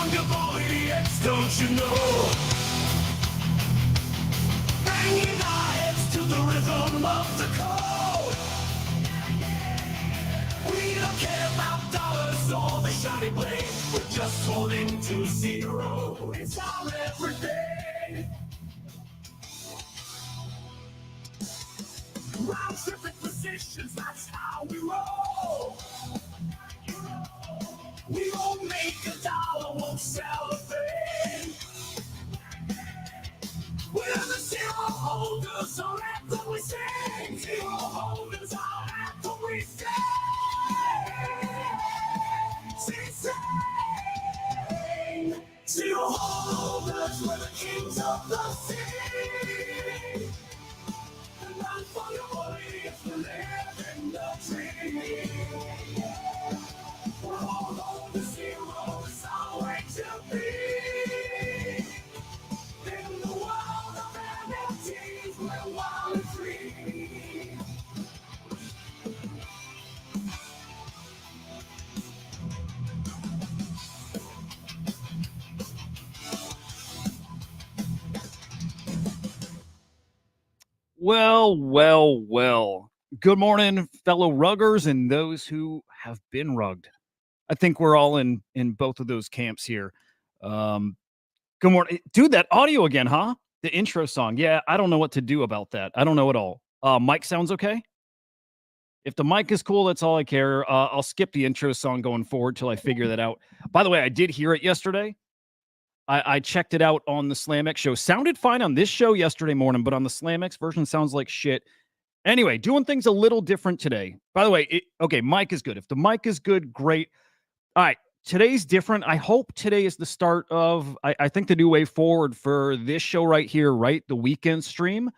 Fungibility, don't you know? Banging our heads to the rhythm of the code. We don't care about dollars or the shiny blade. We're just holding to zero. It's our everything. Round tripping positions, that's how we roll. We won't make a dollar, won't sell a thing. We're the zero holders, so that's what we sing. Zero holders, all that's what we sing. Zero holders, we're the kings of the sea. And run for your body if you live in the tree. We're all on the zero, it's our way to be. In the world of NFTs, we're wild and free. Well, well, well. Good morning, fellow ruggers and those who have been rugged. I think we're all in both of those camps here. Good morning. Dude, that audio again, huh? The intro song. Yeah, I don't know what to do about that. I don't know at all. Mic sounds okay? If the mic is cool, that's all I care. I'll skip the intro song going forward till I figure that out. By the way, I did hear it yesterday. I checked it out on the SlamX show. Sounded fine on this show yesterday morning, but on the SlamX version sounds like shit. Anyway, doing things a little different today. By the way, okay, mic is good. If the mic is good, great. All right, today's different. I hope today is the start of, I think, the new way forward for this show right here, right? The weekend stream,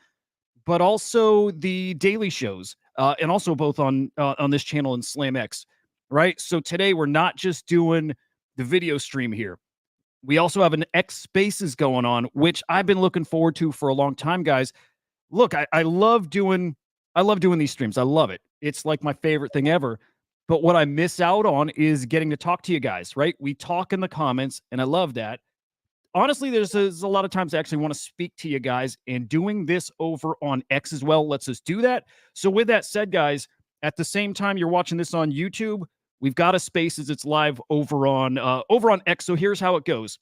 but also the daily shows, and also both on this channel and SlamX, right? So today we're not just doing the video stream here. We also have an X Spaces going on, which I've been looking forward to for a long time, guys. Look, I love doing these streams. I love it. It's like my favorite thing ever. But what I miss out on is getting to talk to you guys, right? We talk in the comments, and I love that. Honestly, there's a lot of times I actually want to speak to you guys, and doing this over on X as well lets us do that. So with that said, guys, at the same time you're watching this on YouTube, we've got a Spaces. It's live over on X. So here's how it goes.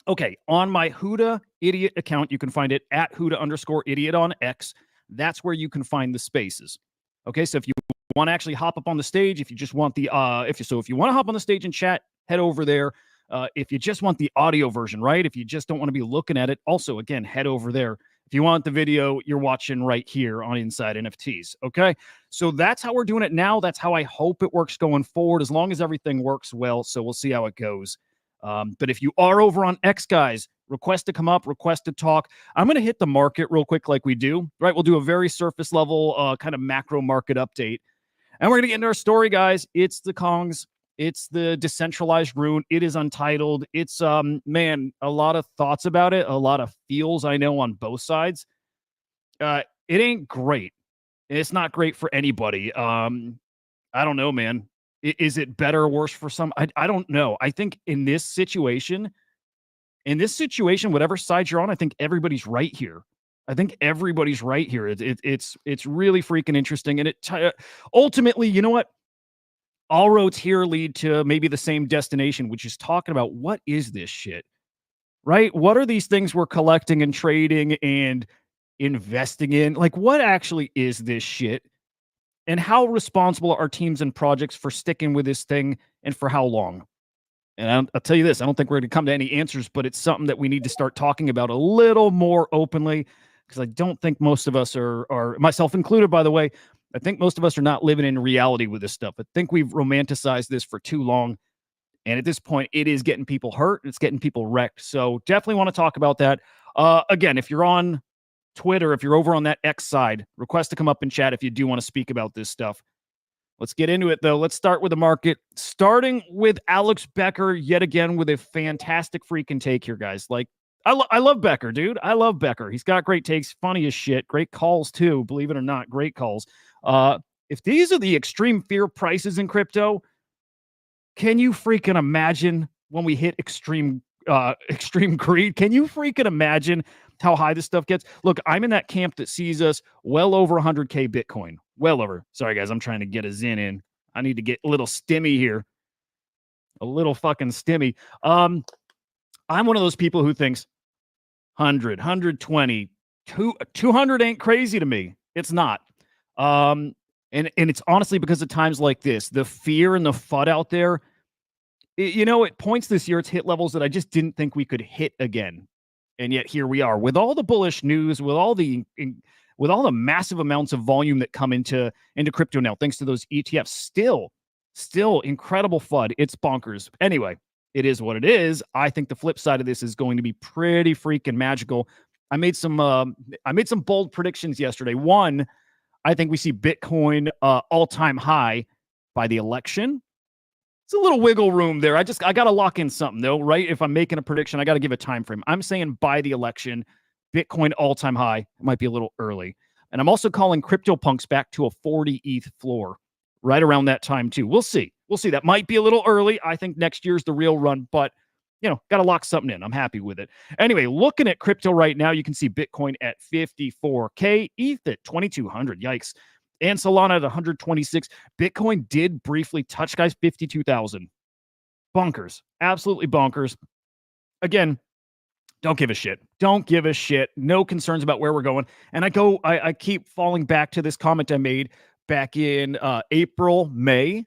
Okay, on my Huda Idiot account, you can find it at Huda_Idiot on X. That's where you can find the Spaces. Okay, so if you want to actually hop up on the stage, if you just want the if you want to hop on the stage and chat, head over there. If you just want the audio version, right? If you just don't want to be looking at it, also again, head over there. If you want the video, you're watching right here on Inside NFTs. Okay, so that's how we're doing it now. That's how I hope it works going forward, as long as everything works well. So we'll see how it goes. But if you are over on X, guys, request to come up, request to talk. I'm going to hit the market real quick like we do, right? We'll do a very surface level kind of macro market update. And we're going to get into our story, guys. It's the Kongs. It's the decentralized RUNE. It is untitled. It's, man, a lot of thoughts about it, a lot of feels I know on both sides. It ain't great. It's not great for anybody. I don't know, man. Is it better or worse for some? I don't know. I think in this situation, whatever side you're on, I think everybody's right here. It's really freaking interesting. And ultimately, you know what? All roads here lead to maybe the same destination, which is talking about what is this shit, right? What are these things we're collecting and trading and investing in? Like, what actually is this shit? And how responsible are teams and projects for sticking with this thing, and for how long? And I'll tell you this, I don't think we're going to come to any answers, but it's something that we need to start talking about a little more openly, because I don't think most of us are, myself included, by the way, I think most of us are not living in reality with this stuff. I think we've romanticized this for too long. And at this point, it is getting people hurt. It's getting people wrecked. So definitely want to talk about that. Again, if you're on Twitter, if you're over on that X side, request to come up and chat if you do want to speak about this stuff. Let's get into it, though. Let's start with the market, starting with Alex Becker yet again with a fantastic freaking take here, guys. Like, I love Becker, dude. I love Becker. He's got great takes, funny as shit, great calls too, believe it or not, great calls. If these are the extreme fear prices in crypto, can you freaking imagine when we hit extreme greed. Can you freaking imagine how high this stuff gets? Look, I'm in that camp that sees us well over 100K Bitcoin. Well over. Sorry, guys, I'm trying to get a Zen in. I need to get a little stimmy here. A little fucking stimmy. I'm one of those people who thinks 100, 120, 200 ain't crazy to me. It's not. And it's honestly because of times like this, the fear and the FUD out there, it points this year, it's hit levels that I just didn't think we could hit again. And yet here we are with all the bullish news, with all the massive amounts of volume that come into crypto now, thanks to those ETFs. Still incredible FUD. It's bonkers. Anyway, it is what it is. I think the flip side of this is going to be pretty freaking magical. I made some bold predictions yesterday. One, I think we see Bitcoin all-time high by the election. It's a little wiggle room there. I got to lock in something though, right? If I'm making a prediction, I got to give a time frame. I'm saying by the election, Bitcoin all-time high. It might be a little early. And I'm also calling CryptoPunks back to a 40 ETH floor right around that time too. We'll see. That might be a little early. I think next year's the real run, but got to lock something in. I'm happy with it. Anyway, looking at crypto right now, you can see Bitcoin at 54K, ETH at 2,200. Yikes. And Solana at 126. Bitcoin did briefly touch, guys, 52,000. Bonkers. Absolutely bonkers. Again, don't give a shit. Don't give a shit. No concerns about where we're going. And I keep falling back to this comment I made back in April, May.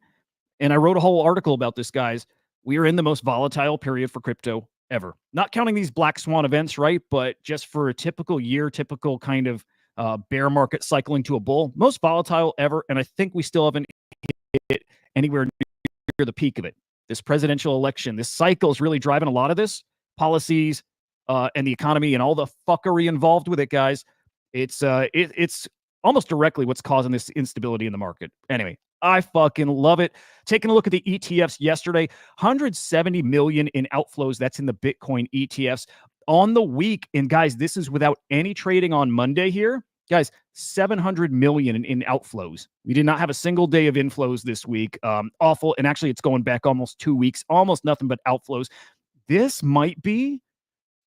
And I wrote a whole article about this, guys. We are in the most volatile period for crypto ever. Not counting these black swan events, right? But just for a typical year, typical kind of bear market cycling to a bull, most volatile ever. And I think we still haven't hit anywhere near the peak of it. This presidential election, this cycle is really driving a lot of this policies and the economy and all the fuckery involved with it, guys. It's almost directly what's causing this instability in the market. Anyway, I fucking love it. Taking a look at the ETFs yesterday, 170 million in outflows. That's in the Bitcoin ETFs on the week. And guys, this is without any trading on Monday here. Guys, 700 million in outflows. We did not have a single day of inflows this week. Awful. And actually, it's going back almost 2 weeks, almost nothing but outflows. This might be,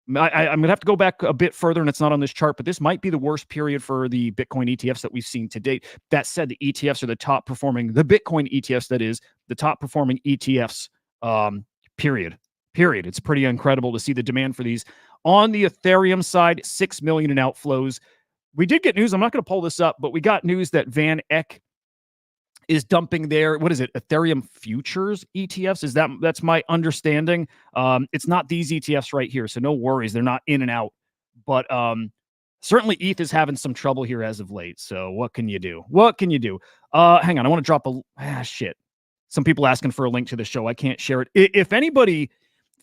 I'm going to have to go back a bit further, and it's not on this chart, but this might be the worst period for the Bitcoin ETFs that we've seen to date. That said, the ETFs are the top performing, the Bitcoin ETFs, that is, the top performing ETFs, period. It's pretty incredible to see the demand for these. On the Ethereum side, 6 million in outflows. We did get news. I'm not going to pull this up, but we got news that Van Eck is dumping their, what is it, Ethereum futures ETFs? That's my understanding. It's not these ETFs right here, so no worries. They're not in and out. But certainly ETH is having some trouble here as of late. So what can you do? Hang on. I want to drop shit. Some people asking for a link to the show. I can't share it. If anybody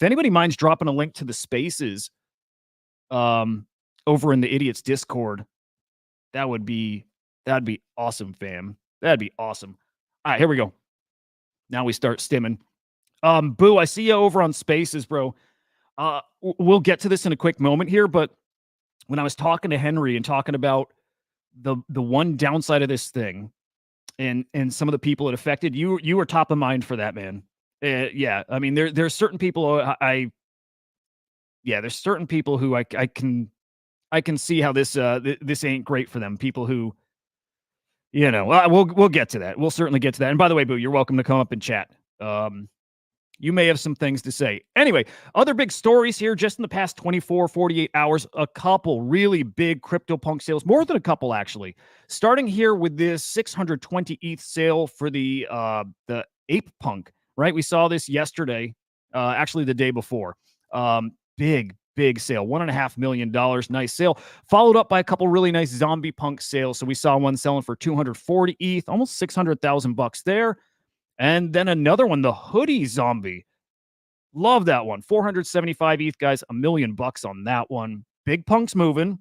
minds dropping a link to the spaces over in the Idiots Discord, that'd be awesome, fam. That'd be awesome. All right, here we go. Now we start stimming. Boo, I see you over on Spaces, bro. We'll get to this in a quick moment here, but when I was talking to Henry and talking about the one downside of this thing and some of the people it affected, you were top of mind for that, man. Yeah, I mean, there's certain people there's certain people who I can see how this ain't great for them. People who, we'll get to that. We'll certainly get to that. And by the way, Boo, you're welcome to come up and chat. You may have some things to say. Anyway, other big stories here just in the past 24, 48 hours, a couple really big CryptoPunk sales, more than a couple actually. Starting here with this 620 ETH sale for the Ape Punk, right? We saw this yesterday, actually the day before. Big sale, $1.5 million. Nice sale. Followed up by a couple really nice zombie punk sales. So we saw one selling for 240 ETH, almost $600,000 there. And then another one, the hoodie zombie. Love that one. 475 ETH, guys. $1 million on that one. Big punks moving.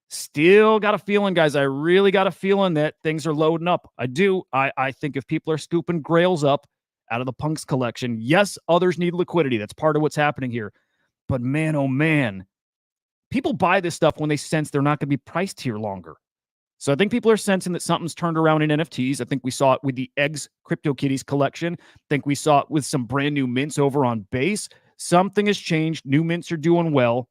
Still got a feeling, guys. I really got a feeling that things are loading up. I do. I think if people are scooping grails up out of the punks collection, yes, others need liquidity. That's part of what's happening here. But man, oh man, people buy this stuff when they sense they're not going to be priced here longer. So I think people are sensing that something's turned around in NFTs. I think we saw it with the Eggs CryptoKitties collection. I think we saw it with some brand new mints over on Base. Something has changed. New mints are doing well.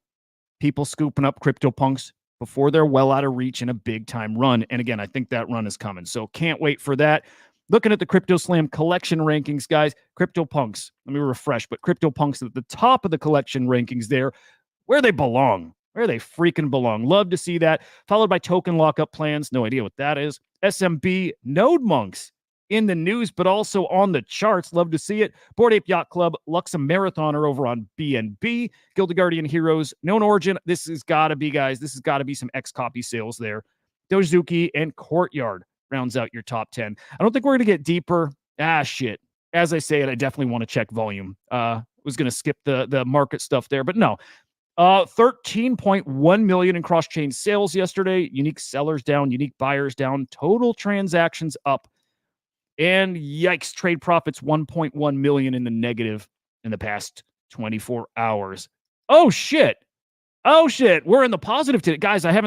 People scooping up CryptoPunks before they're well out of reach in a big time run. And again, I think that run is coming. So can't wait for that. Looking at the Crypto Slam collection rankings, guys, CryptoPunks, let me refresh, but CryptoPunks at the top of the collection rankings there, where they belong, where they freaking belong. Love to see that. Followed by token lockup plans. No idea what that is. SMB Node Monks in the news, but also on the charts. Love to see it. Bored Ape Yacht Club, Luxa Marathoner over on BNB, Guild Guardian Heroes, Known Origin. This has got to be, guys, this has got to be some X copy sales there. Dozuki and Courtyard rounds out your top 10. I don't think we're going to get deeper. Shit. As I say it, I definitely want to check volume. Was going to skip the market stuff there, but no. 13.1 million in cross-chain sales yesterday. Unique sellers down, unique buyers down, total transactions up. And yikes, trade profits 1.1 million in the negative in the past 24 hours. Oh shit. We're in the positive today. Guys, I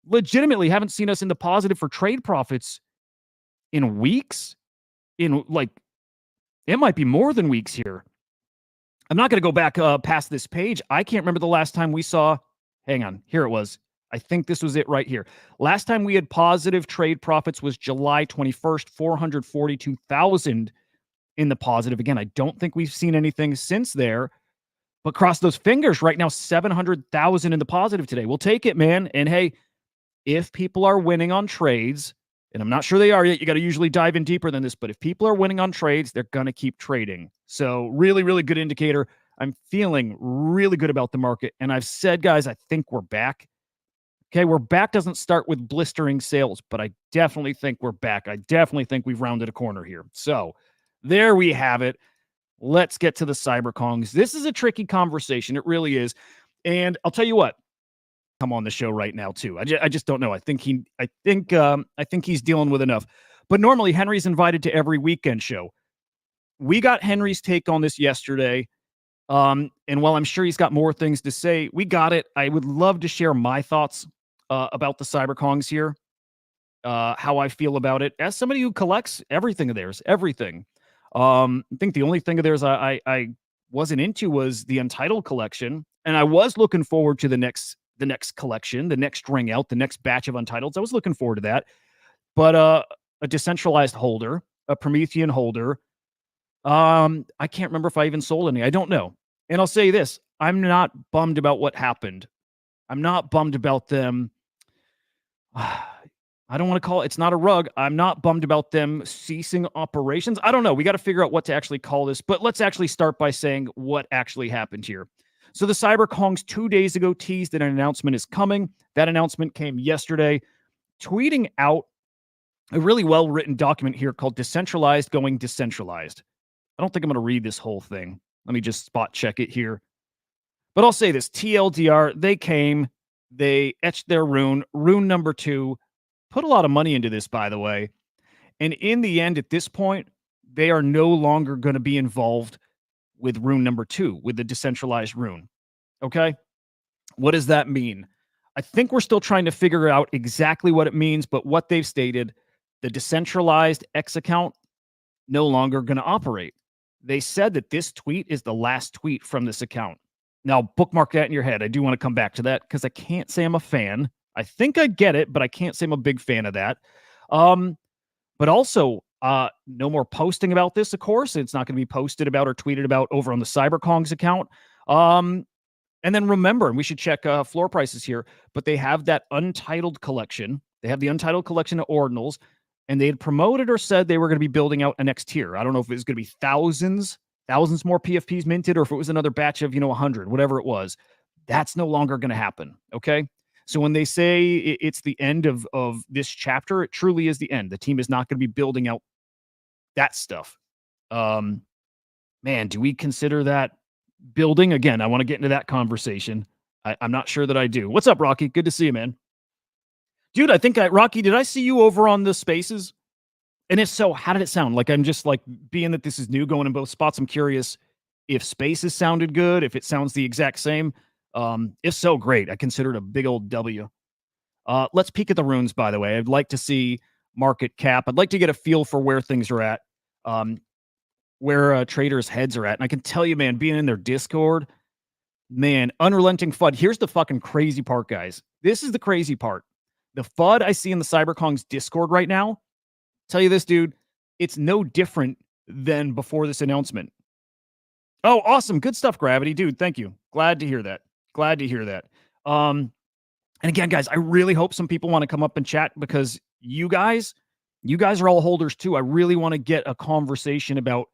legitimately haven't seen us in the positive for trade profits in weeks. It might be more than weeks here. I'm not going to go back past this page. I can't remember the last time we saw. Hang on. Here it was. I think this was it right here. Last time we had positive trade profits was July 21st, 442,000 in the positive. Again, I don't think we've seen anything since there, but cross those fingers right now, 700,000 in the positive today. We'll take it, man. And hey, if people are winning on trades, and I'm not sure they are yet, you got to usually dive in deeper than this, but if people are winning on trades, they're going to keep trading. So really, really good indicator. I'm feeling really good about the market. And I've said, guys, I think we're back. Okay, we're back doesn't start with blistering sales, but I definitely think we're back. I definitely think we've rounded a corner here. So there we have it. Let's get to the CyberKongz. This is a tricky conversation. It really is. And I'll tell you what, come on the show right now too. I just don't know. I think he's dealing with enough. But normally Henry's invited to every weekend show. We got Henry's take on this yesterday. And while I'm sure he's got more things to say, we got it. I would love to share my thoughts about the CyberKongz here, how I feel about it as somebody who collects everything of theirs, everything. I think the only thing of theirs I wasn't into was the Untitled collection, and I was looking forward to the next collection, the next ring out, the next batch of Untitles. I was looking forward to that, but a Decentralized holder, a Promethean holder. I can't remember if I even sold any. I don't know. And I'll say this: I'm not bummed about what happened. I'm not bummed about them. I don't want to call it. It's not a rug. I'm not bummed about them ceasing operations. I don't know. We got to figure out what to actually call this. But let's actually start by saying what actually happened here. So the CyberKongz 2 days ago teased that an announcement is coming. That announcement came yesterday, tweeting out a really well-written document here called Decentralized Going Decentralized. I don't think I'm going to read this whole thing. Let me just spot check it here. But I'll say this, TLDR, they came, they etched their rune number 2, put a lot of money into this, by the way. And in the end, at this point, they are no longer going to be involved with rune number 2, with the decentralized rune. Okay? What does that mean? I think we're still trying to figure out exactly what it means, but what they've stated, the decentralized X account no longer going to operate. They said that this tweet is the last tweet from this account. Now, bookmark that in your head. I do want to come back to that because I can't say I'm a fan. I think I get it, but I can't say I'm a big fan of that. But also, no more posting about this, of course. It's not going to be posted about or tweeted about over on the CyberKongz account. And then remember, and we should check floor prices here, but they have that Untitled collection. They have the Untitled collection of ordinals, and they had promoted or said they were going to be building out a next tier. I don't know if it was going to be thousands more PFPs minted, or if it was another batch of, 100, whatever it was. That's no longer going to happen, okay? So when they say it's the end of this chapter, it truly is the end. The team is not going to be building out that stuff. Man, do we consider that building? Again, I want to get into that conversation. I'm not sure that I do. What's up, Rocky? Good to see you, man. Dude, Rocky, did I see you over on the Spaces? And if so, how did it sound? Like, I'm just like, being that this is new, going in both spots, I'm curious if Spaces sounded good, if it sounds the exact same. If so, great. I consider it a big old W. Let's peek at the runes, by the way. I'd like to see market cap. I'd like to get a feel for where things are at. where traders' heads are at. And I can tell you, man, being in their Discord, man, unrelenting FUD. Here's the fucking crazy part, guys. This is the crazy part. The FUD I see in the CyberKongz Discord right now, tell you this, dude, it's no different than before this announcement. Oh, awesome. Good stuff, Gravity. Dude, thank you. Glad to hear that. Glad to hear that. And again, guys, I really hope some people want to come up and chat because you guys are all holders too. I really want to get a conversation about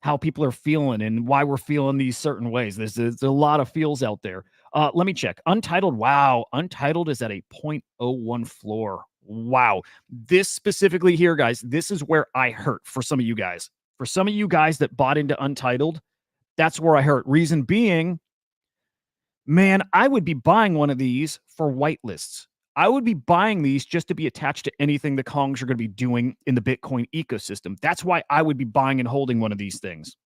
how people are feeling and why we're feeling these certain ways. There's a lot of feels out there. Let me check. Untitled. Wow. Untitled is at a 0.01 floor. Wow. This specifically here, guys, this is where I hurt for some of you guys. For some of you guys that bought into Untitled, that's where I hurt. Reason being, man, I would be buying one of these for whitelists. I would be buying these just to be attached to anything the Kongs are going to be doing in the Bitcoin ecosystem. That's why I would be buying and holding one of these things.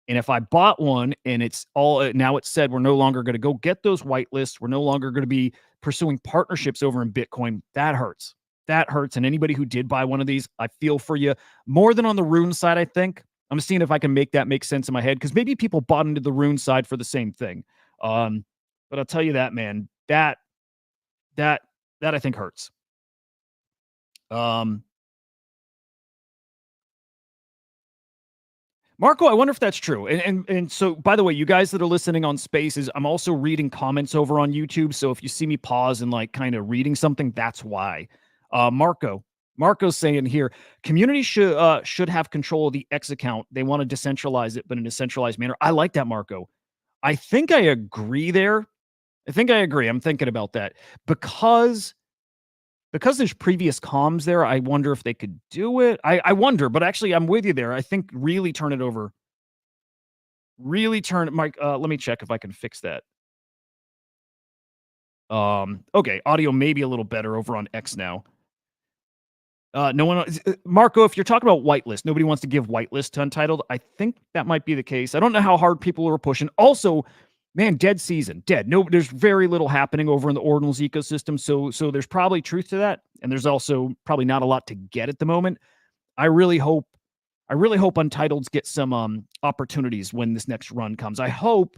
And if I bought one and it's all now it's said we're no longer going to go get those whitelists, we're no longer going to be pursuing partnerships over in Bitcoin, that hurts. That hurts. And anybody who did buy one of these, I feel for you more than on the RUNE side, I think. I'm seeing if I can make that make sense in my head because maybe people bought into the RUNE side for the same thing. But I'll tell you that, man, that I think hurts. Marco, I wonder if that's true. And so, by the way, you guys that are listening on Spaces, I'm also reading comments over on YouTube. So if you see me pause and like kind of reading something, that's why. Marco's saying here, community should have control of the X account. They want to decentralize it, but in a centralized manner. I like that, Marco. I think I agree there. I think I agree. I'm thinking about that because there's previous comms there. I wonder if they could do it. I wonder, but actually I'm with you there. I think really turn it over. Really turn it, Mike. Let me check if I can fix that. Okay. Audio may be a little better over on X now. No one, Marco, if you're talking about whitelist, nobody wants to give whitelist to Untitled. I think that might be the case. I don't know how hard people are pushing. Also, man, dead season, dead. No, there's very little happening over in the ordinals ecosystem. So there's probably truth to that. And there's also probably not a lot to get at the moment. I really hope Untitled's get some opportunities when this next run comes. I hope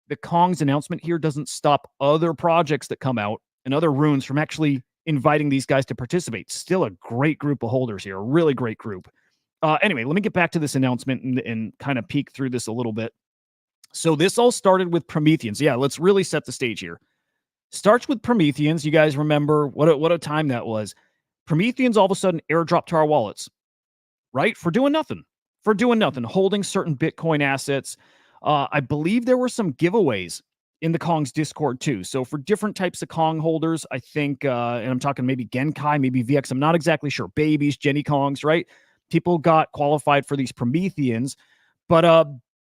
the Kong's announcement here doesn't stop other projects that come out and other runes from actually inviting these guys to participate. Still a great group of holders here, a really great group. Anyway, let me get back to this announcement and kind of peek through this a little bit. So this all started with Prometheans. Yeah, let's really set the stage here. Starts with Prometheans. You guys remember what a time that was. Prometheans all of a sudden airdropped to our wallets, right? For doing nothing, holding certain Bitcoin assets. I believe there were some giveaways in the Kong's Discord too. So for different types of Kong holders, I think, and I'm talking maybe Genkai, maybe VX, I'm not exactly sure. Babies, Jenny Kongs, right? People got qualified for these Prometheans, but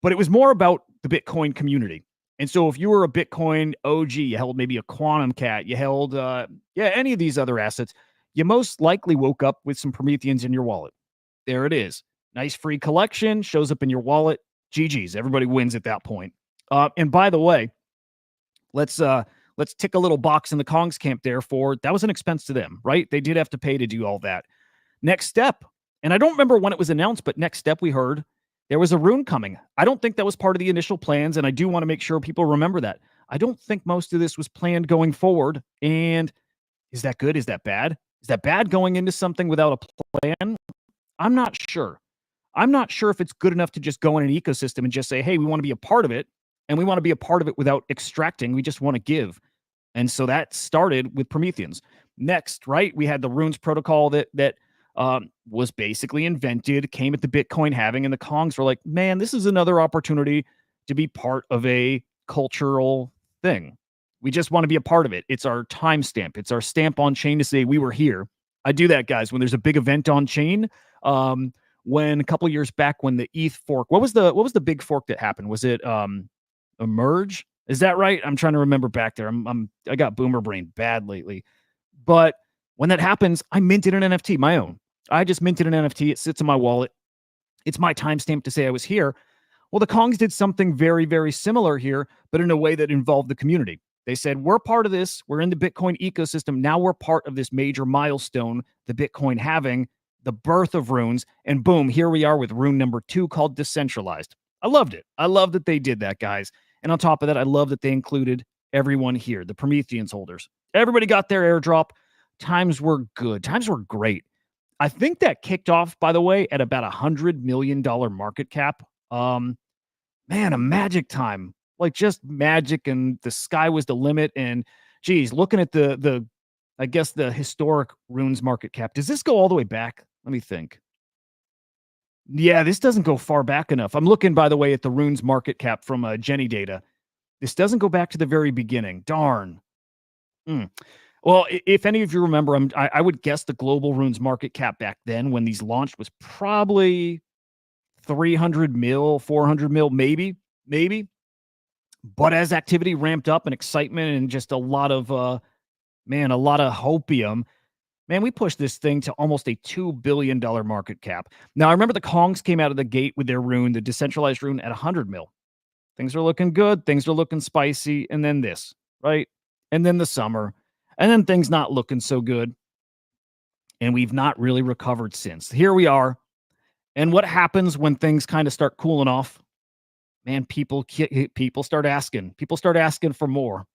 it was more about the Bitcoin community. And so if you were a Bitcoin OG, you held maybe a Quantum Cat, you held, any of these other assets, you most likely woke up with some Prometheans in your wallet. There it is. Nice free collection, shows up in your wallet. GG's. Everybody wins at that point. And by the way, let's tick a little box in the Kong's camp there for that was an expense to them, right? They did have to pay to do all that. Next step, and I don't remember when it was announced, but next step we heard there was a rune coming. I don't think that was part of the initial plans, and I do want to make sure people remember that. I don't think most of this was planned going forward. And is that good? Is that bad? Is that bad going into something without a plan? I'm not sure. I'm not sure if it's good enough to just go in an ecosystem and just say, hey, we want to be a part of it. And we want to be a part of it without extracting. We just want to give. And so that started with Prometheans. Next, right, we had the Runes protocol that was basically invented, came at the Bitcoin halving, and the Kongs were like, man, this is another opportunity to be part of a cultural thing. We just want to be a part of it. It's our timestamp. It's our stamp on chain to say we were here. I do that, guys, when there's a big event on chain. When a couple years back, when the ETH fork, what was the big fork that happened? Was it Emerge? Is that right? I'm trying to remember back there. I got boomer brain bad lately. But when that happens, I minted an NFT, my own. I just minted an NFT. It sits in my wallet. It's my timestamp to say I was here. Well, the Kongs did something very, very similar here, but in a way that involved the community. They said, we're part of this. We're in the Bitcoin ecosystem. Now we're part of this major milestone, the Bitcoin halving. the birth of runes, and boom, here we are with rune number 2 called Decentralized. I loved it. I love that they did that, guys. And on top of that, I love that they included everyone here, the Prometheans holders. Everybody got their airdrop. Times were good. Times were great. I think that kicked off, by the way, at about $100 million market cap. Man, a magic time. Like just magic, and the sky was the limit. And geez, looking at the I guess the historic runes market cap. Does this go all the way back? Let me think. Yeah, this doesn't go far back enough. I'm looking, by the way, at the runes market cap from Jenny data. This doesn't go back to the very beginning. Darn. Well, if any of you remember, I would guess the global runes market cap back then when these launched was probably 300 mil, 400 mil, maybe. But as activity ramped up and excitement and just a lot of, a lot of hopium, man, we pushed this thing to almost a $2 billion market cap. Now, I remember the Kongs came out of the gate with their rune, the decentralized rune, at 100 mil. Things are looking good. Things are looking spicy. And then this, right? And then the summer. And then things not looking so good. And we've not really recovered since. Here we are. And what happens when things kind of start cooling off? Man, people start asking. People start asking for more.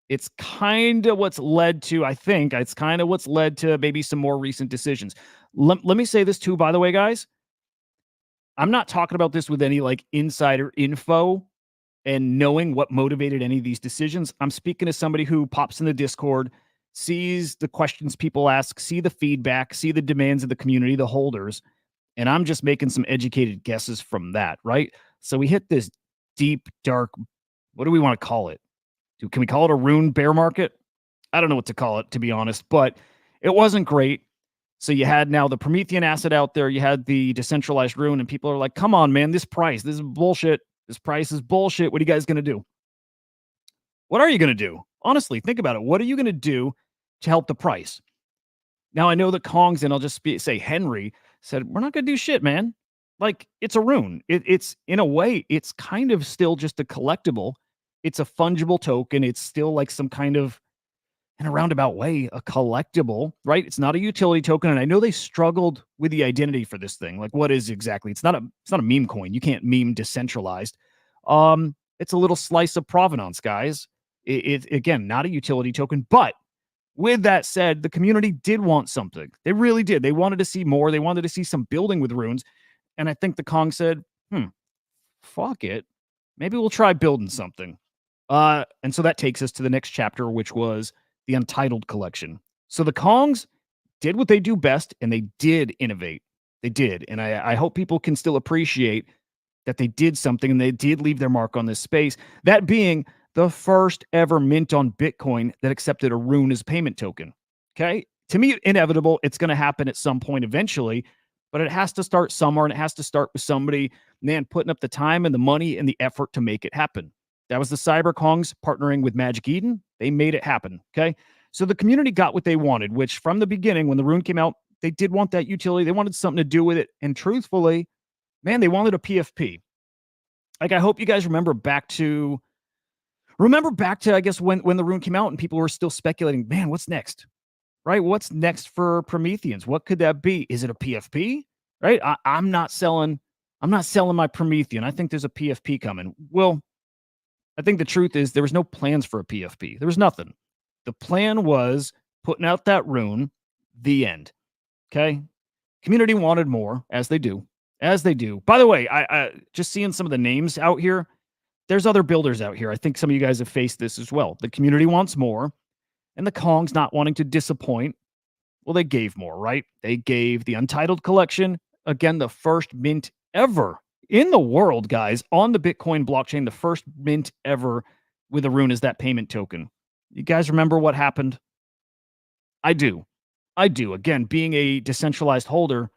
It's kind of what's led to, I think, it's kind of what's led to maybe some more recent decisions. Let me say this too, by the way, guys. I'm not talking about this with any like insider info and knowing what motivated any of these decisions. I'm speaking to somebody who pops in the Discord, sees the questions people ask, see the feedback, see the demands of the community, the holders, and I'm just making some educated guesses from that, right? So we hit this deep, dark, what do we want to call it? Can we call it a rune bear market? I don't know what to call it, to be honest, but it wasn't great. So you had now the Promethean asset out there. You had the decentralized rune, and people are like, come on, man, this is bullshit. This price is bullshit. What are you guys going to do? What are you going to do? Honestly, think about it. What are you going to do to help the price? Now, I know that Kongs, and I'll just say Henry, said, we're not going to do shit, man. Like, it's a rune. It's, in a way, it's kind of still just a collectible. It's a fungible token. It's still like some kind of, in a roundabout way, a collectible, right? It's not a utility token. And I know they struggled with the identity for this thing. Like, what is exactly? It's not a meme coin. You can't meme decentralized. It's a little slice of provenance, guys. It again, not a utility token. But with that said, the community did want something. They really did. They wanted to see more. They wanted to see some building with runes. And I think the Kong said, fuck it. Maybe we'll try building something. And so that takes us to the next chapter, which was the Untitled collection. So the Kongs did what they do best, and they did innovate. They did. And I hope people can still appreciate that they did something and they did leave their mark on this space. That being the first ever mint on Bitcoin that accepted a rune as payment token. Okay. To me, inevitable. It's going to happen at some point eventually, but it has to start somewhere, and it has to start with somebody, man, putting up the time and the money and the effort to make it happen. That was the CyberKongz partnering with Magic Eden. They made it happen, okay? So the community got what they wanted, which from the beginning, when the rune came out, they did want that utility. They wanted something to do with it. And truthfully, man, they wanted a PFP. Like, I hope you guys remember back to, I guess, when the rune came out and people were still speculating, man, what's next? Right? What's next for Prometheans? What could that be? Is it a PFP? Right? I'm not selling my Promethean. I think there's a PFP coming. Well, I think the truth is there was no plans for a PFP. There was nothing. The plan was putting out that rune, the end. Okay? Community wanted more, as they do. By the way, I just seeing some of the names out here, there's other builders out here. I think some of you guys have faced this as well. The community wants more, and the Kongs not wanting to disappoint. Well, they gave more, right? They gave the Untitled collection, again, the first mint ever in the world, guys, on the Bitcoin blockchain, the first mint ever with a rune as that payment token. You guys remember what happened? I do. Again, being a decentralized holder,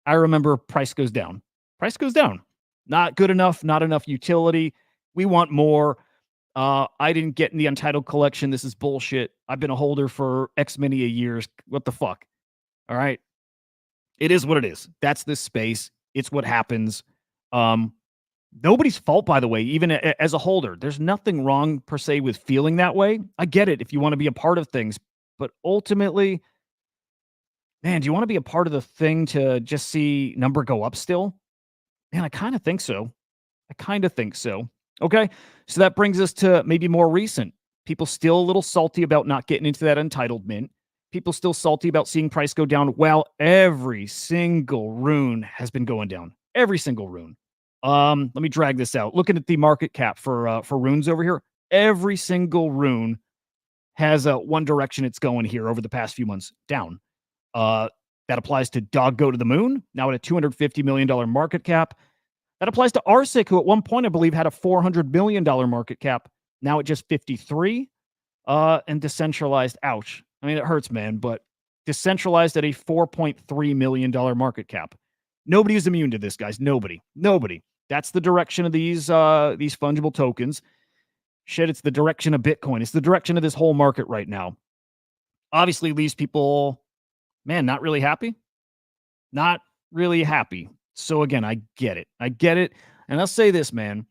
I remember price goes down. Not good enough, not enough utility. We want more. I didn't get in the Untitled collection. This is bullshit. I've been a holder for X many a years. What the fuck? All right. It is what it is. That's this space. It's what happens. Nobody's fault, by the way, even as a holder. There's nothing wrong per se with feeling that way. I get it if you want to be a part of things, but ultimately, Man, do you want to be a part of the thing to just see number go up still? Man, I kind of think so. Okay. So that brings us to maybe more recent. People still a little salty about not getting into that untitled mint. People still salty about seeing price go down while every single rune has been going down. Every single rune. Let me drag this out. Looking at the market cap for runes over here, every single rune has one direction it's going here over the past few months, down. That applies to Dog Go to the Moon, now at a $250 million market cap. That applies to RSIC, who at one point I believe had a $400 million market cap, now at just 53. And Decentralized, ouch. I mean, it hurts, man, but Decentralized at a $4.3 million market cap. Nobody is immune to this, guys. Nobody. That's the direction of these fungible tokens. Shit, it's the direction of Bitcoin. It's the direction of this whole market right now. Obviously, these people, man, not really happy. Not really happy. So again, I get it. And I'll say this, man.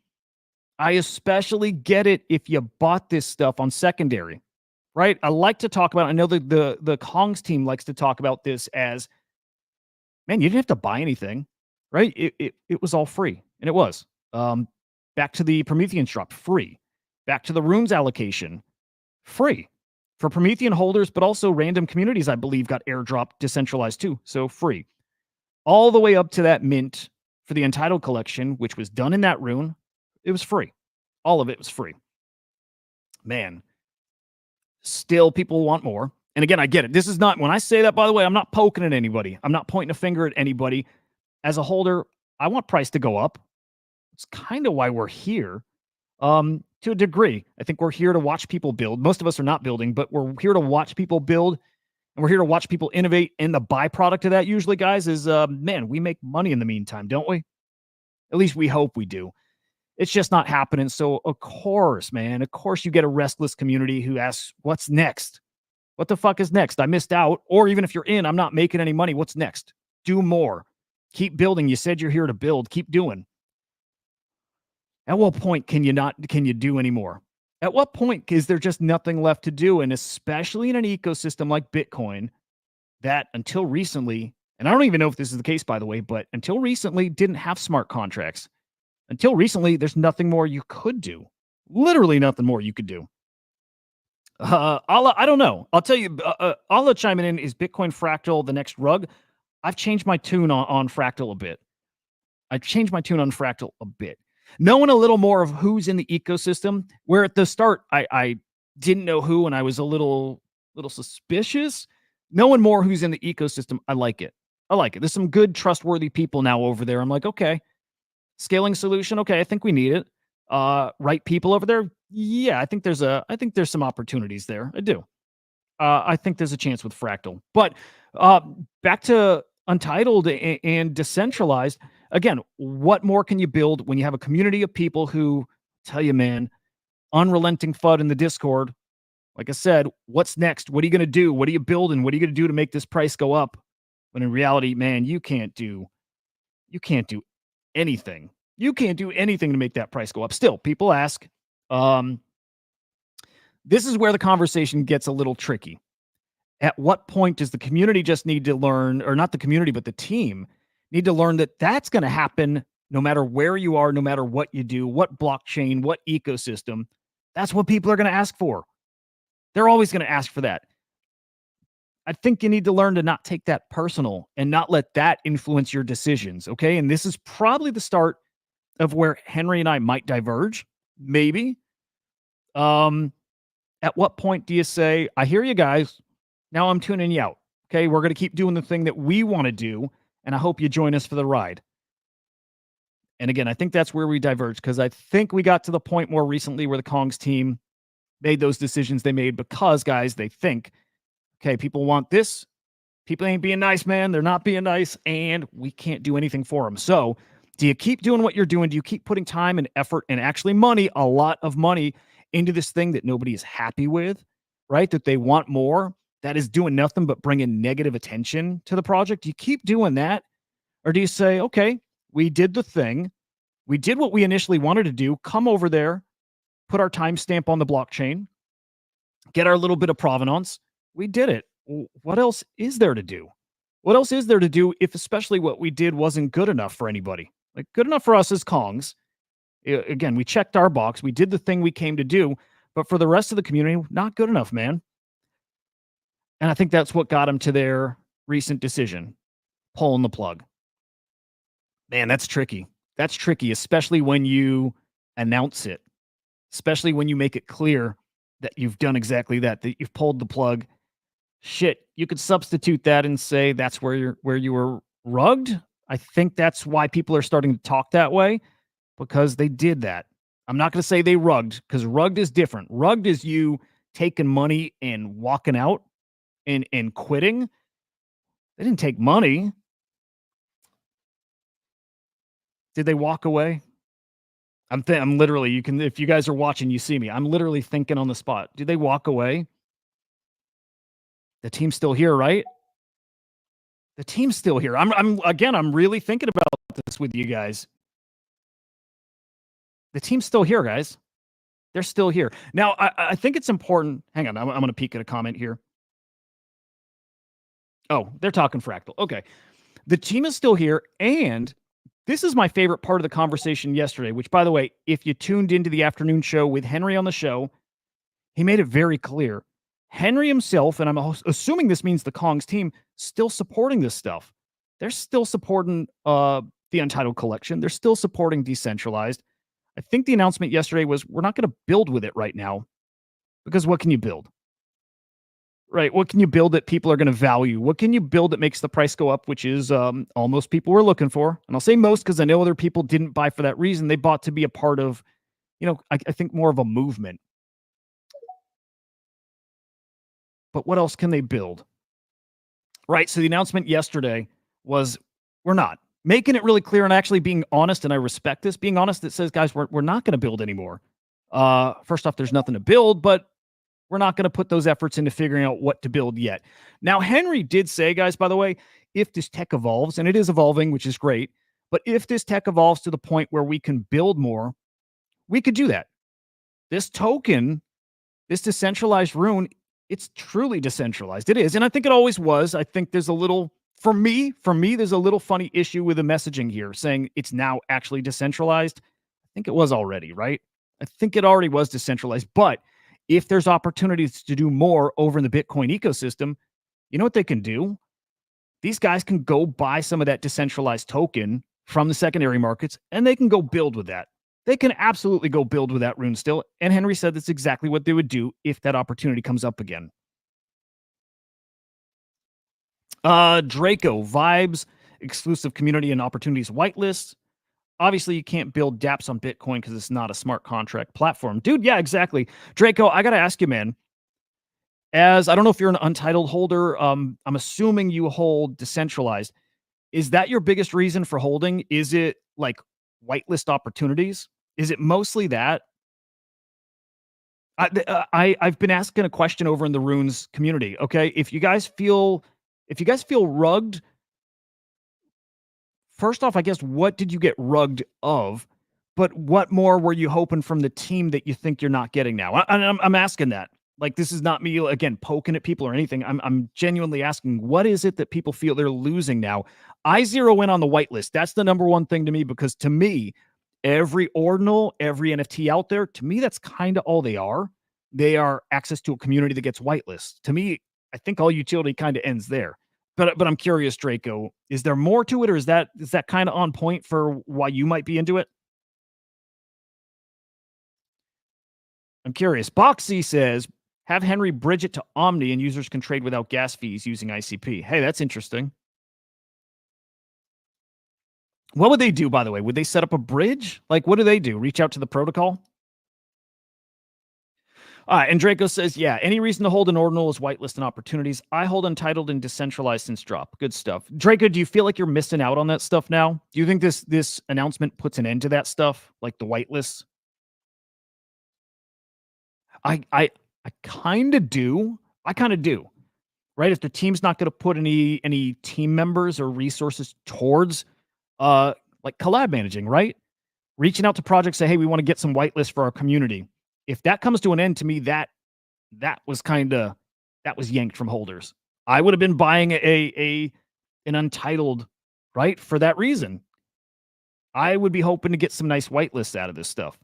I especially get it if you bought this stuff on secondary, right? I like to talk about, I know the Kongz team likes to talk about this as, man, you didn't have to buy anything, right? It was all free, and it was. Back to the Prometheans drop, free. Back to the runes allocation, free. For Promethean holders, but also random communities, I believe, got airdropped decentralized too, so free. All the way up to that mint for the Untitled collection, which was done in that rune, it was free. All of it was free. Man, still people want more. And again, I get it. This is not, when I say that, by the way, I'm not poking at anybody. I'm not pointing a finger at anybody. As a holder, I want price to go up. It's kind of why we're here. To a degree, I think we're here to watch people build. Most of us are not building, but we're here to watch people build, and we're here to watch people innovate. And the byproduct of that usually, guys, is, man, we make money in the meantime, don't we? At least we hope we do. It's just not happening. So, of course, man, you get a restless community who asks, what's next? What the fuck is next? I missed out. Or even if you're in, I'm not making any money. What's next? Do more. Keep building. You said you're here to build. Keep doing. At what point can you do any more? At what point is there just nothing left to do? And especially in an ecosystem like Bitcoin, that until recently, and I don't even know if this is the case, by the way, but until recently didn't have smart contracts. Until recently, there's nothing more you could do. Literally nothing more you could do. I don't know. I'll tell you, Allah chiming in, is Bitcoin Fractal the next rug? I've changed my tune on Fractal a bit. Knowing a little more of who's in the ecosystem, where at the start I didn't know who and I was a little suspicious. Knowing more who's in the ecosystem, I like it. There's some good, trustworthy people now over there. I'm like, okay. Scaling solution, okay, I think we need it. Right people over there, yeah, I think there's some opportunities there. I do. I think there's a chance with Fractal. But back to Untitled and Decentralized, again, what more can you build when you have a community of people who tell you, man, unrelenting FUD in the Discord? Like I said, what's next? What are you going to do? What are you building? What are you going to do to make this price go up? When in reality, man, you can't do anything. You can't do anything to make that price go up. Still, people ask. This is where the conversation gets a little tricky. At what point does the community just need to learn, or not the community, but the team need to learn that that's going to happen no matter where you are, no matter what you do, what blockchain, what ecosystem. That's what people are going to ask for. They're always going to ask for that. I think you need to learn to not take that personal and not let that influence your decisions, okay? And this is probably the start of where Henry and I might diverge, maybe. At what point do you say, I hear you guys, now I'm tuning you out, okay? We're going to keep doing the thing that we want to do, and I hope you join us for the ride. And again, I think that's where we diverge, because I think we got to the point more recently where the Kongz team made those decisions they made because, guys, they think, okay, people want this. People ain't being nice, man. They're not being nice, and we can't do anything for them. So do you keep doing what you're doing? Do you keep putting time and effort and actually money, a lot of money, into this thing that nobody is happy with, right? That they want more, that is doing nothing but bringing negative attention to the project? Do you keep doing that? Or do you say, okay, we did the thing. We did what we initially wanted to do. Come over there, put our timestamp on the blockchain, get our little bit of provenance. We did it. What else is there to do? What else is there to do if especially what we did wasn't good enough for anybody? Like, good enough for us as Kongs. Again, we checked our box. We did the thing we came to do. But for the rest of the community, not good enough, man. And I think that's what got them to their recent decision, pulling the plug. Man, that's tricky. That's tricky, especially when you announce it, especially when you make it clear that you've done exactly that you've pulled the plug. Shit, you could substitute that and say that's where you were rugged. I think that's why people are starting to talk that way, because they did that. I'm not going to say they rugged, because rugged is different. Rugged is you taking money and walking out and quitting. They didn't take money. Did they walk away? I'm literally, you can, if you guys are watching, you see me. I'm literally thinking on the spot. Did they walk away? The team's still here, right? The team's still here. I'm really thinking about this with you guys. The team's still here, guys. They're still here. Now, I think it's important. Hang on, I'm going to peek at a comment here. Oh, they're talking Fractal. Okay. The team is still here, and this is my favorite part of the conversation yesterday, which, by the way, if you tuned into the afternoon show with Henry on the show, he made it very clear. Henry himself, and I'm assuming this means the Kongs team, still supporting this stuff. They're still supporting the Untitled collection. They're still supporting Decentralized. I think the announcement yesterday was we're not going to build with it right now, because what can you build? Right. What can you build that people are going to value? What can you build that makes the price go up, which is all most people were looking for? And I'll say most because I know other people didn't buy for that reason. They bought to be a part of, I think more of a movement. But what else can they build? Right. So the announcement yesterday was we're not making it really clear and actually being honest. And I respect this, being honest. That says, guys, we're not going to build anymore. First off, there's nothing to build, but we're not going to put those efforts into figuring out what to build yet. Now, Henry did say, guys, by the way, if this tech evolves, and it is evolving, which is great, but if this tech evolves to the point where we can build more, we could do that. This token, this decentralized RUNE, it's truly decentralized. It is. And I think it always was. I think there's a little, for me, there's a little funny issue with the messaging here saying it's now actually decentralized. I think it was already, right? I think it already was decentralized, but if there's opportunities to do more over in the Bitcoin ecosystem, you know what they can do? These guys can go buy some of that decentralized token from the secondary markets, and they can go build with that. They can absolutely go build with that RUNE still. And Henry said that's exactly what they would do if that opportunity comes up again. Draco, Vibes, exclusive community and opportunities whitelist. Obviously, you can't build dApps on Bitcoin because it's not a smart contract platform. Dude, yeah, exactly. Draco, I got to ask you, man. As I don't know if you're an Untitled holder, I'm assuming you hold Decentralized. Is that your biggest reason for holding? Is it like whitelist opportunities? Is it mostly that? I've been asking a question over in the Runes community. Okay, if you guys feel rugged, first off, I guess, what did you get rugged of? But what more were you hoping from the team that you think you're not getting now? I'm asking that. Like, this is not me, again, poking at people or anything. I'm genuinely asking, what is it that people feel they're losing now? I zero in on the whitelist. That's the number one thing to me, because to me, every ordinal, every NFT out there, to me, that's kind of all they are. They are access to a community that gets whitelist. To me, I think all utility kind of ends there. But I'm curious, Draco, is there more to it, or is that kind of on point for why you might be into it? I'm curious. Boxy says, have Henry bridge it to Omni and users can trade without gas fees using ICP. Hey, that's interesting. What would they do, by the way? Would they set up a bridge? Like, what do they do? Reach out to the protocol? And Draco says, yeah, any reason to hold an ordinal is whitelist and opportunities. I hold Untitled and Decentralized since drop. Good stuff. Draco, do you feel like you're missing out on that stuff now? Do you think this announcement puts an end to that stuff, like the whitelists? I kind of do. I kind of do. Right? If the team's not going to put any team members or resources towards like collab managing, right? Reaching out to projects, say, hey, we want to get some whitelist for our community. If that comes to an end, to me, that was yanked from holders. I would have been buying a an untitled, right? For that reason. I would be hoping to get some nice whitelists out of this stuff.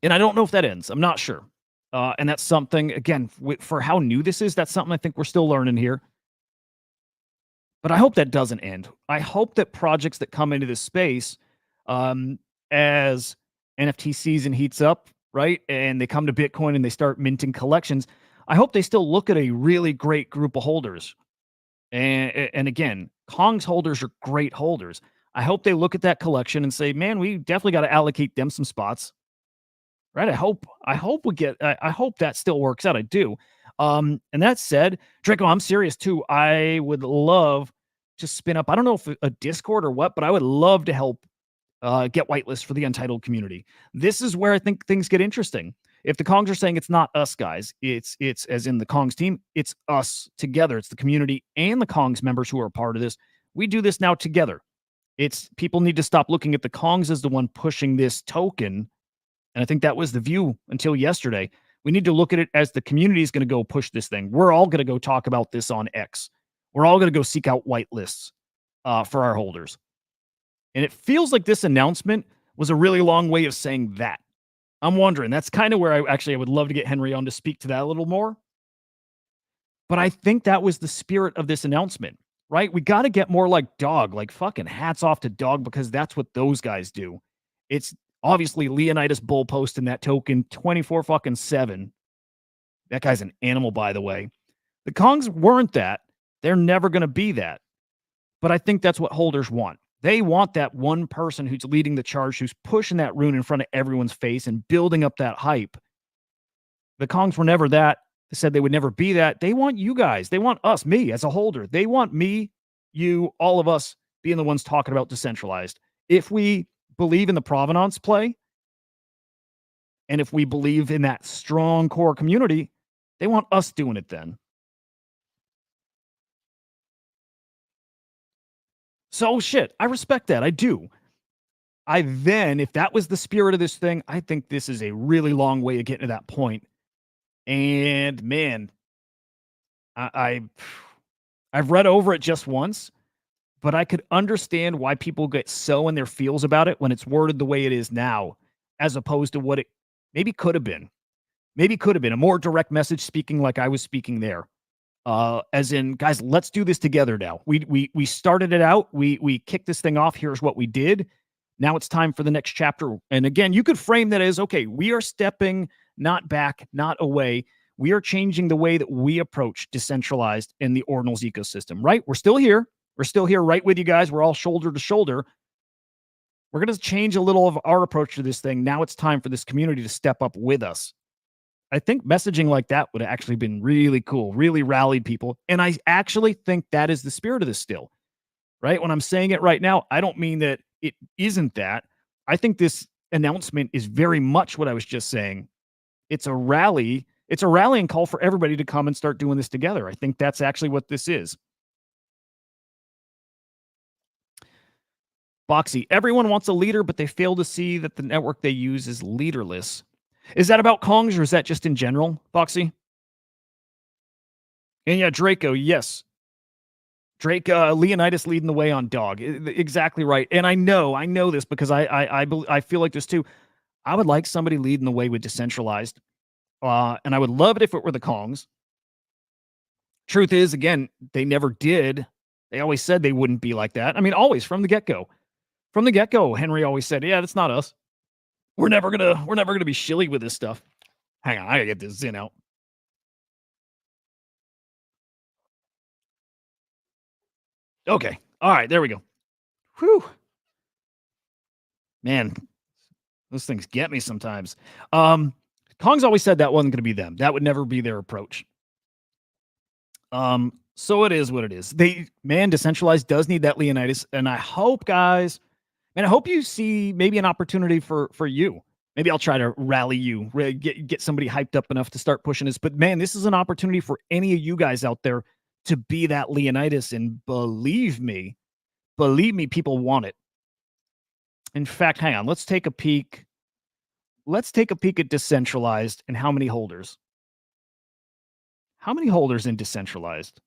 And I don't know if that ends. I'm not sure. And that's something, again, for how new this is, that's something I think we're still learning here. But I hope that doesn't end. I hope that projects that come into this space, as NFT season heats up, right, and they come to Bitcoin and they start minting collections, I hope they still look at a really great group of holders. And again, Kongz holders are great holders. I hope they look at that collection and say, man, we definitely got to allocate them some spots. Right? I hope I hope that still works out. I do. And that said, Draco, I'm serious too. I would love to spin up, I don't know if a Discord or what, but I would love to help get whitelist for the Untitled community. This is where I think things get interesting. If the Kongs are saying it's not us guys, it's as in the Kongs team, it's us together. It's the community and the Kongs members who are a part of this. We do this now together. It's people need to stop looking at the Kongs as the one pushing this token. And I think that was the view until yesterday. We need to look at it as the community is going to go push this thing. We're all going to go talk about this on X. We're all going to go seek out whitelists for our holders. And it feels like this announcement was a really long way of saying that. I'm wondering. That's kind of where I would love to get Henry on to speak to that a little more. But I think that was the spirit of this announcement, right? We got to get more like Dog, like fucking hats off to Dog, because that's what those guys do. It's obviously Leonidas bull posting that token 24/7. That guy's an animal, by the way. The Kongs weren't that. They're never going to be that. But I think that's what holders want. They want that one person who's leading the charge, who's pushing that rune in front of everyone's face and building up that hype. The Kongs were never that. They said they would never be that. They want you guys. They want us, me as a holder. They want me, you, all of us being the ones talking about decentralized. If we believe in the provenance play, and if we believe in that strong core community, they want us doing it then. So shit, I respect that. I do. If that was the spirit of this thing, I think this is a really long way of getting to that point. And man, I've read over it just once, but I could understand why people get so in their feels about it when it's worded the way it is now, as opposed to what it maybe could have been. Maybe could have been a more direct message, speaking like I was speaking there. As in, guys, let's do this together now. We started it out. We kicked this thing off. Here's what we did. Now it's time for the next chapter. And again, you could frame that as, okay, we are stepping not back, not away. We are changing the way that we approach decentralized in the ordinals ecosystem, right? We're still here. We're still here right with you guys. We're all shoulder to shoulder. We're going to change a little of our approach to this thing. Now it's time for this community to step up with us. I think messaging like that would have actually been really cool, really rallied people. And I actually think that is the spirit of this still, right? When I'm saying it right now, I don't mean that it isn't that. I think this announcement is very much what I was just saying. It's a rally. It's a rallying call for everybody to come and start doing this together. I think that's actually what this is. Boxy, everyone wants a leader, but they fail to see that the network they use is leaderless. Is that about Kongs or is that just in general, Boxy? And yeah, Draco, yes. Drake, Leonidas leading the way on Dog. Exactly right. And I know this because I feel like this too. I would like somebody leading the way with decentralized. And I would love it if it were the Kongs. Truth is, again, they never did. They always said they wouldn't be like that. I mean, always from the get-go. From the get-go, Henry always said, yeah, that's not us. We're never gonna be shilly with this stuff. Hang on, I gotta get this Zin out. Okay. All right, there we go. Whew. Man, those things get me sometimes. Kong's always said that wasn't gonna be them. That would never be their approach. So it is what it is. Decentralized does need that Leonidas, and I hope, guys, and I hope you see maybe an opportunity for you. Maybe I'll try to rally you, get somebody hyped up enough to start pushing this. But man, this is an opportunity for any of you guys out there to be that Leonidas. And believe me, people want it. In fact, hang on, let's take a peek. Let's take a peek at Decentralized and how many holders. How many holders in Decentralized?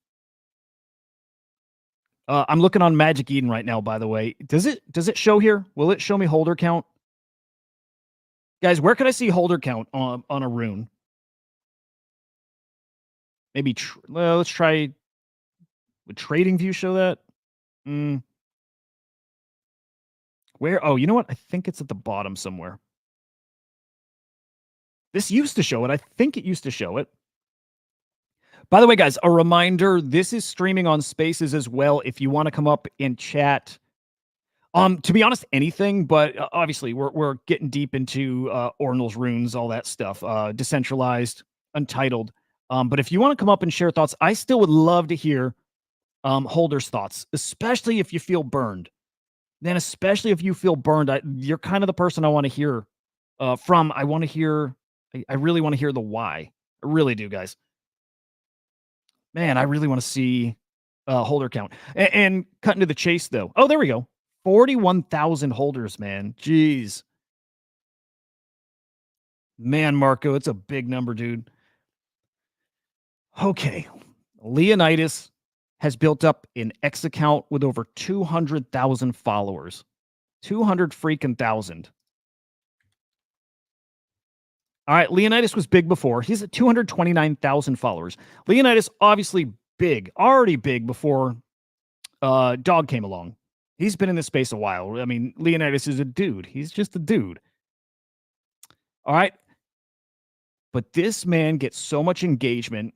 I'm looking on Magic Eden right now, by the way. Does it show here? Will it show me holder count? Guys, where can I see holder count on a rune? Maybe, well, let's try. Would TradingView show that? Where? Oh, you know what? I think it's at the bottom somewhere. This used to show it. I think it used to show it. By the way, guys, a reminder, this is streaming on Spaces as well. If you want to come up and chat, to be honest, anything, but obviously we're getting deep into ordinals, runes, all that stuff, decentralized, untitled. But if you want to come up and share thoughts, I still would love to hear holders' thoughts, especially if you feel burned. Then especially if you feel burned, you're kind of the person I want to hear from. I want to hear, I really want to hear the why. I really do, guys. Man, I really want to see holder count. And cutting to the chase, though. Oh, there we go. 41,000 holders, man. Jeez. Man, Marco, it's a big number, dude. Okay. Leonidas has built up an X account with over 200,000 followers. 200 freaking thousand. All right, Leonidas was big before. He's at 229,000 followers. Leonidas, obviously big, already big before Dog came along. He's been in this space a while. I mean, Leonidas is a dude. He's just a dude. All right. But this man gets so much engagement,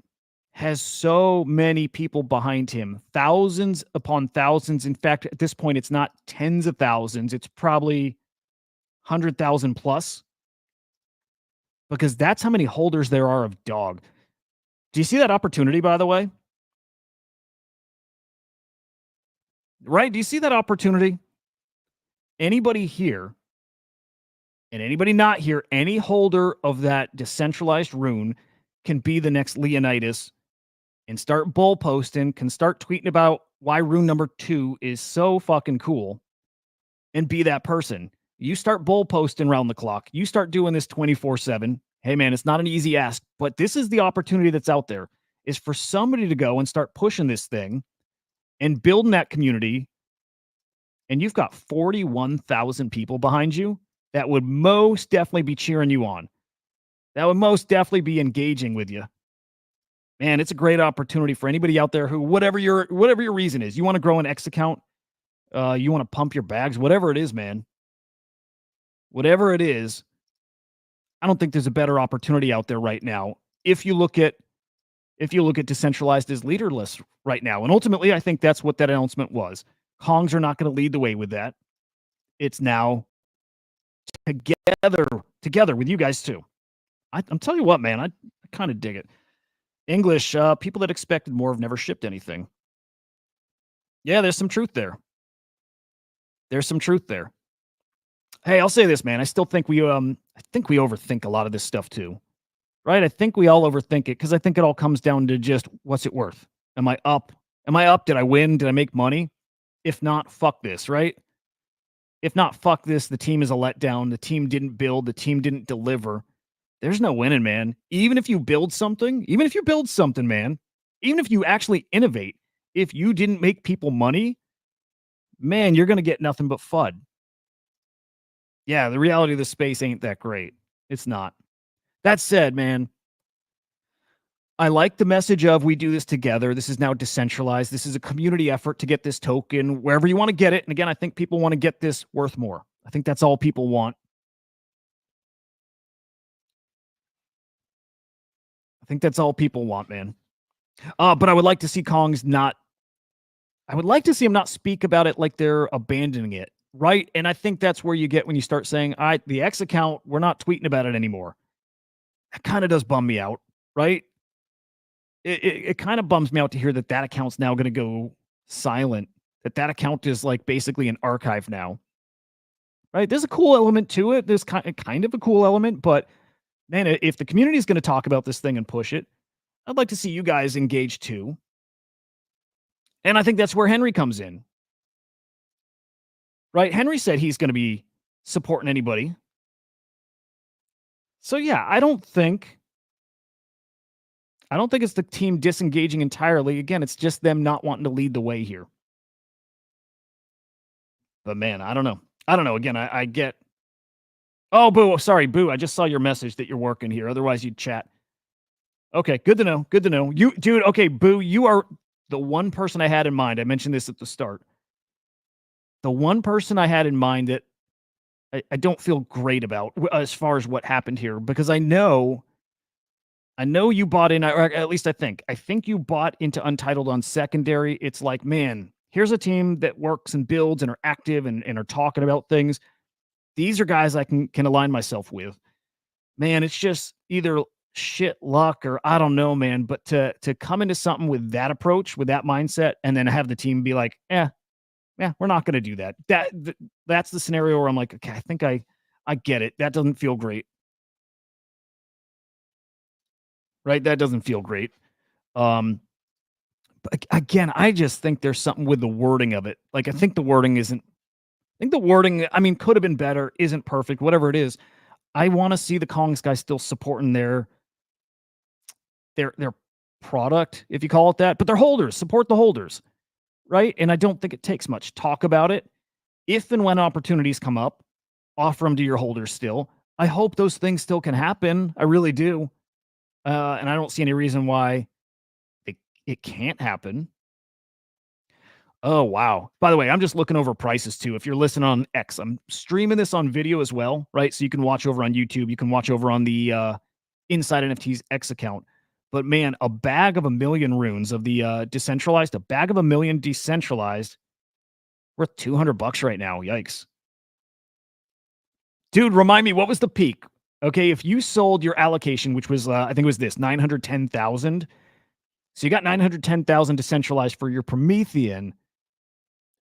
has so many people behind him, thousands upon thousands. In fact, at this point, it's not tens of thousands. It's probably 100,000 plus. Because that's how many holders there are of Dog. Do you see that opportunity, by the way? Right? Do you see that opportunity? Anybody here and anybody not here, any holder of that decentralized rune can be the next Leonidas and start bull posting, can start tweeting about why rune number 2 is so fucking cool and be that person. You start bull posting around the clock. You start doing this 24/7. Hey, man, it's not an easy ask, but this is the opportunity that's out there, is for somebody to go and start pushing this thing and building that community. And you've got 41,000 people behind you that would most definitely be cheering you on. That would most definitely be engaging with you. Man, it's a great opportunity for anybody out there who, whatever your reason is, you want to grow an X account, you want to pump your bags, whatever it is, man. Whatever it is, I don't think there's a better opportunity out there right now. If you look at Decentralized as leaderless right now, and ultimately, I think that's what that announcement was. Kongs are not going to lead the way with that. It's now together with you guys too. I'm telling you what, man, I kind of dig it. English, people that expected more have never shipped anything. Yeah, there's some truth there. There's some truth there. Hey, I'll say this, man. I still think we overthink a lot of this stuff too. Right? I think we all overthink it because I think it all comes down to just what's it worth? Am I up? Am I up? Did I win? Did I make money? If not, fuck this, right? If not, fuck this. The team is a letdown. The team didn't build. The team didn't deliver. There's no winning, man. Even if you build something, man, even if you actually innovate, if you didn't make people money, man, you're going to get nothing but FUD. Yeah, the reality of the space ain't that great. It's not. That said, man, I like the message of we do this together. This is now decentralized. This is a community effort to get this token wherever you want to get it. And again, I think people want to get this worth more. I think that's all people want. I think that's all people want, man. But I would like to see Kongz not. I would like to see him not speak about it like they're abandoning it, right? And I think that's where you get when you start saying, "All right, the X account, we're not tweeting about it anymore." That kind of does bum me out, right? It kind of bums me out to hear that account's now going to go silent. That account is like basically an archive now, right? There's a cool element to it. There's kind of a cool element, but man, if the community is going to talk about this thing and push it, I'd like to see you guys engage too. And I think that's where Henry comes in, right? Henry said he's going to be supporting anybody. So yeah, I don't think it's the team disengaging entirely. Again, it's just them not wanting to lead the way here. But man, I don't know. Again, I get. Oh, Boo. Sorry, Boo. I just saw your message that you're working here. Otherwise, you'd chat. Okay, good to know. Good to know. You, dude. Okay, Boo. You are the one person I had in mind. I mentioned this at the start. The one person I had in mind that I don't feel great about as far as what happened here, because I know you bought in, or at least I think you bought into Untitled on secondary. It's like, man, here's a team that works and builds and are active and are talking about things. These are guys I can align myself with. Man, it's just either shit luck or I don't know, man. But to come into something with that approach, with that mindset, and then have the team be like, yeah, we're not going to do that. That's the scenario where I'm like, okay, I think I get it. That doesn't feel great. Right? That doesn't feel great. But again, I just think there's something with the wording of it. Like, I think the wording, I mean, could have been better, isn't perfect, whatever it is. I want to see the Kongs guys still supporting their product, if you call it that, but their holders, support the holders, right? And I don't think it takes much. Talk about it. If and when opportunities come up, offer them to your holders still. I hope those things still can happen. I really do. And I don't see any reason why it can't happen. Oh, wow. By the way, I'm just looking over prices too. If you're listening on X, I'm streaming this on video as well, right? So you can watch over on YouTube. You can watch over on the Inside NFTs X account. But man, a bag of 1 million runes of the decentralized, a bag of 1 million decentralized, worth $200 right now. Yikes. Dude, remind me, what was the peak? Okay, if you sold your allocation, which was, I think it was this, 910,000. So you got 910,000 decentralized for your Promethean.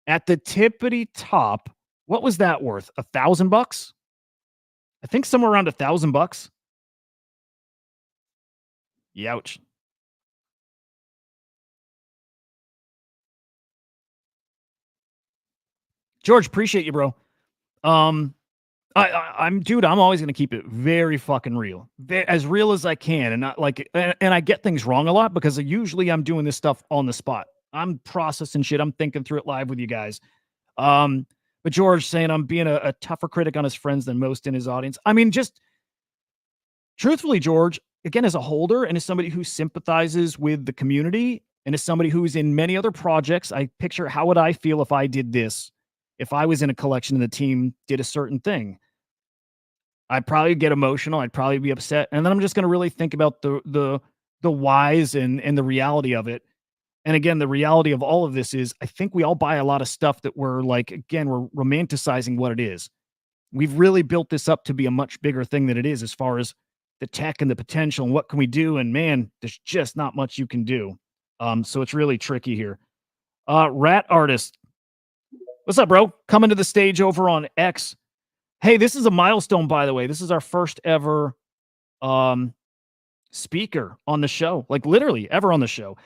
At the tippity top, what was that worth? $1,000? I think somewhere around $1,000. Youch. George, appreciate you, bro. I'm always gonna keep it very fucking real, as real as I can, and not like, and I get things wrong a lot because usually I'm doing this stuff on the spot. I'm processing shit. I'm thinking through it live with you guys. But George saying I'm being a tougher critic on his friends than most in his audience. I mean, just truthfully, George, again, as a holder and as somebody who sympathizes with the community and as somebody who's in many other projects, I picture how would I feel if I did this, if I was in a collection and the team did a certain thing. I'd probably get emotional. I'd probably be upset. And then I'm just going to really think about the whys and the reality of it. And again, the reality of all of this is I think we all buy a lot of stuff that we're like, again, we're romanticizing what it is. We've really built this up to be a much bigger thing than it is as far as the tech and the potential and what can we do. And man, there's just not much you can do. So it's really tricky here. Rat Artist. What's up, bro? Coming to the stage over on X. Hey, this is a milestone, by the way. This is our first ever speaker on the show, like literally ever on the show.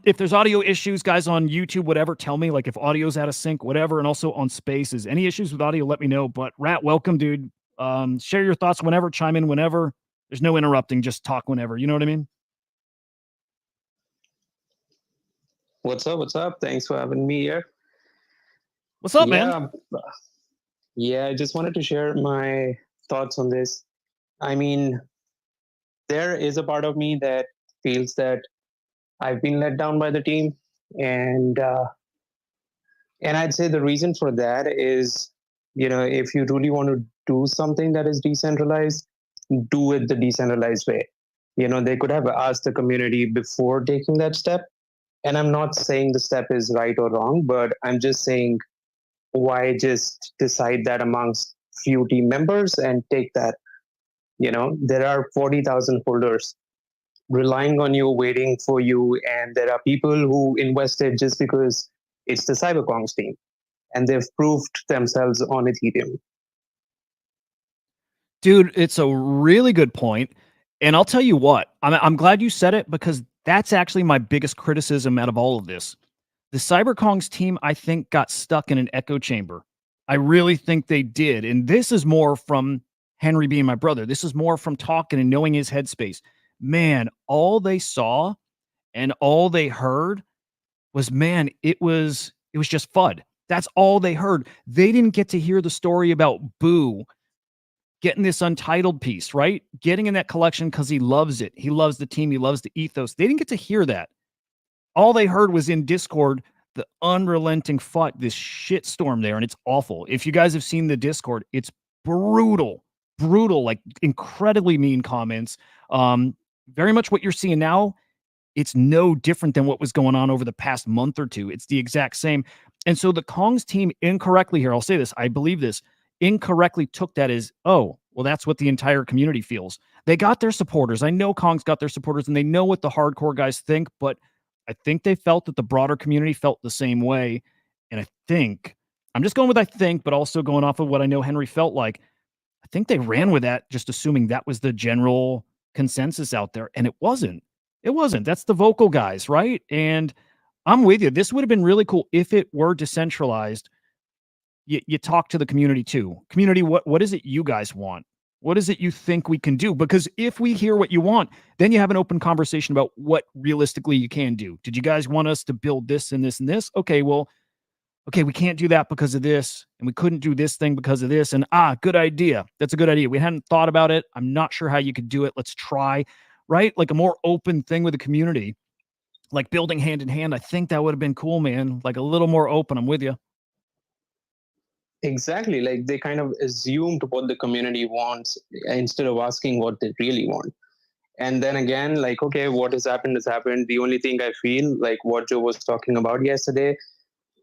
If there's audio issues, guys on YouTube, whatever, tell me, like if audio's out of sync, whatever, and also on Spaces. Any issues with audio, let me know. But Rat, welcome, dude. Share your thoughts whenever, chime in whenever. There's no interrupting, just talk whenever. You know what I mean? What's up? What's up? Thanks for having me here. What's up, man? Yeah, I just wanted to share my thoughts on this. I mean, there is a part of me that feels that I've been let down by the team, and I'd say the reason for that is, if you really want to do something that is decentralized, do it the decentralized way. They could have asked the community before taking that step. And I'm not saying the step is right or wrong, but I'm just saying, why just decide that amongst few team members and take that? There are 40,000 holders relying on you, waiting for you, and there are people who invested just because it's the CyberKongz team, and they've proved themselves on Ethereum. Dude, it's a really good point. And I'll tell you what, I'm glad you said it because that's actually my biggest criticism out of all of this. The CyberKongz team, I think, got stuck in an echo chamber. I really think they did. And this is more from Henry being my brother. This is more from talking and knowing his headspace. Man, all they saw and all they heard was, man, it was just FUD. That's all they heard. They didn't get to hear the story about Boo getting this untitled piece, right? Getting in that collection because he loves it. He loves the team. He loves the ethos. They didn't get to hear that. All they heard was in Discord, the unrelenting fight, this shitstorm there, and it's awful. If you guys have seen the Discord, it's brutal, like incredibly mean comments. Very much what you're seeing now. It's no different than what was going on over the past month or two. It's the exact same. And so the Kongz team incorrectly here, I'll say this, I believe this, incorrectly took that as, oh, well, that's what the entire community feels. They got their supporters. I know Kongz got their supporters, and they know what the hardcore guys think, but I think they felt that the broader community felt the same way. And I think, I'm just going with I think, but also going off of what I know Henry felt like, I think they ran with that, just assuming that was the general consensus out there. And it wasn't. It wasn't. That's the vocal guys, right? And I'm with you. This would have been really cool if it were decentralized. You talk to the community too. Community, what is it you guys want? What is it you think we can do? Because if we hear what you want, then you have an open conversation about what realistically you can do. Did you guys want us to build this and this and this? Okay, well, okay, we can't do that because of this, and we couldn't do this thing because of this, and good idea. That's a good idea. We hadn't thought about it. I'm not sure how you could do it. Let's try, right? Like a more open thing with the community, like building hand in hand. I think that would have been cool, man. Like a little more open. I'm with you. Exactly. Like they kind of assumed what the community wants instead of asking what they really want. And then again, like, okay, what has happened has happened. The only thing I feel like what Joe was talking about yesterday,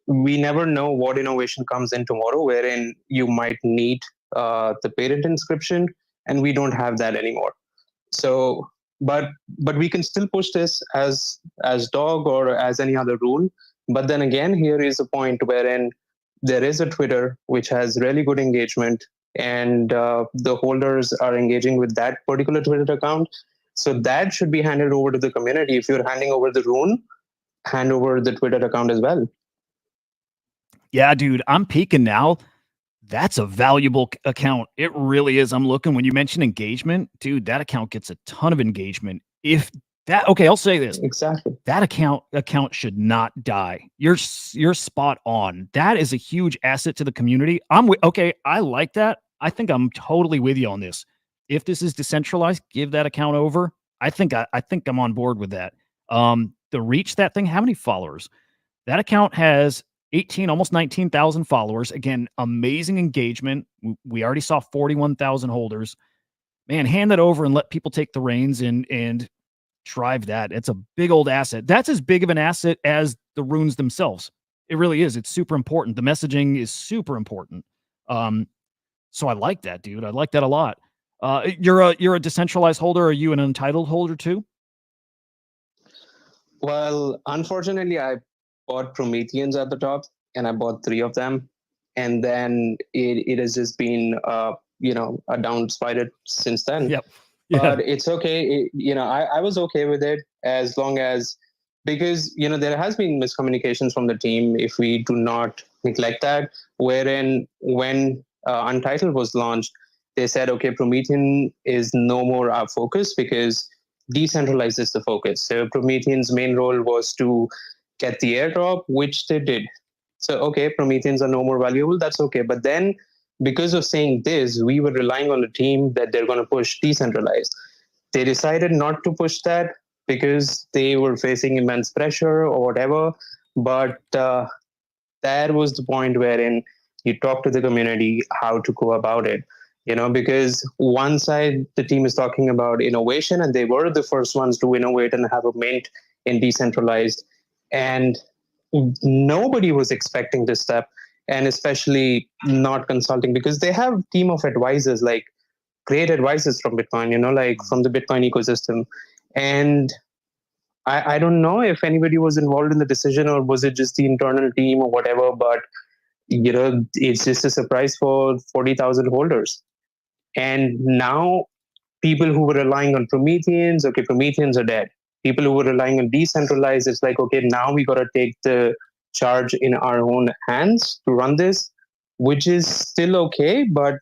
we never know what innovation comes in tomorrow, wherein you might need the parent inscription, and we don't have that anymore. So, but we can still push this as dog or as any other rule. But then again, here is a point wherein there is a Twitter which has really good engagement, and the holders are engaging with that particular Twitter account. So that should be handed over to the community. If you're handing over the RUNE, hand over the Twitter account as well. Yeah, dude, I'm peeking now. That's a valuable account. It really is. I'm looking. When you mention engagement, dude, that account gets a ton of engagement. If that, okay, I'll say this. Exactly. That account should not die. You're spot on. That is a huge asset to the community. Okay, I like that. I think I'm totally with you on this. If this is decentralized, give that account over. I think I'm on board with that. The reach that thing, how many followers? That account has 18, almost 19,000 followers. Again, amazing engagement. We already saw 41,000 holders. Man, hand that over and let people take the reins and drive that. It's a big old asset. That's as big of an asset as the runes themselves. It really is. It's super important. The messaging is super important. So I like that, dude. I like that a lot. You're a decentralized holder. Are you an untitled holder too? Well, unfortunately, I bought Prometheans at the top, and I bought 3 of them, and then it has just been a down spiral since then. Yep. Yeah. But it's okay. I was okay with it as long as, because there has been miscommunications from the team if we do not neglect that, wherein when Untitled was launched, they said, okay, Promethean is no more our focus because Decentralized is the focus. So Promethean's main role was to get the airdrop, which they did. So, okay, Prometheans are no more valuable. That's okay. But then because of saying this, we were relying on the team that they're going to push Decentralized. They decided not to push that because they were facing immense pressure or whatever. But that was the point wherein you talk to the community how to go about it. Because one side, the team is talking about innovation, and they were the first ones to innovate and have a mint in Decentralized. And nobody was expecting this step, and especially not consulting, because they have a team of advisors, like great advisors from Bitcoin, like from the Bitcoin ecosystem. And I don't know if anybody was involved in the decision, or was it just the internal team or whatever, but it's just a surprise for 40,000 holders. And now people who were relying on Prometheans, okay, Prometheans are dead. People who were relying on Decentralized, it's like, okay, now we got to take the charge in our own hands to run this, which is still okay, but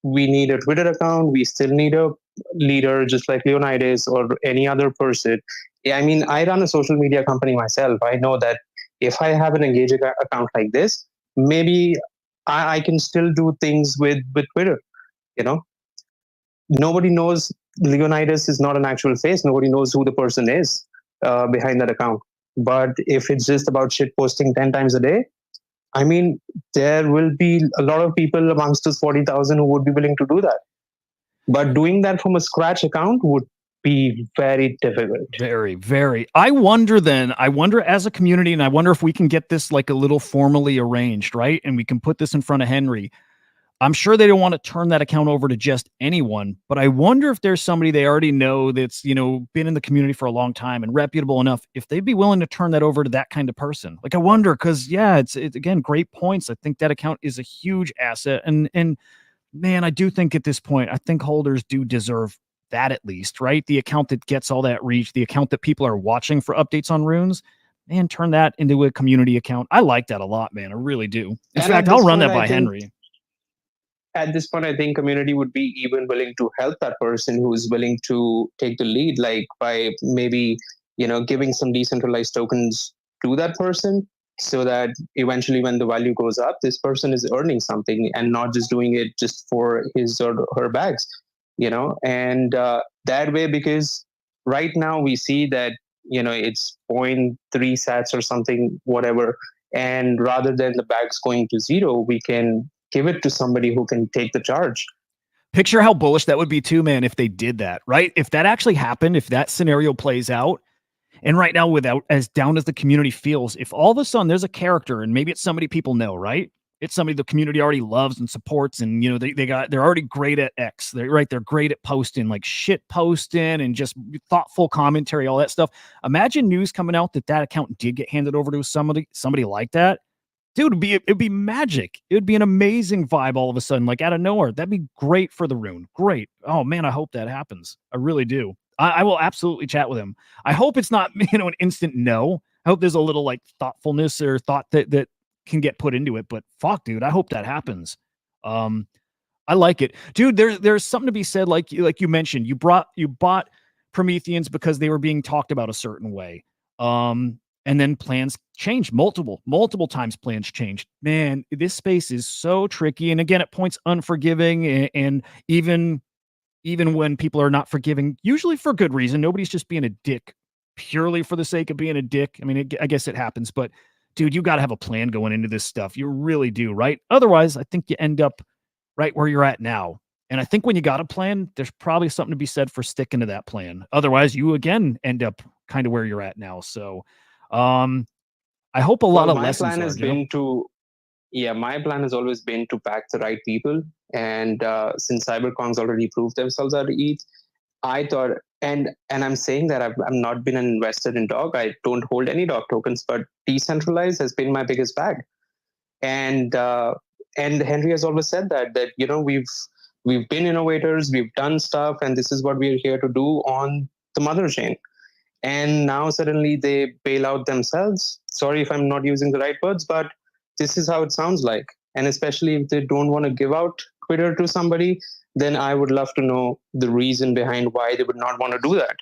we need a Twitter account. We still need a leader, just like Leonidas or any other person. I mean, I run a social media company myself. I know that if I have an engaging account like this, maybe I can still do things with Twitter. You know, nobody knows Leonidas is not an actual face. Nobody knows who the person is behind that account. But if it's just about shit posting 10 times a day, I mean, there will be a lot of people amongst us 40,000 who would be willing to do that. But doing that from a scratch account would be very difficult. Very, very. I wonder as a community, and I wonder if we can get this like a little formally arranged, right? And we can put this in front of Henry. I'm sure they don't want to turn that account over to just anyone, but I wonder if there's somebody they already know that's, been in the community for a long time and reputable enough, if they'd be willing to turn that over to that kind of person. Like, I wonder, because it's again, great points. I think that account is a huge asset. And man, I do think at this point, I think holders do deserve that at least, right? The account that gets all that reach, the account that people are watching for updates on runes, man, turn that into a community account. I like that a lot, man. I really do. In fact, I'll run that by Henry. At this point, I think community would be even willing to help that person who is willing to take the lead, like by maybe, giving some decentralized tokens to that person, so that eventually when the value goes up, this person is earning something and not just doing it just for his or her bags, and that way, because right now we see that, it's 0.3 sats or something, whatever. And rather than the bags going to zero, we can give it to somebody who can take the charge. Picture how bullish that would be too, man, if they did that, right? If that actually happened, if that scenario plays out, and right now, without as down as the community feels, if all of a sudden there's a character, and maybe it's somebody people know, right? It's somebody the community already loves and supports, and they're already great at X. They're great at posting, like shit posting and just thoughtful commentary, all that stuff. Imagine news coming out that account did get handed over to somebody like that. Dude, it'd be magic. It would be an amazing vibe all of a sudden, like out of nowhere. That'd be great for the Rune. Great. Oh man, I hope that happens. I really do. I will absolutely chat with him. I hope it's not, an instant no. I hope there's a little like thoughtfulness or thought that can get put into it. But fuck, dude, I hope that happens. I like it, dude. There's something to be said, like you mentioned. You bought Prometheans because they were being talked about a certain way. And then plans changed multiple times. Plans changed. Man, this space is so tricky. And again, at points unforgiving, and even when people are not forgiving, usually for good reason. Nobody's just being a dick purely for the sake of being a dick. I mean, I guess it happens, but dude, you got to have a plan going into this stuff. You really do, right? Otherwise, I think you end up right where you're at now. And I think when you got a plan, there's probably something to be said for sticking to that plan. Otherwise, you again end up kind of where you're at now. So, I hope a lot of lessons. My plan has always been to back the right people. And since CyberKongz already proved themselves at ETH, I thought, and I'm saying that I've not been invested in dog. I don't hold any dog tokens, but Decentralized has been my biggest bag. And Henry has always said that we've been innovators, we've done stuff, and this is what we're here to do on the mother chain. And now suddenly they bail out themselves. Sorry if I'm not using the right words, but this is how it sounds like. And especially if they don't want to give out Twitter to somebody, then I would love to know the reason behind why they would not want to do that.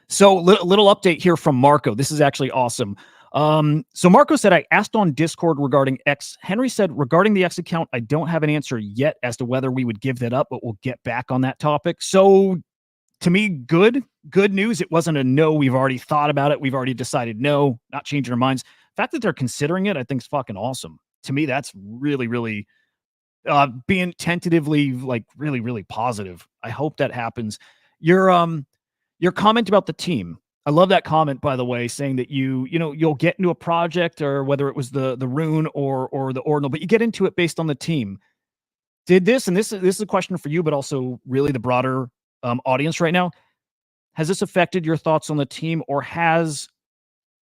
So little update here from Marco. This is actually awesome. So Marco said, I asked on Discord regarding X. Henry said, regarding the X account, I don't have an answer yet as to whether we would give that up, but we'll get back on that topic. So to me, good news. It wasn't a no. We've already thought about it. We've already decided no, not changing our minds. The fact that they're considering it, I think is fucking awesome. To me, that's really, really being tentatively like really, really positive. I hope that happens. Your comment about the team. I love that comment, by the way, saying that you'll get into a project, or whether it was the Rune or the ordinal, but you get into it based on the team. Did this, and this is a question for you, but also really the broader audience right now. Has this affected your thoughts on the team, or has,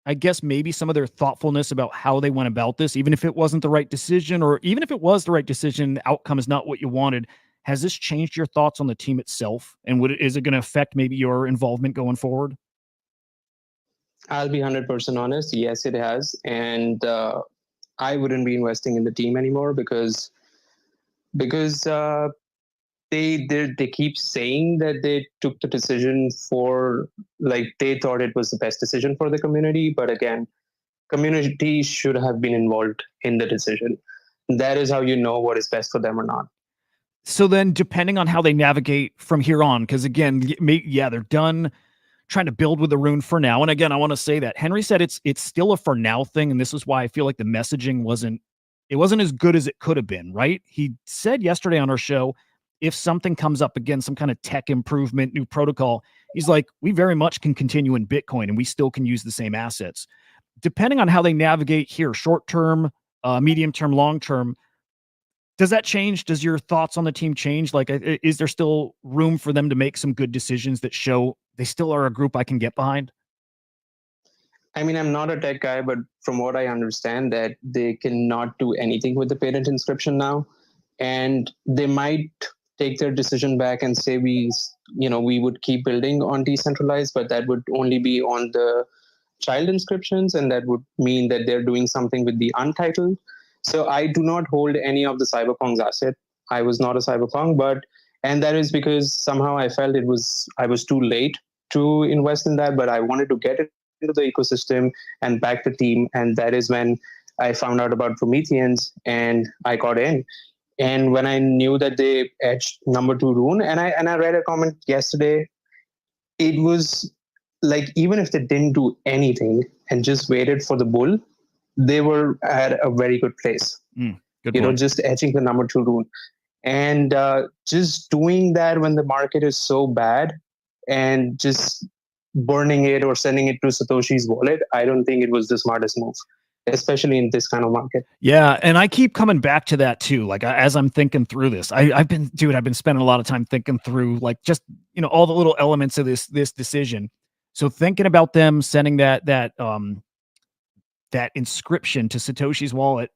I guess, maybe some of their thoughtfulness about how they went about this, even if it wasn't the right decision, or even if it was the right decision, the outcome is not what you wanted? Has this changed your thoughts on the team itself? And is it going to affect maybe your involvement going forward? I'll be 100% honest. Yes, it has. And I wouldn't be investing in the team anymore because they keep saying that they took the decision for, like, they thought it was the best decision for the community. But again, community should have been involved in the decision. That is how you know what is best for them or not. So then, depending on how they navigate from here on, because again, they're done trying to build with the RUNE for now. And again, I want to say that Henry said it's still a for now thing, and this is why I feel like the messaging wasn't as good as it could have been, right? He said yesterday on our show, if something comes up again, some kind of tech improvement, new protocol, he's like, we very much can continue in Bitcoin and we still can use the same assets. Depending on how they navigate here, short term, medium term, long term, does that change? Does your thoughts on the team change? Like, is there still room for them to make some good decisions that show they still are a group I can get behind? I mean, I'm not a tech guy, but from what I understand, that they cannot do anything with the parent inscription now, and they might take their decision back and say we would keep building on decentralized, but that would only be on the child inscriptions, and that would mean that they're doing something with the untitled. So I do not hold any of the CyberKongz asset. I was not a CyberKong, and that is because somehow I felt I was too late to invest in that, but I wanted to get it into the ecosystem and back the team. And that is when I found out about Prometheans and I got in. And when I knew that they edged number 2 RUNE, and I read a comment yesterday, it was like, even if they didn't do anything and just waited for the bull, they were at a very good place. Good point. Just edging the number 2 RUNE. And just doing that when the market is so bad and just burning it or sending it to Satoshi's wallet, I don't think it was the smartest move, especially in this kind of market. Yeah, and I keep coming back to that too. Like, as I'm thinking through this, I've been spending a lot of time thinking through, like, just all the little elements of this decision. So thinking about them sending that inscription to Satoshi's wallet,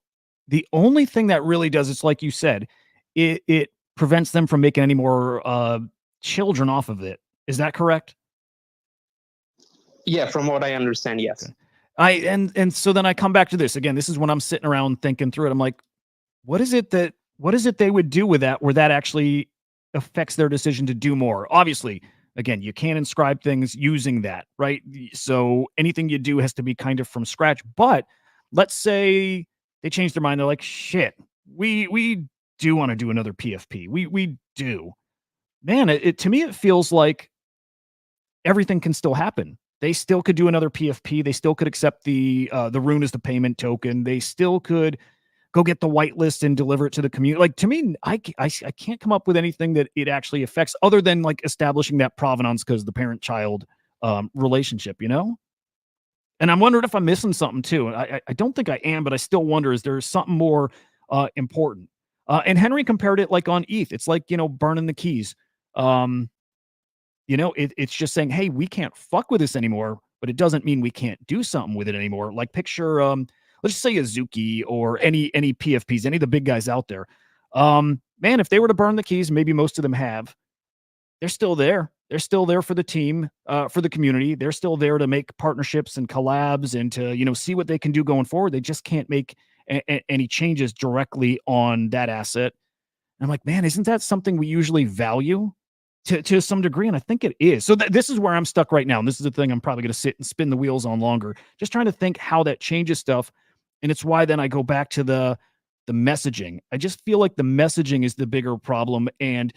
the only thing that really does, it's like you said, it prevents them from making any more children off of it. Is that correct? Yeah, from what I understand, yes. Okay. And so then I come back to this again. This is when I'm sitting around thinking through it. I'm like, what is it they would do with that, where that actually affects their decision to do more? Obviously, again, you can't inscribe things using that, right? So anything you do has to be kind of from scratch. But let's say they change their mind. They're like, shit, we do want to do another PFP. We do. Man, to me, it feels like everything can still happen. They still could do another PFP. They still could accept the RUNE as the payment token. They still could go get the whitelist and deliver it to the community. Like, to me, I can't come up with anything that it actually affects other than like establishing that provenance because of the parent-child relationship, And I'm wondering if I'm missing something too. I don't think I am, but I still wonder, is there something more important? And Henry compared it like on ETH. It's like, burning the keys. It's just saying, hey, we can't fuck with this anymore, but it doesn't mean we can't do something with it anymore. Like, picture, let's just say Azuki or any PFPs, any of the big guys out there. Man, if they were to burn the keys, maybe most of them have, they're still there. They're still there for the team, for the community. They're still there to make partnerships and collabs and to, see what they can do going forward. They just can't make any changes directly on that asset. And I'm like, man, isn't that something we usually value to some degree? And I think it is. So this is where I'm stuck right now. And this is the thing I'm probably going to sit and spin the wheels on longer, just trying to think how that changes stuff. And it's why then I go back to the messaging. I just feel like the messaging is the bigger problem. And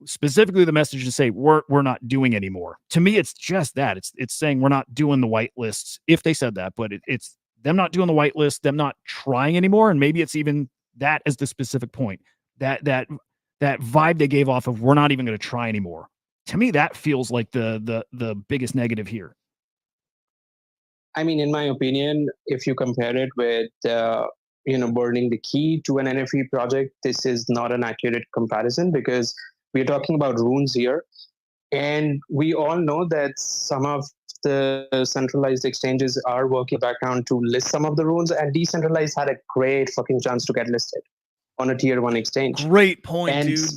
specifically the message to say we're not doing anymore. To me, it's just that. It's saying we're not doing the whitelists, if they said that, but it's them not doing the whitelist, them not trying anymore. And maybe it's even that as the specific point. That vibe they gave off of, we're not even going to try anymore. To me, that feels like the biggest negative here. I mean, in my opinion, if you compare it with burning the key to an NFT project, this is not an accurate comparison, because we're talking about runes here, and we all know that some of the centralized exchanges are working background to list some of the runes, and Decentralized had a great fucking chance to get listed on a tier 1 exchange. Great point, dude.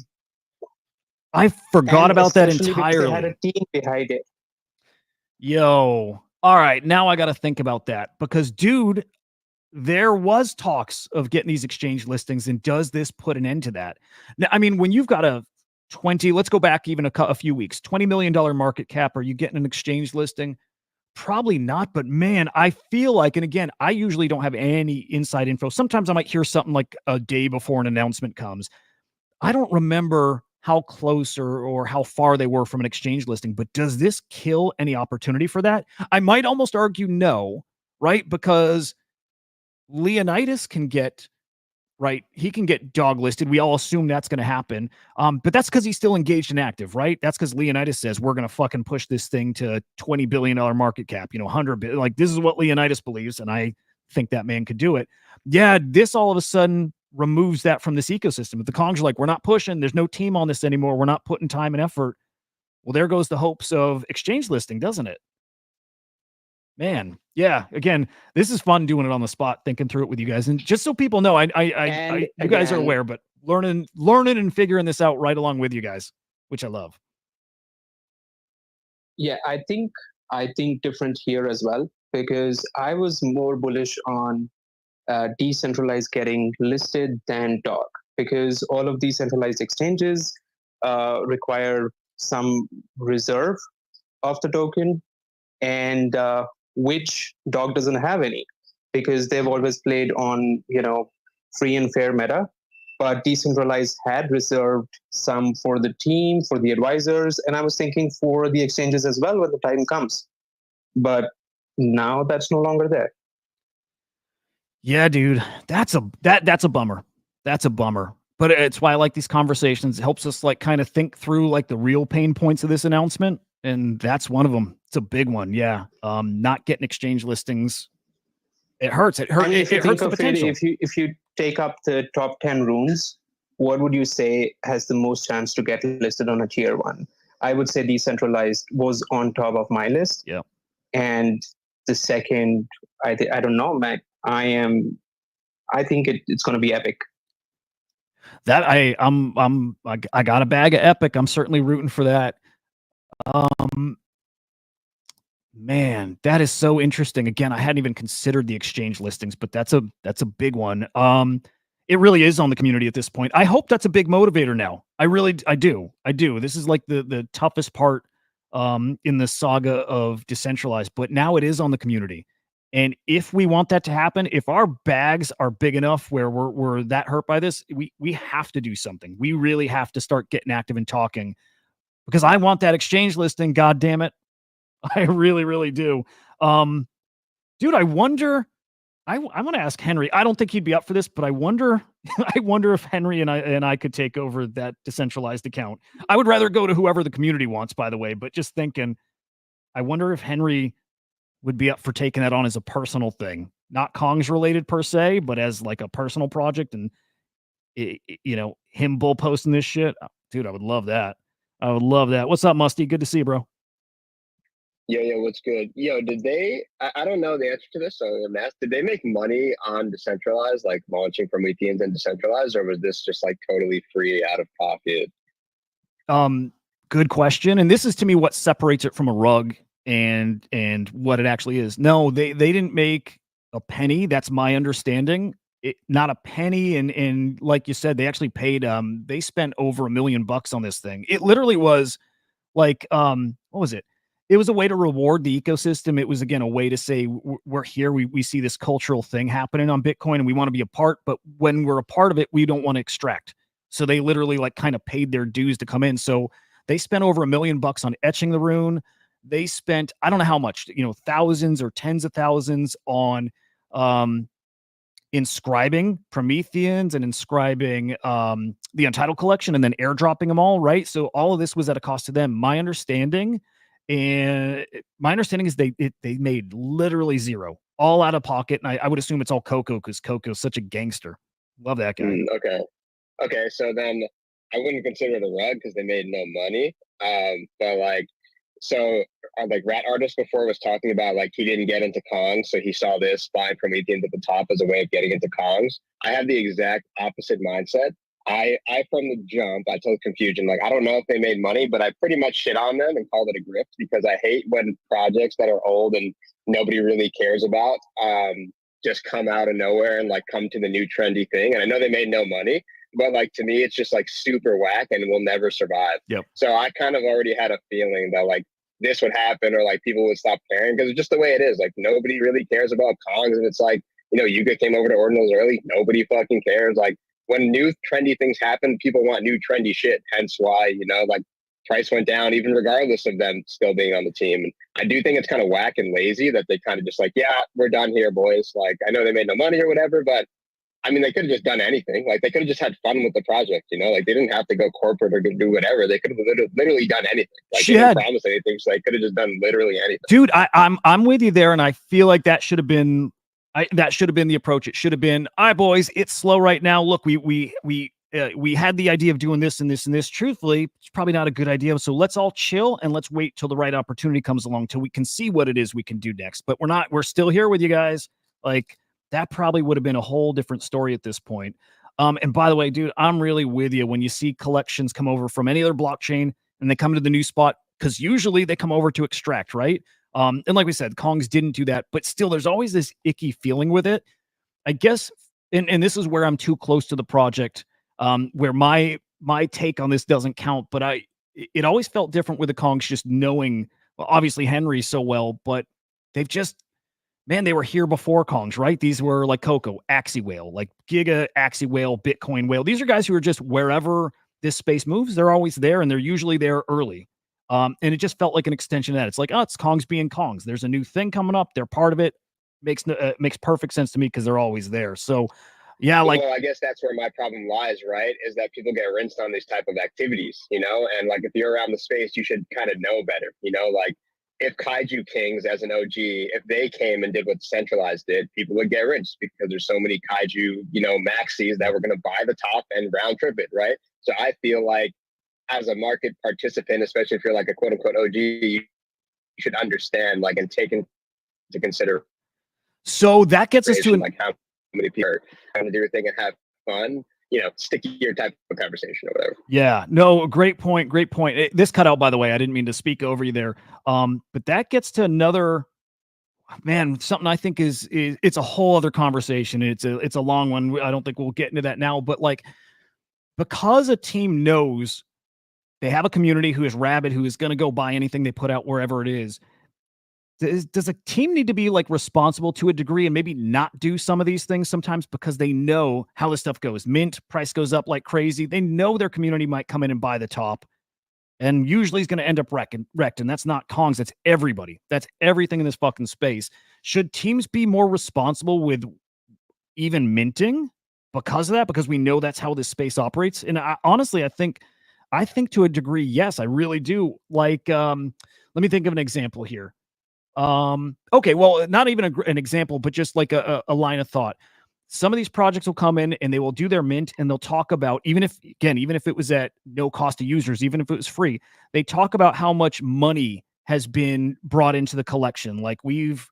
I forgot about that entirely. They had a team behind it. Yo, all right, now I got to think about that, because, dude, there was talks of getting these exchange listings, and does this put an end to that? Now, I mean, when you've got let's go back even a few weeks, $20 million market cap, are you getting an exchange listing? Probably not, but man, I feel like, and again, I usually don't have any inside info. Sometimes I might hear something like a day before an announcement comes. I don't remember how close or how far they were from an exchange listing, but does this kill any opportunity for that? I might almost argue no, right? Because Leonidas can get, right? He can get dog listed. We all assume that's going to happen. But that's because he's still engaged and active, right? That's because Leonidas says we're going to fucking push this thing to $20 billion market cap, 100 billion. Like, this is what Leonidas believes, and I think that man could do it. Yeah, this all of a sudden removes that from this ecosystem. If the Kongs are like, we're not pushing, there's no team on this anymore, we're not putting time and effort. Well, there goes the hopes of exchange listing, doesn't it? Man, yeah. Again, this is fun doing it on the spot, thinking through it with you guys, and just so people know, you guys are aware, but learning and figuring this out right along with you guys, which I love. Yeah, I think different here as well, because I was more bullish on decentralized getting listed than dog, because all of these centralized exchanges require some reserve of the token, and which dog doesn't have any, because they've always played on free and fair meta. But decentralized had reserved some for the team, for the advisors, and I was thinking for the exchanges as well when the time comes. But now that's no longer there. Yeah, dude, that's a bummer. That's a bummer. But it's why I like these conversations. It helps us like kind of think through like the real pain points of this announcement, and that's one of them. It's a big one. Yeah, not getting exchange listings. It hurts. It hurts. I mean, if you it think hurts the of it, potential. if you take up the top 10 runes, what would you say has the most chance to get listed on a tier 1? I would say decentralized was on top of my list. Yeah. And the second, I don't know, Matt. I think it's going to be Epic. That I got a bag of Epic. I'm certainly rooting for that. Man, that is so interesting. Again, I hadn't even considered the exchange listings, but that's a big one. It really is on the community at this point. I hope that's a big motivator now. I do. This is like the toughest part in the saga of Decentralized, but now it is on the community. And if we want that to happen, if our bags are big enough where we're that hurt by this, we have to do something. We really have to start getting active and talking, because I want that exchange listing. God damn it. I really, really do. Dude, I wonder. I want to ask Henry. I don't think he'd be up for this, but I wonder. I wonder if Henry and I could take over that decentralized account. I would rather go to whoever the community wants, by the way. But just thinking, I wonder if Henry would be up for taking that on as a personal thing, not Kong's related per se, but as like a personal project, and him bull posting this shit. Dude, I would love that. I would love that. What's up, Musty? Good to see you, bro. Yo, what's good? Yo, did they, I don't know the answer to this, so I'm gonna ask, did they make money on Decentralized, like launching Prometheans and Decentralized, or was this just like totally free out of pocket? Good question. And this is to me what separates it from a rug and what it actually is. No, they didn't make a penny. That's my understanding. Not a penny. And like you said, they actually paid, they spent over $1 million on this thing. It literally was like, what was it? It was a way to reward the ecosystem. It was, again, a way to say we're here. We see this cultural thing happening on Bitcoin and we want to be a part. But when we're a part of it, we don't want to extract. So they literally like kind of paid their dues to come in. So they spent over $1 million on etching the rune. They spent, I don't know how much, thousands or tens of thousands on inscribing Prometheans and inscribing the Untitled collection and then airdropping them all, right? So all of this was at a cost to them. My understanding is they made literally zero, all out of pocket. And I would assume it's all Coco, because Coco's such a gangster. Love that guy. Okay. So then I wouldn't consider it a rug because they made no money. But like Rat Artist before was talking about like he didn't get into Kongs, so he saw this buying Prometheans at the top as a way of getting into Kongs. I have the exact opposite mindset. I from the jump, I told Confusion, like, I don't know if they made money, but I pretty much shit on them and called it a grift, because I hate when projects that are old and nobody really cares about just come out of nowhere and like come to the new trendy thing. And I know they made no money, but like to me, it's just like super whack and will never survive. Yep. So I kind of already had a feeling that like this would happen, or like people would stop caring, because it's just the way it is. Like nobody really cares about Kongs, and it's like, you know, Yuga came over to ordinals early, nobody fucking cares. Like when new trendy things happen, people want new trendy shit. Hence why, you know, like price went down even regardless of them still being on the team. And I do think it's kind of whack and lazy that they kind of just like, yeah, we're done here, boys. Like I know they made no money or whatever, but I mean, they could have just done anything. Like they could have just had fun with the project, you know, like they didn't have to go corporate or do whatever. They could have literally done anything. Like they didn't promise anything, so they could have just done literally anything. Dude, I'm with you there, and I feel like that should have been the approach. It should have been, all right, boys, it's slow right now. Look, we had the idea of doing this and this and this. Truthfully, it's probably not a good idea. So let's all chill and let's wait till the right opportunity comes along till we can see what it is we can do next. But we're still here with you guys. Like that probably would have been a whole different story at this point. And by the way, dude, I'm really with you when you see collections come over from any other blockchain and they come to the new spot, because usually they come over to extract, right? And like we said, Kongs didn't do that, but still there's always this icky feeling with it. I guess, and this is where I'm too close to the project, where my take on this doesn't count, but it always felt different with the Kongs, just knowing, well, obviously Henry so well, but they've just, man, they were here before Kongs, right? These were like Coco, Axie Whale, like Giga, Axie Whale, Bitcoin Whale. These are guys who are just wherever this space moves, they're always there, and they're usually there early. And it just felt like an extension of that. It's like, oh, it's Kongs being Kongs. There's a new thing coming up. They're part of it. Makes perfect sense to me because they're always there. So, yeah, like, well, I guess that's where my problem lies, right? Is that people get rinsed on these type of activities, you know? And like, if you're around the space, you should kind of know better, you know? Like, if Kaiju Kings as an OG, if they came and did what Decentralized did, people would get rinsed because there's so many Kaiju, you know, maxis that were going to buy the top and round trip it, right? So I feel like as a market participant, especially if you're like a quote unquote OG, you should understand, like, and take into consideration. So that gets us to like how many people are trying to do your thing and have fun, you know, stickier type of conversation or whatever. Yeah, no, great point. Great point. This cut out, by the way. I didn't mean to speak over you there. But that gets to another, man, something I think is it's a whole other conversation. It's a long one. I don't think we'll get into that now, but like, because a team knows they have a community who is rabid, who is going to go buy anything they put out wherever it is. Does a team need to be like responsible to a degree and maybe not do some of these things sometimes because they know how this stuff goes? Mint price goes up like crazy. They know their community might come in and buy the top, and usually is going to end up wrecked. And that's not Kongs. That's everybody. That's everything in this fucking space. Should teams be more responsible with even minting because of that? Because we know that's how this space operates. And honestly, I think to a degree, yes, I really do. Like, let me think of an example here. Okay, well, not even an example, but just like a line of thought. Some of these projects will come in and they will do their mint, and they'll talk about, even if it was at no cost to users, even if it was free, they talk about how much money has been brought into the collection. Like we've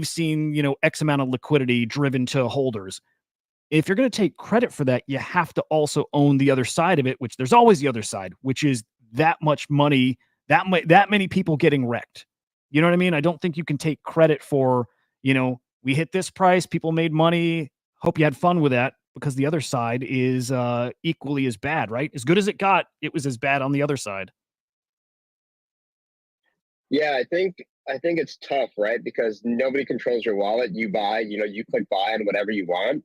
seen, you know, X amount of liquidity driven to holders. If you're going to take credit for that, you have to also own the other side of it, which there's always the other side, which is that much money, that many people getting wrecked. You know what I mean? I don't think you can take credit for, you know, we hit this price, people made money, hope you had fun with that, because the other side is equally as bad, right? As good as it got, it was as bad on the other side. Yeah, I think it's tough, right? Because nobody controls your wallet. You buy, you know, you click buy on whatever you want.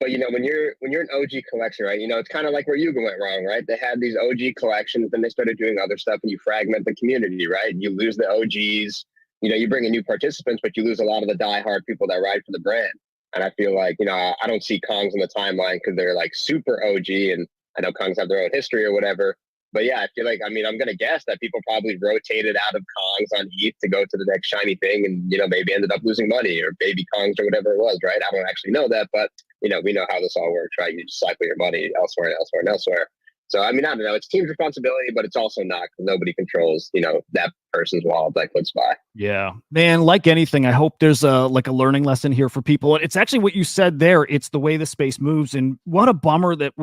But you know, when you're an OG collection, right? You know, it's kind of like where Yuga went wrong, right? They had these OG collections, then they started doing other stuff, and you fragment the community, right? You lose the OGs. You know, you bring in new participants, but you lose a lot of the diehard people that ride for the brand. And I feel like, you know, I don't see Kongs in the timeline because they're like super OG, and I know Kongs have their own history or whatever. But yeah, I feel like, I mean, I'm going to guess that people probably rotated out of Kongs on ETH to go to the next shiny thing, and, you know, maybe ended up losing money, or baby Kongs or whatever it was, right? I don't actually know that, but, you know, we know how this all works, right? You just cycle your money elsewhere and elsewhere and elsewhere. So, I mean, I don't know. It's team's responsibility, but it's also not, because nobody controls, you know, that person's wallet that clicks buy. Yeah, man, like anything, I hope there's a learning lesson here for people. And it's actually what you said there. It's the way the space moves. And what a bummer that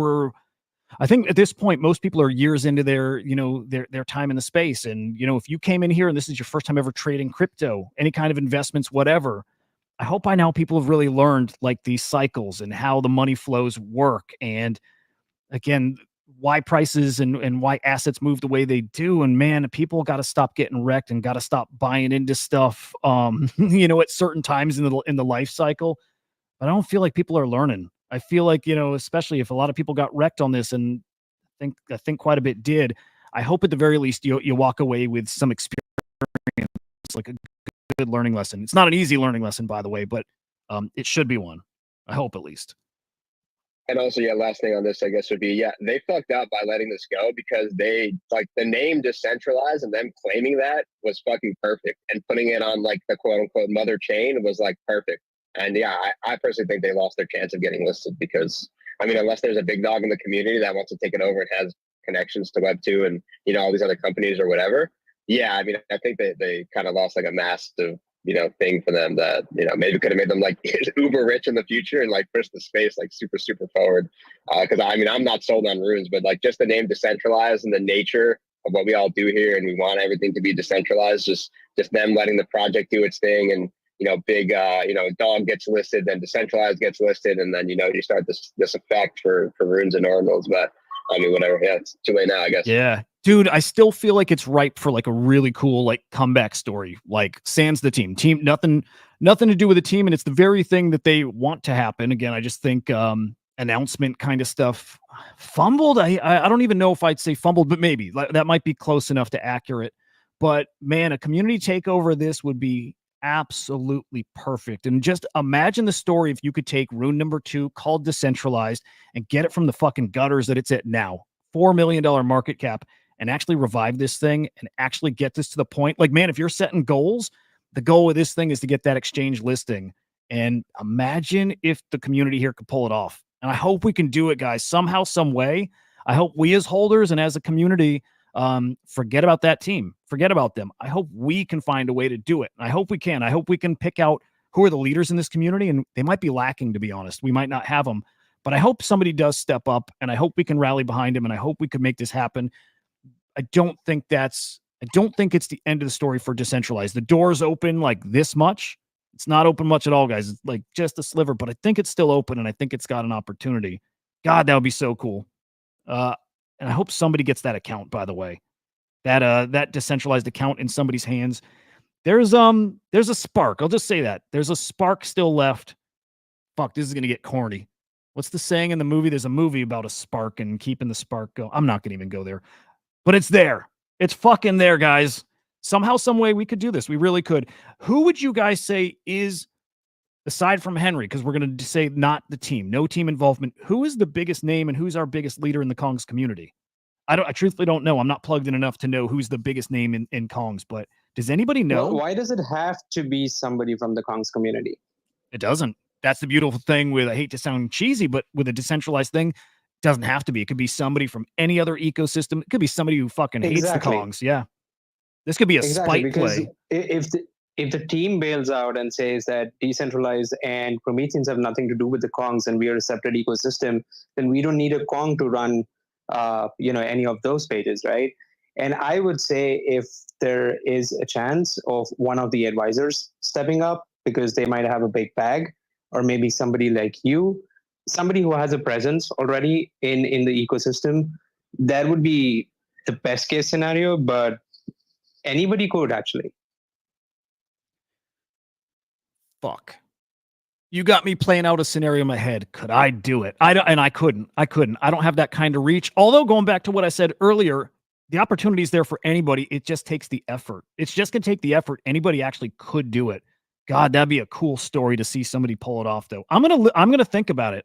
I think at this point, most people are years into their, you know, their time in the space. And, you know, if you came in here and this is your first time ever trading crypto, any kind of investments, whatever, I hope by now people have really learned like these cycles and how the money flows work. And again, why prices and why assets move the way they do. And man, people got to stop getting wrecked and got to stop buying into stuff, at certain times in the life cycle. But I don't feel like people are learning. I feel like, especially if a lot of people got wrecked on this, and I think quite a bit did. I hope at the very least you walk away with some experience, like a good learning lesson. It's not an easy learning lesson, by the way, but it should be one. I hope at least. And also, last thing on this, I guess, would be, they fucked up by letting this go, because they, like, the name Decentralized and them claiming that was fucking perfect. And putting it on, like, the quote unquote mother chain was, like, perfect. And I personally think they lost their chance of getting listed, because, I mean, unless there's a big dog in the community that wants to take it over and has connections to Web2 and, all these other companies or whatever. I mean, I think they kind of lost like a massive, thing for them that, maybe could have made them like uber rich in the future and like push the space like super, super forward. Cause I mean, I'm not sold on runes, but like just the name Decentralized and the nature of what we all do here. And we want everything to be decentralized, just them letting the project do its thing. And, big, dog gets listed, then Decentralized gets listed. And then, you start this effect for runes and ordinals. But I mean, whatever. Yeah, it's too late now, I guess. Yeah. Dude, I still feel like it's ripe for like a really cool like comeback story. Like sans the team, nothing to do with the team, and it's the very thing that they want to happen. Again, I just think announcement kind of stuff fumbled. I don't even know if I'd say fumbled, but maybe that might be close enough to accurate. But man, a community takeover of this would be absolutely perfect. And just imagine the story if you could take rune number 2 called Decentralized and get it from the fucking gutters that it's at now, $4 million market cap, and actually revive this thing and actually get this to the point. Like, man, if you're setting goals, the goal of this thing is to get that exchange listing. And imagine if the community here could pull it off. And I hope we can do it, guys, somehow, some way. I hope we as holders and as a community forget about that team. Forget about them. I hope we can find a way to do it. I hope we can. I hope we can pick out who are the leaders in this community. And they might be lacking, to be honest. We might not have them. But I hope somebody does step up, and I hope we can rally behind him, and I hope we can make this happen. I don't think it's the end of the story for Decentralized. The door's open like this much. It's not open much at all, guys. It's like just a sliver, but I think it's still open, and I think it's got an opportunity. God, that would be so cool. And I hope somebody gets that account, by the way. That Decentralized account in somebody's hands. There's a spark. I'll just say that. There's a spark still left. Fuck, this is gonna get corny. What's the saying in the movie? There's a movie about a spark and keeping the spark going. I'm not gonna even go there. But it's there. It's fucking there, guys. Somehow, some way we could do this. We really could. Who would you guys say is, aside from Henry, because we're going to say not the team, no team involvement, who is the biggest name and who's our biggest leader in the Kongs community? I truthfully don't know. I'm not plugged in enough to know who's the biggest name in Kongs, but does anybody know? Well, why does it have to be somebody from the Kongs community? It doesn't. That's the beautiful thing with, I hate to sound cheesy, but with a decentralized thing, doesn't have to be. It could be somebody from any other ecosystem. It could be somebody who fucking hates the Kongs. Yeah. This could be a spite play. If the team bails out and says that Decentralized and Prometheans have nothing to do with the Kongs and we are a separate ecosystem, then we don't need a Kong to run any of those pages, right? And I would say if there is a chance of one of the advisors stepping up because they might have a big bag, or maybe somebody like you, somebody who has a presence already in the ecosystem, that would be the best case scenario, but anybody could actually. Fuck. You got me playing out a scenario in my head. Could I do it? I couldn't. I don't have that kind of reach. Although going back to what I said earlier, the opportunity is there for anybody. It just takes the effort. It's just going to take the effort. Anybody actually could do it. God, that'd be a cool story to see somebody pull it off, though. I'm gonna think about it.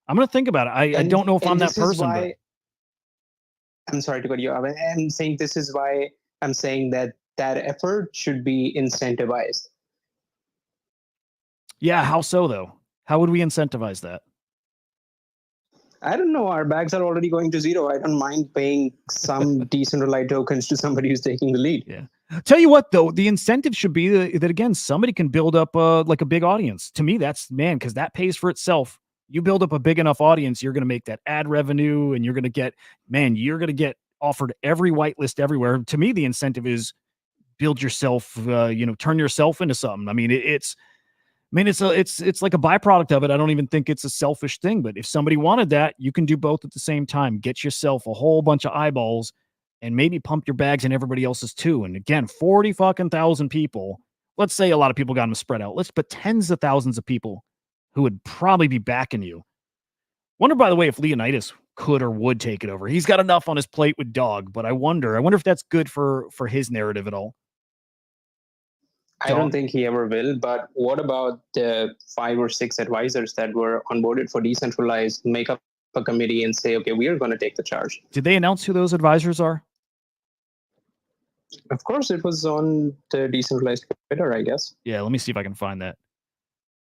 I don't know if I'm that person. But I'm sorry to cut you off. I'm saying this is why I'm saying that effort should be incentivized. Yeah, how so, though? How would we incentivize that? I don't know. Our bags are already going to zero. I don't mind paying some decentralized tokens to somebody who's taking the lead. Yeah. Tell you what, though, the incentive should be that again, somebody can build up like a big audience. To me, that's, man, because that pays for itself. You build up a big enough audience, you're going to make that ad revenue, and you're going to get offered every whitelist everywhere. To me, the incentive is build yourself, turn yourself into something. I mean, it's mean, it's like a byproduct of it. I don't even think it's a selfish thing, but if somebody wanted that, you can do both at the same time. Get yourself a whole bunch of eyeballs and maybe pump your bags and everybody else's too. And again, 40 fucking thousand people. Let's say a lot of people got them spread out. Let's put tens of thousands of people who would probably be backing you. Wonder, by the way, if Leonidas could or would take it over. He's got enough on his plate with Dog, but I wonder if that's good for his narrative at all. I don't think he ever will, but what about the 5 or 6 advisors that were onboarded for Decentralized, make up a committee and say, okay, we are going to take the charge? Did they announce who those advisors are? Of course, it was on the Decentralized Twitter, I guess. Yeah, let me see if I can find that.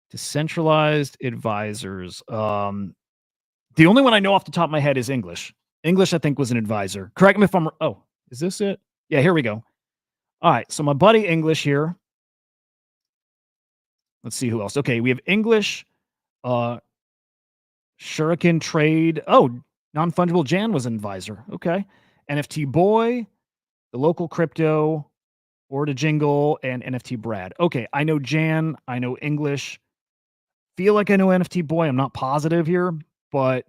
Decentralized advisors. The only one I know off the top of my head is English. English, I think, was an advisor. Correct me if I'm... Oh, is this it? Yeah, here we go. All right, so my buddy English here. Let's see who else. Okay, we have English, Shuriken Trade. Oh, Non-Fungible Jan was an advisor. Okay. NFT Boy, the local crypto, Orda Jingle, and NFT Brad. Okay, I know Jan. I know English. Feel like I know NFT Boy. I'm not positive here, but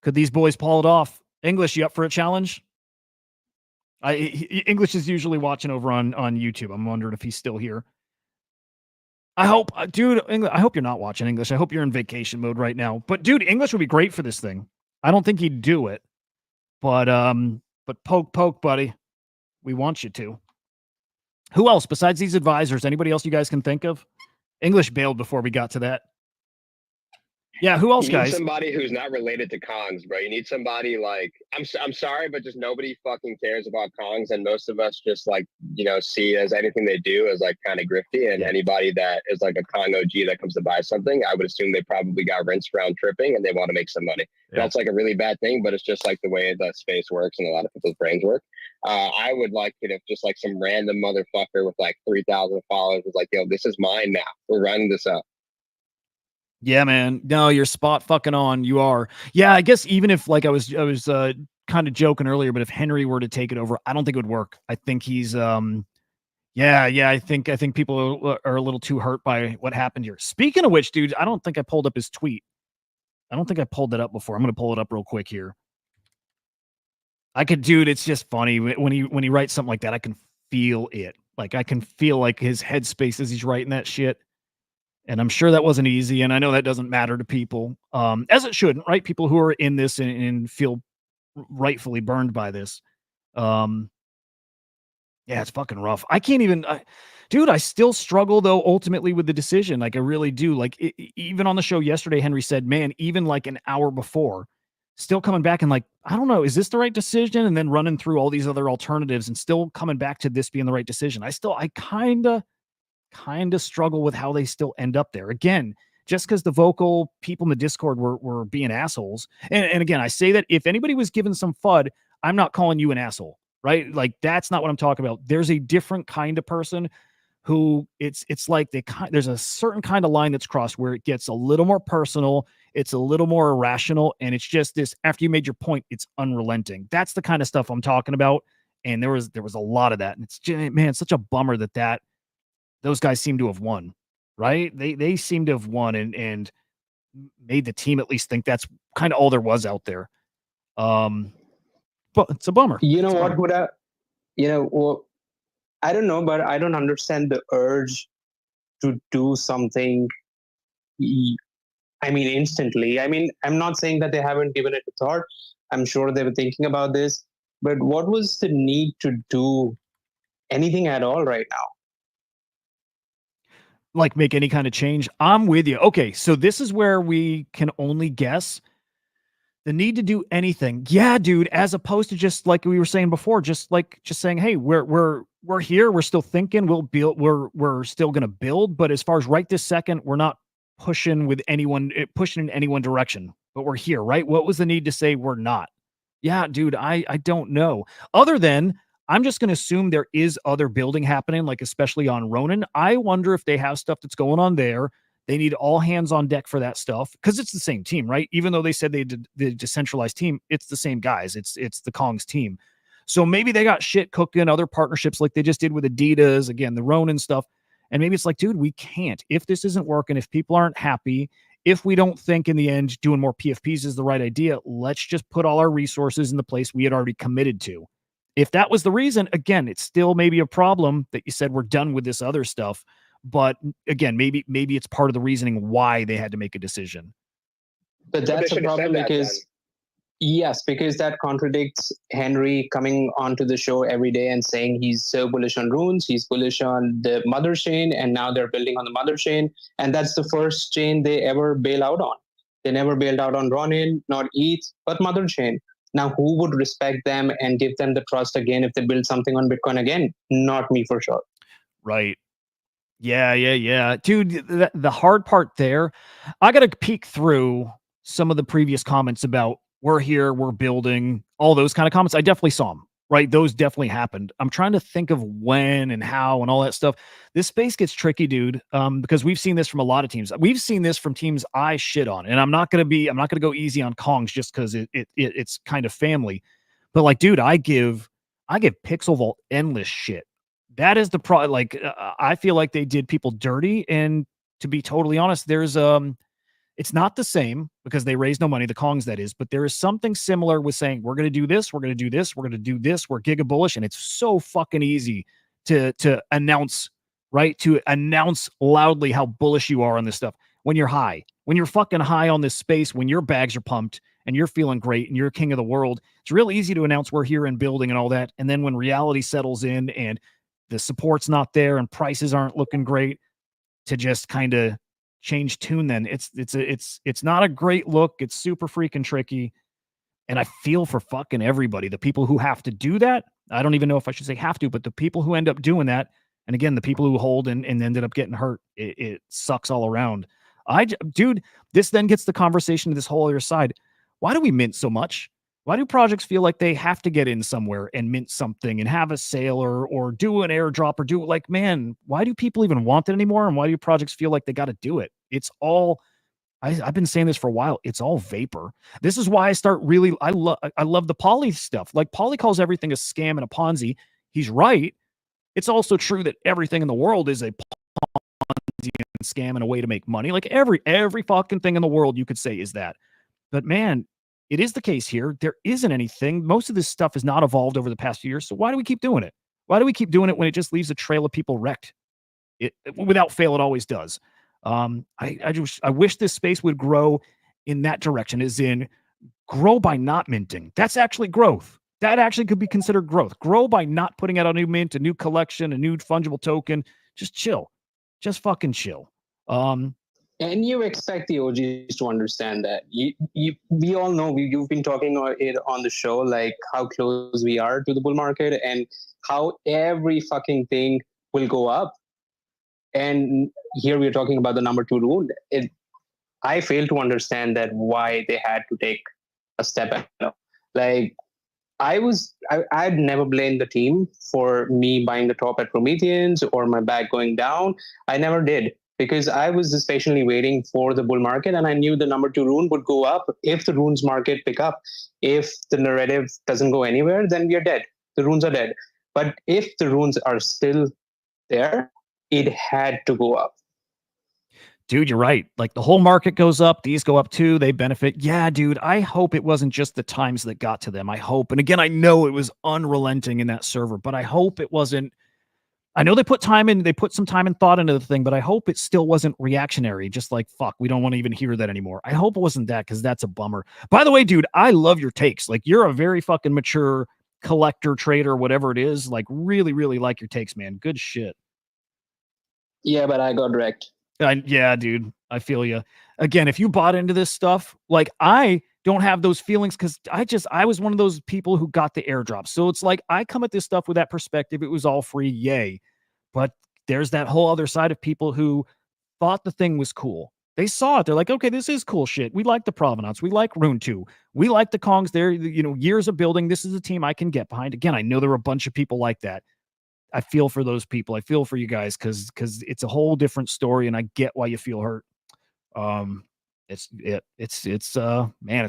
could these boys pull it off? English, you up for a challenge? English is usually watching over on YouTube. I'm wondering if he's still here. I hope, dude, I hope you're not watching English. I hope you're in vacation mode right now. But dude, English would be great for this thing. I don't think he'd do it. But poke, buddy. We want you to. Who else besides these advisors? Anybody else you guys can think of? English bailed before we got to that. Yeah, who else, guys? You need somebody who's not related to Kongs, bro. You need somebody like, I'm sorry, but just nobody fucking cares about Kongs, and most of us just like, see as anything they do as like kind of grifty, and anybody that is like a Kong OG that comes to buy something, I would assume they probably got rinsed round tripping and they want to make some money. Yeah. That's like a really bad thing, but it's just like the way the space works and a lot of people's brains work. I would like it if just like some random motherfucker with like 3,000 followers was like, yo, this is mine now. We're running this up. Yeah, man. No, you're spot fucking on. You are. Yeah, I guess even if like I was kind of joking earlier, but if Henry were to take it over, I don't think it would work. I think he's I think people are a little too hurt by what happened here. Speaking of which, dude, I don't think I pulled up his tweet. I don't think I pulled that up before. I'm gonna pull it up real quick here. Dude, it's just funny when he writes something like that. I can feel it. Like I can feel like his headspace as he's writing that shit. And I'm sure that wasn't easy. And I know that doesn't matter to people, as it shouldn't, right? People who are in this and feel rightfully burned by this. Yeah, it's fucking rough. I can't even, dude, I still struggle though, ultimately with the decision. Like I really do. Like even on the show yesterday, Henry said, man, even like an hour before, still coming back and like, I don't know, is this the right decision? And then running through all these other alternatives and still coming back to this being the right decision. I kind of struggle with how they still end up there. Again, just because the vocal people in the Discord were being assholes. And again, I say that if anybody was given some FUD, I'm not calling you an asshole, right? Like that's not what I'm talking about. There's a different kind of person who it's like there's a certain kind of line that's crossed where it gets a little more personal, it's a little more irrational, and it's just this, after you made your point, it's unrelenting. That's the kind of stuff I'm talking about. And there was a lot of that. And it's just, man, it's such a bummer that those guys seem to have won, right? They seem to have won and made the team at least think that's kind of all there was out there. But it's a bummer. You know what would well, I don't know, but I don't understand the urge to do something. I mean, instantly. I mean, I'm not saying that they haven't given it a thought. I'm sure they were thinking about this, but what was the need to do anything at all right now? Like make any kind of change? I'm with you. Okay, so this is where we can only guess. The need to do anything. Yeah, dude, as opposed to just like we were saying before, just saying, hey, we're here, we're still thinking, we'll build, we're still gonna build, but as far as right this second, we're not pushing in any one direction, but we're here, right? What was the need to say we're not? Yeah, dude, I don't know. Other than I'm just going to assume there is other building happening, like especially on RUNE. I wonder if they have stuff that's going on there. They need all hands on deck for that stuff because it's the same team, right? Even though they said they did the decentralized team, it's the same guys. It's the Kongz team. So maybe they got shit cooked in other partnerships like they just did with Adidas, again, the RUNE stuff. And maybe it's like, dude, we can't. If this isn't working, if people aren't happy, if we don't think in the end doing more PFPs is the right idea, let's just put all our resources in the place we had already committed to. If that was the reason, again, it's still maybe a problem that you said we're done with this other stuff. But again, maybe it's part of the reasoning why they had to make a decision. But But they that's a should have said problem that then. because yes, because that contradicts Henry coming onto the show every day and saying he's so bullish on runes, he's bullish on the mother chain, and now they're building on the mother chain. And that's the first chain they ever bail out on. They never bailed out on RUNE, not ETH, but mother chain. Now, who would respect them and give them the trust again if they build something on Bitcoin again? Not me for sure. Right. Yeah. Dude, the hard part there, I got to peek through some of the previous comments about we're here, we're building, all those kind of comments. I definitely saw them, right? Those definitely happened. I'm trying to think of when and how and all that stuff. This space gets tricky, dude, because we've seen this from a lot of teams. We've seen this from teams I shit on, and I'm not going to go easy on Kongz just because it's kind of family. But like, dude, I give Pixel Vault endless shit. That is the I feel like they did people dirty, and to be totally honest, there's it's not the same because they raised no money, the Kongz that is, but there is something similar with saying we're going to do this, we're going to do this, we're going to do this, we're giga bullish, and it's so fucking easy to announce, right? To announce loudly how bullish you are on this stuff when you're high, when you're fucking high on this space, when your bags are pumped and you're feeling great and you're king of the world. It's real easy to announce we're here and building and all that, and then when reality settles in and the support's not there and prices aren't looking great, to just kind of change tune. Then it's not a great look. It's super freaking tricky. And I feel for fucking everybody, the people who have to do that. I don't even know if I should say have to, but the people who end up doing that. And again, the people who hold and ended up getting hurt, it sucks all around. Dude, this then gets the conversation to this whole other side. Why do we mint so much? Why do projects feel like they have to get in somewhere and mint something and have a sale or do an airdrop or do it? Like, man, why do people even want it anymore? And why do projects feel like they got to do it? It's all, I've been saying this for a while. It's all vapor. This is why I love the Poly stuff. Like, Poly calls everything a scam and a Ponzi. He's right. It's also true that everything in the world is a Ponzi and scam and a way to make money. Like every fucking thing in the world you could say is that. But man, it is the case here. There isn't anything. Most of this stuff has not evolved over the past few years. So why do we keep doing it? Why do we keep doing it when it just leaves a trail of people wrecked? Without fail, it always does. I wish this space would grow in that direction, as in grow by not minting. That's actually growth. That actually could be considered growth. Grow by not putting out a new mint, a new collection, a new fungible token. Just chill. Just fucking chill. And you expect the OGs to understand that. We all know, you've been talking it on the show, like how close we are to the bull market and how every fucking thing will go up. And here we're talking about the number 2 rule. I fail to understand that why they had to take a step back. Like, I'd never blamed the team for me buying the top at Prometheans or my bag going down. I never did, because I was just patiently waiting for the bull market, and I knew the number 2 rune would go up if the runes market pick up. If the narrative doesn't go anywhere, then we are dead. The runes are dead. But if the runes are still there, it had to go up. Dude, you're right. Like, the whole market goes up. These go up too. They benefit. Yeah, dude, I hope it wasn't just the times that got to them. I hope. And again, I know it was unrelenting in that server, but I hope it wasn't. I know they put some time and thought into the thing, but I hope it still wasn't reactionary. Just like, fuck, we don't want to even hear that anymore. I hope it wasn't that, because that's a bummer. By the way, dude, I love your takes. Like, you're a very fucking mature collector, trader, whatever it is. Like, really, really like your takes, man. Good shit. Yeah, but I got wrecked. Yeah, dude, I feel you. Again, if you bought into this stuff, like, I don't have those feelings, because I was one of those people who got the airdrop. So it's like, I come at this stuff with that perspective. It was all free, yay. But there's that whole other side of people who thought the thing was cool. They saw it. They're like, okay, this is cool shit. We like the Provenance. We like RUNE 2. We like the Kongz. They're, years of building. This is a team I can get behind. Again, I know there are a bunch of people like that. I feel for those people. I feel for you guys, because it's a whole different story, and I get why you feel hurt. Man, it's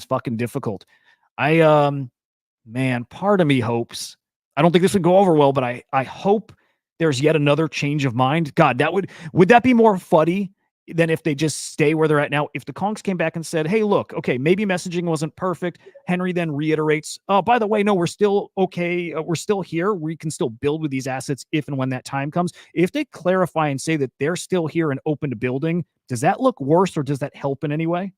fucking difficult. Man, part of me hopes, I don't think this would go over well, but I hope there's yet another change of mind. God, would that be more fuddy than if they just stay where they're at now? If the Kongs came back and said, hey, look, okay, maybe messaging wasn't perfect. Henry then reiterates, oh, by the way, no, we're still okay. We're still here. We can still build with these assets if and when that time comes. If they clarify and say that they're still here and open to building, does that look worse or does that help in any way?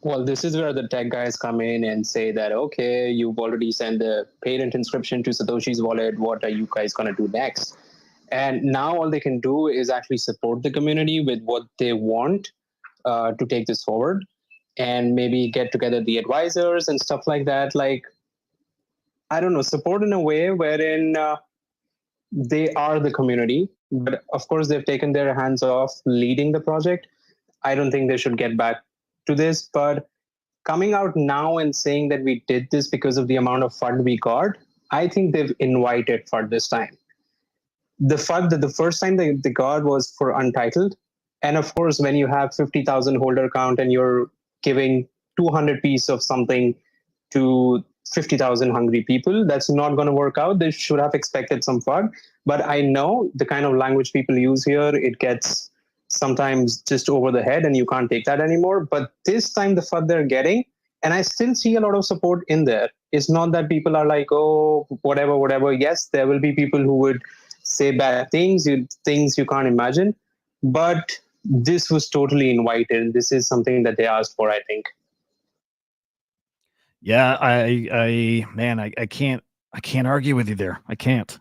Well, this is where the tech guys come in and say that, okay, you've already sent the parent inscription to Satoshi's wallet. What are you guys going to do next? And now all they can do is actually support the community with what they want to take this forward, and maybe get together the advisors and stuff like that. Like, I don't know, support in a way wherein they are the community. But of course, they've taken their hands off leading the project. I don't think they should get back to this. But coming out now and saying that we did this because of the amount of FUD we got, I think they've invited FUD this time. The FUD that the first time they got was for untitled. And of course, when you have 50,000 holder count and you're giving 200 pieces of something to 50,000 hungry people, that's not going to work out. They should have expected some FUD. But I know the kind of language people use here, it gets sometimes just over the head and you can't take that anymore. But this time the FUD they're getting, and I still see a lot of support in there. It's not that people are like, oh, whatever. Yes, there will be people who would say bad things, things you can't imagine. But this was totally invited. This is something that they asked for, I think. Yeah, I can't argue with you there. I can't.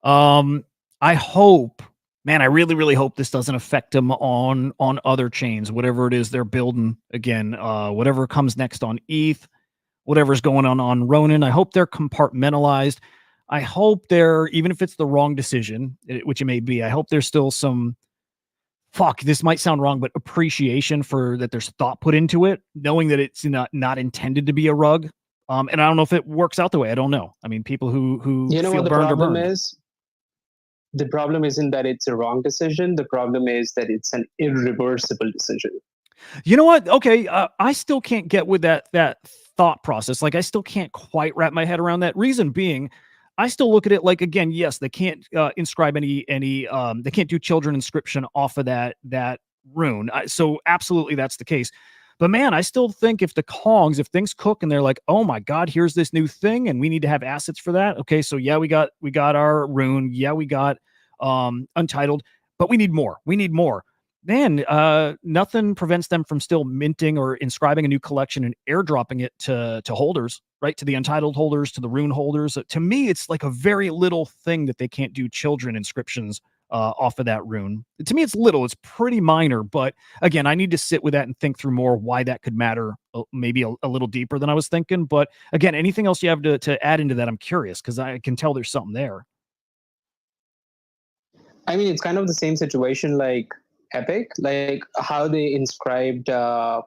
I hope, man, I really, really hope this doesn't affect them on other chains, whatever it is they're building. Again, whatever comes next on ETH, whatever's going on RUNE. I hope they're compartmentalized. I hope they're, even if it's the wrong decision, which it may be, I hope there's still some, this might sound wrong, but appreciation for that there's thought put into it, knowing that it's not intended to be a rug. And I don't know if it works out the way. I don't know. I mean, people who you know feel what the burned problem are burned. is? The problem isn't that it's a wrong decision. The problem is that it's an irreversible decision. You know what? Okay, I still can't get with that thought process. Like, I still can't quite wrap my head around that. Reason being, I still look at it like, again, yes, they can't inscribe any they can't do children inscription off of that RUNE. So absolutely that's the case. But man, I still think if the Kongs, if things cook and they're like, oh my God, here's this new thing and we need to have assets for that. Okay, so yeah, we got our RUNE. Yeah, we got untitled, but we need more. Man, nothing prevents them from still minting or inscribing a new collection and airdropping it to holders, right? To the untitled holders, to the RUNE holders. To me, it's like a very little thing that they can't do children inscriptions off of that RUNE. To me, it's little. It's pretty minor. But again, I need to sit with that and think through more why that could matter, maybe a little deeper than I was thinking. But again, anything else you have to add into that, I'm curious, because I can tell there's something there. I mean, it's kind of the same situation like Epic, like how they inscribed the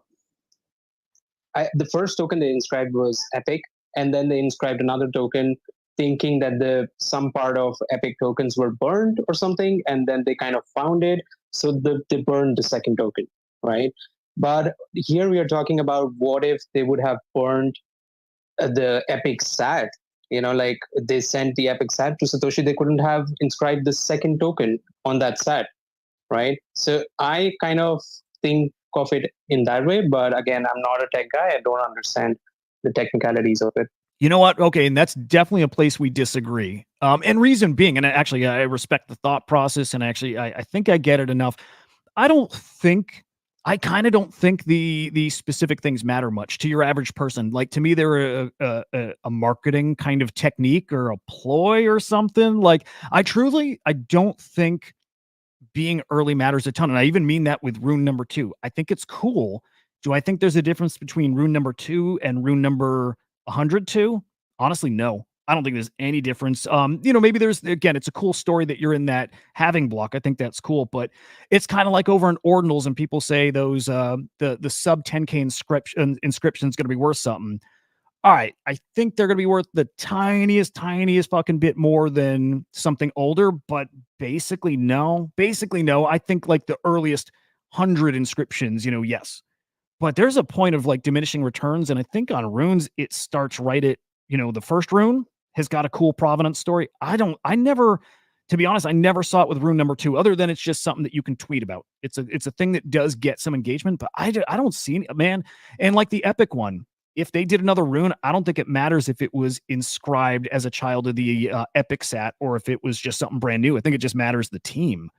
first token they inscribed was Epic, and then they inscribed another token thinking that some part of Epic tokens were burned or something, and then they kind of found it, so they burned the second token, right? But here we are talking about what if they would have burned the Epic SAT, like they sent the Epic SAT to Satoshi, they couldn't have inscribed the second token on that SAT. Right. So I kind of think of it in that way. But again, I'm not a tech guy. I don't understand the technicalities of it. You know what? Okay. And that's definitely a place we disagree. And reason being, and actually, I respect the thought process. And actually, I think I get it enough. I kind of don't think the specific things matter much to your average person. Like, to me, they're a marketing kind of technique or a ploy or something. Like, I don't think being early matters a ton. And I even mean that with RUNE number 2. I think it's cool. Do I think there's a difference between RUNE number 2 and RUNE number 102? Honestly, no. I don't think there's any difference. Maybe there's, again, it's a cool story that you're in that halving block. I think that's cool, but it's kind of like over in ordinals and people say those, the sub 10K inscription is going to be worth something. All right, I think they're going to be worth the tiniest fucking bit more than something older, but basically no. I think like the earliest 100 inscriptions, yes. But there's a point of like diminishing returns, and I think on runes, it starts right at, the first RUNE, has got a cool provenance story. To be honest, I never saw it with Rune number 2, other than it's just something that you can tweet about. It's a thing that does get some engagement, but I don't see it, man. And like the Epic one, if they did another Rune, I don't think it matters if it was inscribed as a child of the Epic Sat or if it was just something brand new. I think it just matters the team.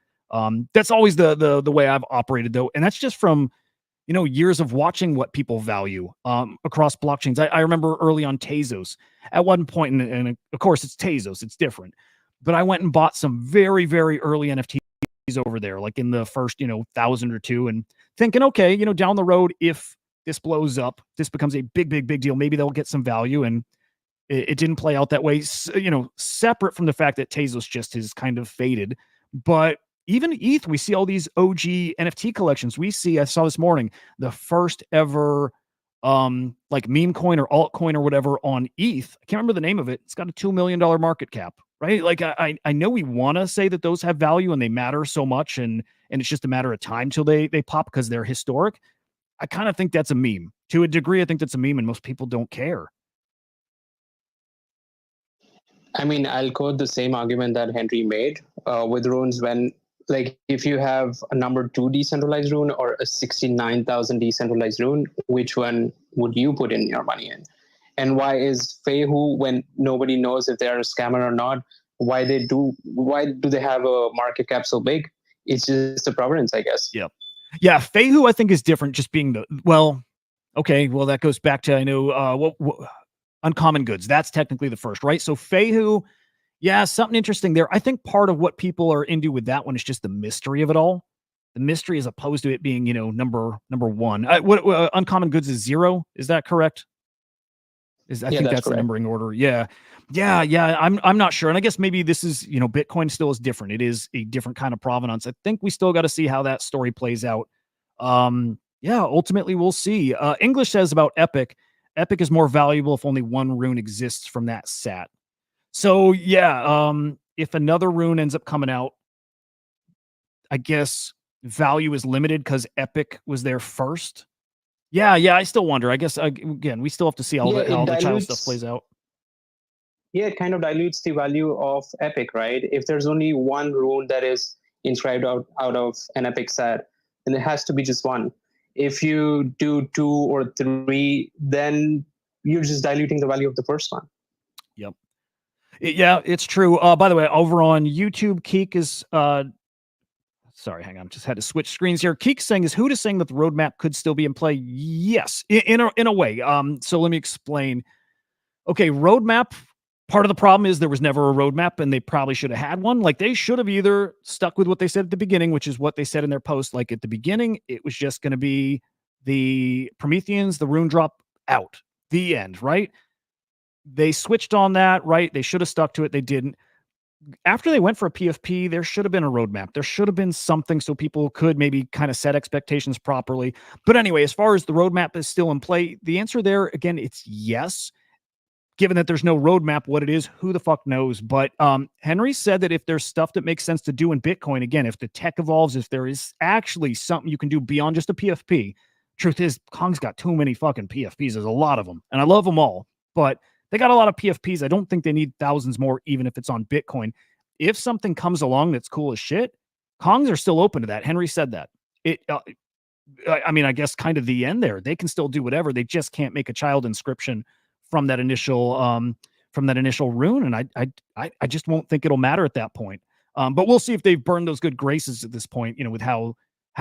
That's always the way I've operated, though, and that's just from years of watching what people value across blockchains. I remember early on Tezos at one point, and of course it's Tezos, it's different. But I went and bought some very, very early NFTs over there, like in the first, 1,000 or 2, and thinking, okay, down the road, if this blows up, this becomes a big, big, big deal. Maybe they'll get some value. And it didn't play out that way, separate from the fact that Tezos just has kind of faded. But even ETH, we see all these OG NFT collections. I saw this morning, the first ever like meme coin or altcoin or whatever on ETH. I can't remember the name of it. It's got a $2 million market cap, right? Like I know we want to say that those have value and they matter so much, and it's just a matter of time till they pop because they're historic. I kind of think that's a meme. To a degree, I think that's a meme, and most people don't care. I mean, I'll quote the same argument that Henry made with runes when, like, if you have a number 2 decentralized rune or a 69,000 decentralized rune, which one would you put in your money in? And why is Feihu, when nobody knows if they're a scammer or not, why do they have a market cap so big? It's just a provenance, I guess. Yeah, Feihu I think is different, just being that goes back to, I know Uncommon Goods. That's technically the first, right? So Feihu, yeah, something interesting there. I think part of what people are into with that one is just the mystery of it all. The mystery, as opposed to it being, number 1. What Uncommon Goods is 0. Is that correct? I think that's correct. The numbering order. Yeah. I'm not sure. And I guess maybe this is, Bitcoin still is different. It is a different kind of provenance. I think we still got to see how that story plays out. Ultimately we'll see. English says about Epic is more valuable if only one rune exists from that sat. So if another rune ends up coming out, I guess value is limited because Epic was there first. Yeah, I still wonder. I guess, again, we still have to see how the child stuff plays out. Yeah, it kind of dilutes the value of Epic, right? If there's only one rune that is inscribed out of an Epic set, then it has to be just one. If you do 2 or 3, then you're just diluting the value of the first one. Yep. Yeah, it's true. By the way, over on YouTube, Keek is... sorry, hang on. Just had to switch screens here. Keek saying, is Huda saying that the roadmap could still be in play? Yes, in a way. So let me explain. Okay, roadmap. Part of the problem is there was never a roadmap, and they probably should have had one. Like, they should have either stuck with what they said at the beginning, which is what they said in their post. Like, at the beginning, it was just going to be the Prometheans, the rune drop out, the end, right? They switched on that, right? They should have stuck to it. They didn't. After they went for a PFP, there should have been a roadmap. There should have been something so people could maybe kind of set expectations properly. But anyway, as far as the roadmap is still in play, the answer there, again, it's yes. Given that there's no roadmap, what it is, who the fuck knows? But Henry said that if there's stuff that makes sense to do in Bitcoin, again, if the tech evolves, if there is actually something you can do beyond just a PFP, truth is, Kong's got too many fucking PFPs. There's a lot of them, and I love them all. But they got a lot of PFPs. I don't think they need thousands more, even if it's on Bitcoin. If something comes along that's cool as shit, Kongs are still open to that. Henry said that. I mean, I guess kind of the end there. They can still do whatever. They just can't make a child inscription from that initial rune, and I just won't think it'll matter at that point. But we'll see if they've burned those good graces at this point, with how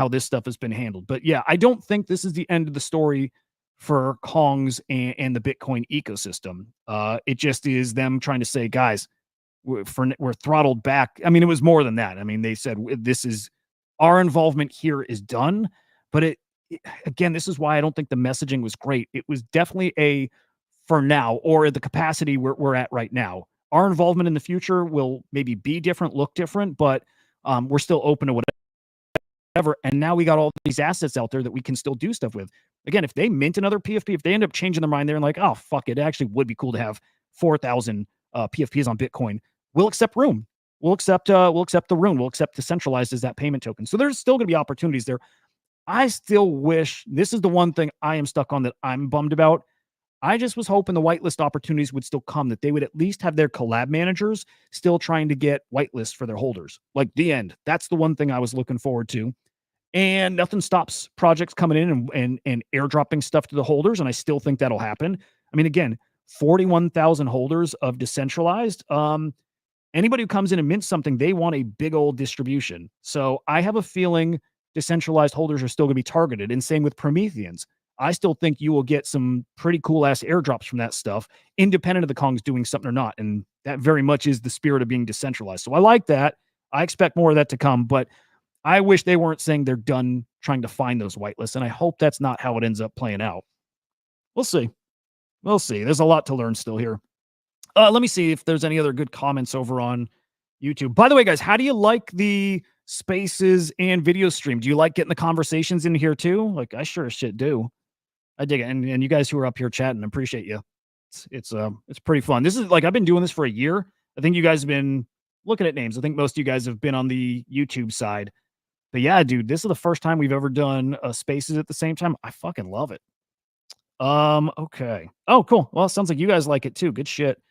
this stuff has been handled. But yeah, I don't think this is the end of the story for Kongs and the Bitcoin ecosystem. It just is them trying to say, guys, we're throttled back. I mean, it was more than that. I mean, they said this is our involvement here is done. But again, this is why I don't think the messaging was great. It was definitely a for now, or the capacity we're at right now. Our involvement in the future will maybe be different, look different, but we're still open to whatever. And now we got all these assets out there that we can still do stuff with. Again, if they mint another PFP, if they end up changing their mind there and like, oh, fuck it actually would be cool to have 4,000 PFPs on Bitcoin, we'll accept RUNE. We'll accept the RUNE. We'll accept Decentralized as that payment token. So there's still going to be opportunities there. I still wish, this is the one thing I am stuck on that I'm bummed about. I just was hoping the whitelist opportunities would still come, that they would at least have their collab managers still trying to get whitelists for their holders. Like the end. That's the one thing I was looking forward to. And nothing stops projects coming in and airdropping stuff to the holders. And I still think that'll happen. I mean, again, 41,000 holders of Decentralized. Anybody who comes in and mints something, they want a big old distribution. So I have a feeling Decentralized holders are still going to be targeted. And same with Prometheans. I still think you will get some pretty cool ass airdrops from that stuff, independent of the Kongs doing something or not. And that very much is the spirit of being decentralized. So I like that. I expect more of that to come, but I wish they weren't saying they're done trying to find those whitelists. And I hope that's not how it ends up playing out. We'll see. We'll see. There's a lot to learn still here. Let me see if there's any other good comments over on YouTube. By the way, guys, how do you like the spaces and video stream? Do you like getting the conversations in here too? Like, I sure as shit do. I dig it. And you guys who are up here chatting, appreciate you. It's pretty fun. This is like, I've been doing this for a year. I think you guys have been looking at names. I think most of you guys have been on the YouTube side. But yeah, dude, this is the first time we've ever done spaces at the same time. I fucking love it. Okay. Oh, cool. Well, it sounds like you guys like it too. Good shit.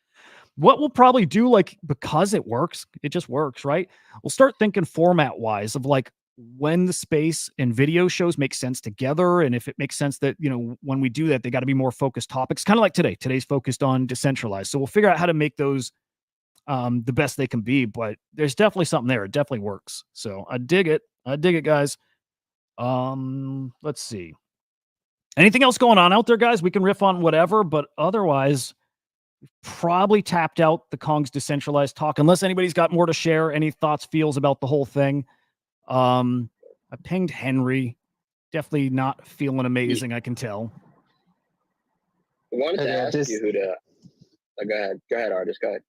What we'll probably do, like, because it works, it just works, right? We'll start thinking format wise of like when the space and video shows make sense together. And if it makes sense that, you know, when we do that, they got to be more focused topics, kind of like today. Today's focused on decentralized. So we'll figure out how to make those the best they can be. But there's definitely something there. It definitely works. So I dig it. I dig it, guys. Let's see. Anything else going on out there, guys? We can riff on whatever, but otherwise, probably tapped out the Kongz decentralized talk, unless anybody's got more to share, any thoughts, feels about the whole thing. I pinged Henry. Definitely not feeling amazing, I can tell. I wanted to ask you who to... go ahead. Go ahead, Artist. Go ahead.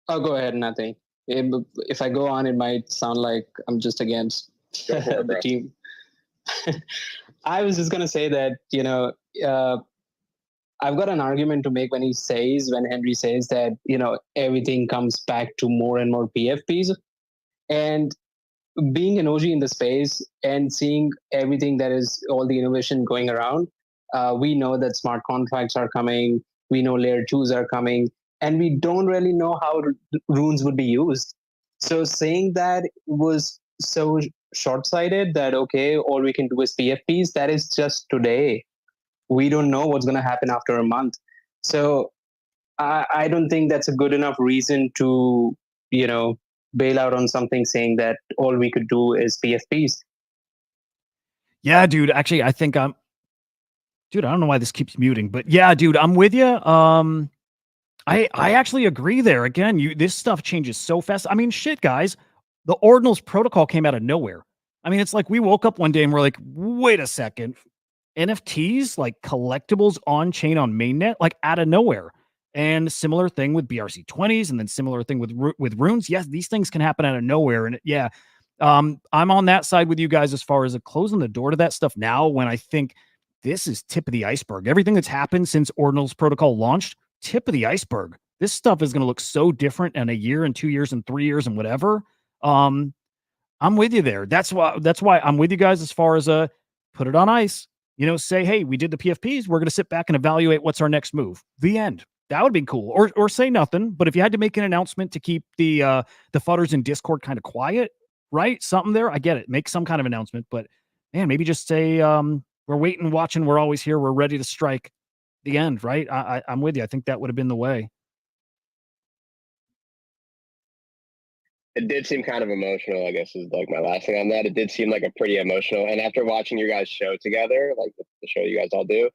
Oh, go ahead, nothing. If I go on, it might sound like I'm just against the team. I was just going to say that, you know, I've got an argument to make when Henry says that, you know, everything comes back to more and more PFPs. And being an OG in the space and seeing everything that is all the innovation going around, we know that smart contracts are coming. We know layer 2s are coming. And we don't really know how runes would be used. So saying that was so short-sighted that, okay, all we can do is PFPs, that is just today. We don't know what's going to happen after a month. So I don't think that's a good enough reason to, you know, bail out on something saying that all we could do is PFPs. Yeah, dude. Actually, I think dude, I don't know why this keeps muting, but yeah, dude, I'm with you. I actually agree there. Again, this stuff changes so fast. I mean, shit, guys, the ordinals protocol came out of nowhere. I mean, it's like we woke up one day and we're like, wait a second. NFTs, like collectibles on chain on mainnet, like out of nowhere. And similar thing with BRC20s, and then similar thing with runes. Yes, these things can happen out of nowhere. And yeah, I'm on that side with you guys as far as closing the door to that stuff now, when I think this is tip of the iceberg. Everything that's happened since Ordinals Protocol launched, tip of the iceberg. This stuff is going to look so different in a year and 2 years and 3 years and whatever. I'm with you there. That's why I'm with you guys as far as put it on ice. You know, say, hey, we did the PFPs. We're going to sit back and evaluate what's our next move. The end. That would be cool. Or say nothing. But if you had to make an announcement to keep the fudders in Discord kind of quiet, right? Something there. I get it. Make some kind of announcement. But man, maybe just say we're waiting, watching. We're always here. We're ready to strike. The end. Right? I'm with you. I think that would have been the way. It did seem kind of emotional, I guess, is like my last thing on that. It did seem like a pretty emotional. And after watching your guys' show together, like the show you guys all do,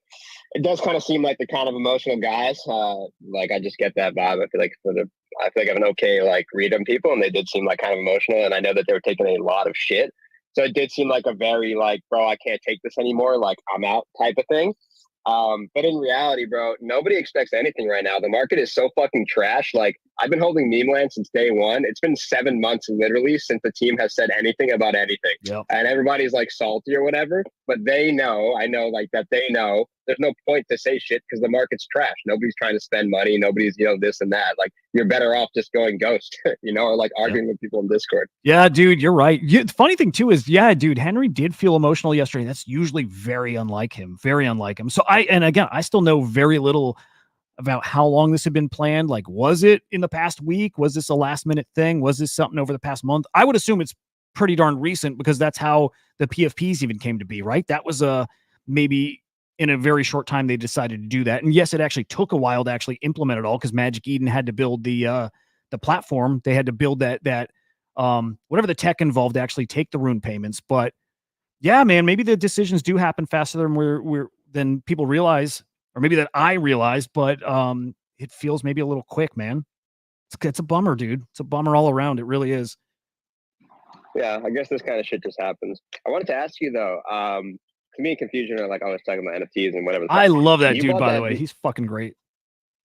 it does kind of seem like the kind of emotional guys. Like I just get that vibe. I feel like I have an okay like read on people, and they did seem like kind of emotional. And I know that they were taking a lot of shit, so it did seem like a very like, bro, I can't take this anymore. Like I'm out type of thing. But in reality, bro, nobody expects anything right now. The market is so fucking trash. Like I've been holding meme land since day one. It's been 7 months literally since the team has said anything about anything. Yep. And everybody's like salty or whatever, but they know, I know like that they know there's no point to say shit because the market's trash. Nobody's trying to spend money. Nobody's, this and that. Like you're better off just going ghost, or like arguing with people in Discord. Yeah, dude, you're right. The funny thing too is, yeah, dude, Henry did feel emotional yesterday. That's usually very unlike him. So I still know very little about how long this had been planned. Like, was it in the past week? Was this a last minute thing? Was this something over the past month? I would assume it's pretty darn recent because that's how the PFPs even came to be, right? That was maybe in a very short time they decided to do that. And yes, it actually took a while to actually implement it all because Magic Eden had to build the platform. They had to build that whatever the tech involved to actually take the RUNE payments. But yeah, man, maybe the decisions do happen faster than people realize, or maybe that I realized, but it feels maybe a little quick, man. It's a bummer, dude. It's a bummer all around. It really is. Yeah, I guess this kind of shit just happens. I wanted to ask you though, to me, confusion are like always talking about NFTs and whatever. I love that dude, by the way. He's fucking great.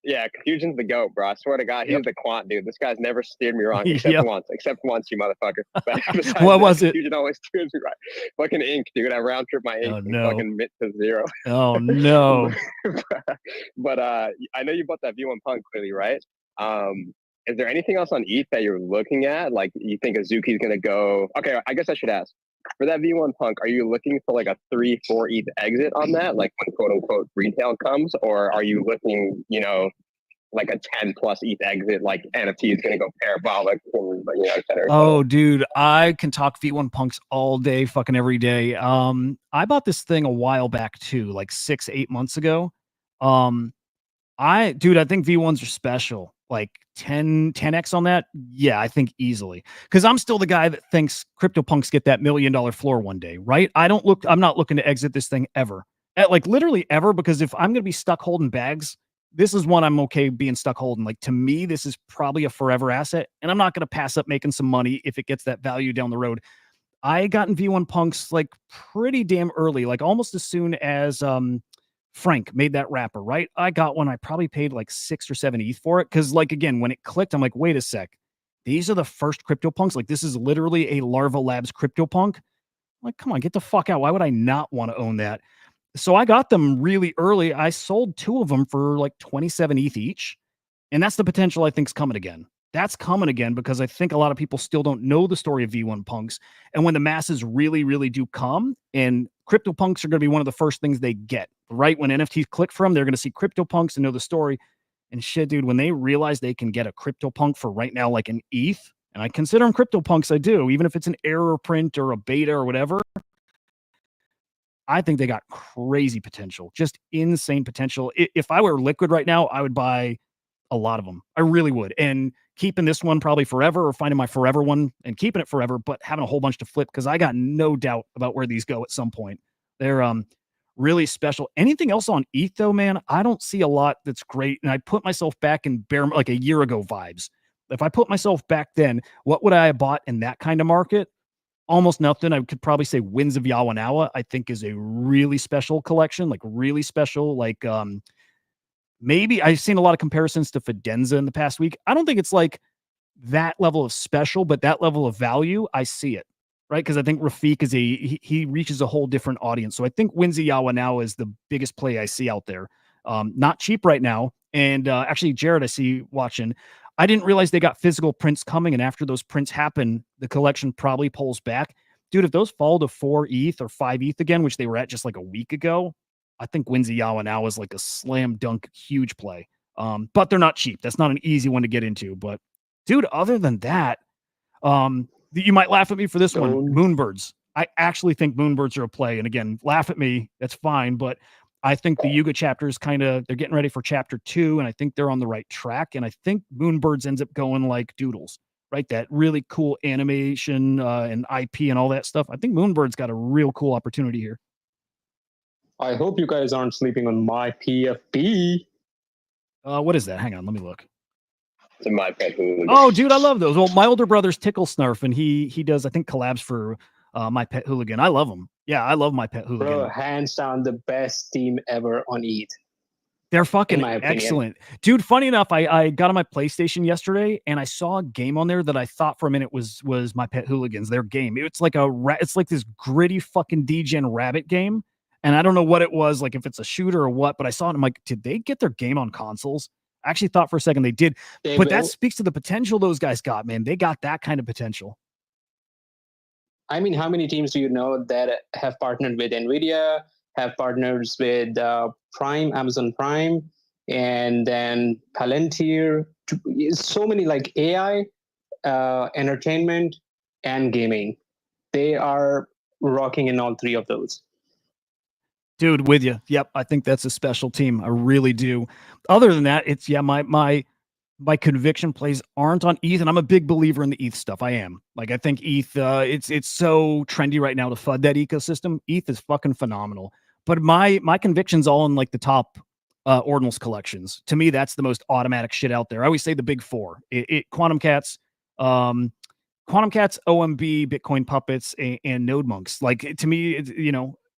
Yeah, Confusion's the GOAT, bro. I swear to God, he's the quant dude. This guy's never steered me wrong except once, you motherfucker. But what was it? Confusion always steers me right. Fucking ink, dude. I round trip my ink and fucking mint to 0. Oh no. But I know you bought that V1 Punk clearly, right? Is there anything else on ETH that you're looking at? Like you think Azuki's gonna go? Okay, I guess I should ask. For that V1 Punk, are you looking for like a 3-4 ETH exit on that, like when quote unquote retail comes, or are you looking, like a 10+ ETH exit, like NFT is going to go parabolic, et cetera? Oh, dude, I can talk V1 Punks all day, fucking every day. I bought this thing a while back too, like 6-8 months ago. I think V1s are special. Like 10x on that. Yeah, I think easily. Cause I'm still the guy that thinks CryptoPunks get that $1 million floor one day, right? I'm not looking to exit this thing ever. Like literally ever, because if I'm going to be stuck holding bags, this is one I'm okay being stuck holding. Like to me, this is probably a forever asset and I'm not going to pass up making some money if it gets that value down the road. I got in V1 Punks like pretty damn early, like almost as soon as, Frank made that wrapper, right? I got one. I probably paid like 6 or 7 ETH for it. Cause like, again, when it clicked, I'm like, wait a sec. These are the first CryptoPunks. Like this is literally a Larva Labs CryptoPunk. I'm like, come on, get the fuck out. Why would I not want to own that? So I got them really early. I sold 2 of them for like 27 ETH each. And that's the potential I think's coming again. That's coming again because I think a lot of people still don't know the story of V1 Punks. And when the masses really, really do come, and CryptoPunks are going to be one of the first things they get, right? When NFTs click for them, they're going to see CryptoPunks and know the story. And shit, dude, when they realize they can get a CryptoPunk for right now, like an ETH, and I consider them CryptoPunks, I do, even if it's an error print or a beta or whatever, I think they got crazy potential, just insane potential. If I were liquid right now, I would buy a lot of them. I really would. And keeping this one probably forever, or finding my forever one and keeping it forever, but having a whole bunch to flip because I got no doubt about where these go at some point. They're really special. Anything else on ETH though, man? I don't see a lot that's great. And I put myself back in like a year ago vibes. If I put myself back then, what would I have bought in that kind of market? Almost nothing. I could probably say Winds of Yawanawa, I think is a really special collection, like really special. Like maybe I've seen a lot of comparisons to Fidenza in the past week. I don't think it's like that level of special, but that level of value, I see it, right? Because I think Rafiq is he reaches a whole different audience. So I think Windsy Yawa now is the biggest play I see out there. Not cheap right now. And actually, Jared, I see watching. I didn't realize they got physical prints coming. And after those prints happen, the collection probably pulls back. Dude, if those fall to 4 ETH or 5 ETH again, which they were at just like a week ago, I think Windsy Yawa now is like a slam dunk huge play. But they're not cheap. That's not an easy one to get into. But dude, other than that, you might laugh at me for this one. Moonbirds. I actually think Moonbirds are a play. And again, laugh at me. That's fine. But I think the Yuga chapter is they're getting ready for chapter 2. And I think they're on the right track. And I think Moonbirds ends up going like Doodles, right? That really cool animation and IP and all that stuff. I think Moonbirds got a real cool opportunity here. I hope you guys aren't sleeping on my PFP. What is that? Hang on, let me look. It's a My Pet Hooligan. Oh, dude, I love those. Well, my older brother's Tickle Snarf, and he does, I think, collabs for My Pet Hooligan. I love him. Yeah, I love My Pet Hooligan. Bro, hands down the best team ever on ETH. They're fucking my opinion. excellent. Dude, funny enough, I got on my PlayStation yesterday and I saw a game on there that I thought for a minute was My Pet Hooligans, their game. It's like it's like this gritty fucking degen rabbit game. And I don't know what it was, like if it's a shooter or what, but I saw it and I'm like, did they get their game on consoles? I actually thought for a second they did. But that speaks to the potential those guys got, man. They got that kind of potential. I mean, how many teams do you know that have partnered with NVIDIA, have partners with Prime, Amazon Prime, and then Palantir? So many, like AI, entertainment, and gaming. They are rocking in all three of those. Dude, with you. Yep, I think that's a special team. I really do. Other than that, it's my conviction plays aren't on ETH, and I'm a big believer in the ETH stuff. I am. Like, I think ETH, it's so trendy right now to FUD that ecosystem. ETH is fucking phenomenal. But my conviction's all in like the top ordinals collections. To me, that's the most automatic shit out there. I always say the big four: Quantum Cats, OMB, Bitcoin Puppets, and Node Monks. Like, to me,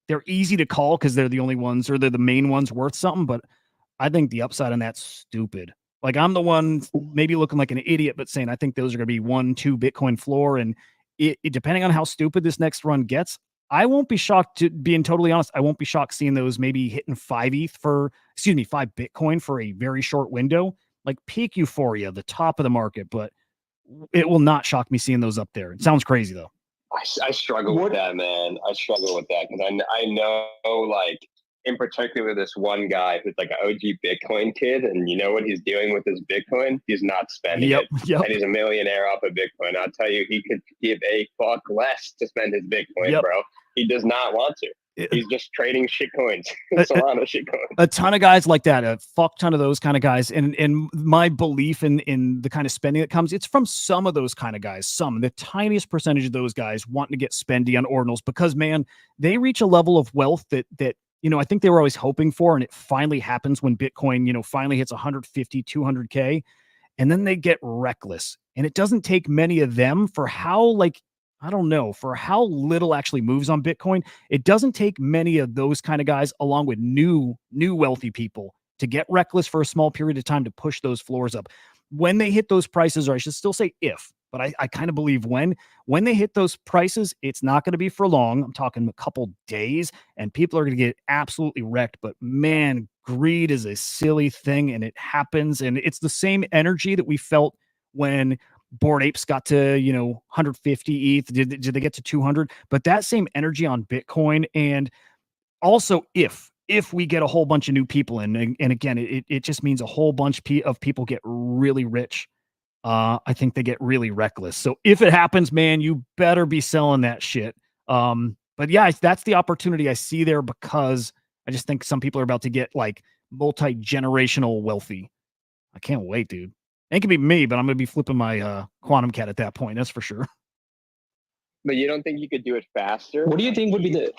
they're easy to call because they're the only ones, or they're the main ones worth something. But I think the upside on that's stupid. Like, I'm the one maybe looking like an idiot, but saying I think those are going to be 1-2 Bitcoin floor. And depending on how stupid this next run gets, I won't be shocked, to being totally honest. I won't be shocked seeing those maybe hitting 5 Bitcoin for a very short window, like peak euphoria, the top of the market. But it will not shock me seeing those up there. It sounds crazy though. I struggle with that, man. I struggle with that because I know, like, in particular, this one guy who's like an OG Bitcoin kid, and you know what he's doing with his Bitcoin? He's not spending it. And he's a millionaire off of Bitcoin. I'll tell you, he could give a fuck less to spend his Bitcoin, bro. He does not want to. He's just trading shit coins. Solana shit coins. A ton of guys like that, a fuck ton of those kind of guys. And my belief in the kind of spending that comes, it's from some of those kind of guys. The tiniest percentage of those guys wanting to get spendy on ordinals because, man, they reach a level of wealth that I think they were always hoping for, and it finally happens when Bitcoin, finally hits 150, 200K, and then they get reckless. And it doesn't take many of them for how little actually moves on Bitcoin. It doesn't take many of those kind of guys, along with new wealthy people, to get reckless for a small period of time to push those floors up. When they hit those prices, or I should still say if, but I kind of believe when they hit those prices, it's not going to be for long. I'm talking a couple days, and people are going to get absolutely wrecked. But man, greed is a silly thing, and it happens. And it's the same energy that we felt when Bored Apes got to 150 ETH. Did they get to 200? But that same energy on Bitcoin, and also if we get a whole bunch of new people in, and again, it just means a whole bunch of people get really rich. I think they get really reckless. So if it happens, man, you better be selling that shit. But yeah, that's the opportunity I see there, because I just think some people are about to get like multi-generational wealthy. I can't wait, dude. It could be me, but I'm going to be flipping my Quantum Cat at that point. That's for sure. But you don't think you could do it faster? What do you think would be the...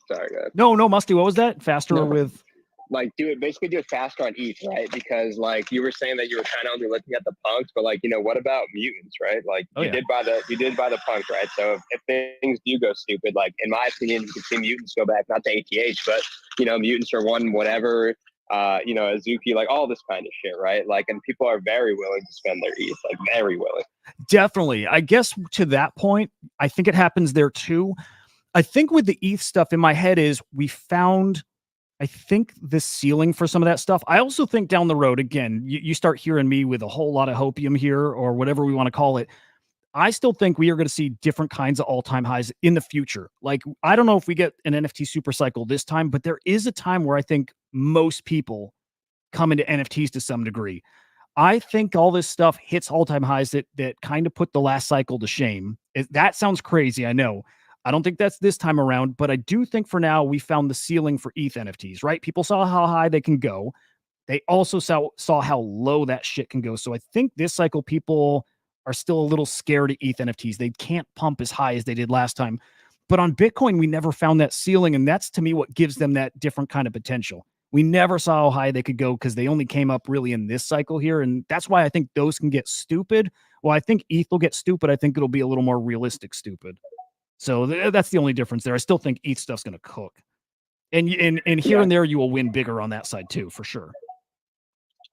Sorry, guys. No, Musty. What was that? Faster with... Like, do it faster on ETH, right? Because, like, you were saying that you were kind of only looking at the punks, but, like, what about mutants, right? Like, you did buy the punk, right? So if things do go stupid, like, in my opinion, you could see mutants go back, not to ATH, but, mutants are one whatever, Azuki, like, all this kind of shit, right? Like, and people are very willing to spend their ETH, like, very willing. Definitely. I guess to that point, I think it happens there too. I think with the ETH stuff in my head is we found... I think the ceiling for some of that stuff. I also think down the road, again, you start hearing me with a whole lot of hopium here, or whatever we want to call it. I still think we are going to see different kinds of all-time highs in the future. Like, I don't know if we get an NFT super cycle this time, but there is a time where I think most people come into NFTs to some degree. I think all this stuff hits all-time highs that kind of put the last cycle to shame. That sounds crazy, I know. I don't think that's this time around, but I do think for now we found the ceiling for ETH NFTs, right? People saw how high they can go. They also saw how low that shit can go. So I think this cycle people are still a little scared of ETH NFTs. They can't pump as high as they did last time. But on Bitcoin, we never found that ceiling, and that's to me what gives them that different kind of potential. We never saw how high they could go because they only came up really in this cycle here, and that's why I think those can get stupid. Well, I think ETH will get stupid. I think it'll be a little more realistic stupid. So that's the only difference there. I still think ETH stuff's going to cook. And here and there, you will win bigger on that side too, for sure.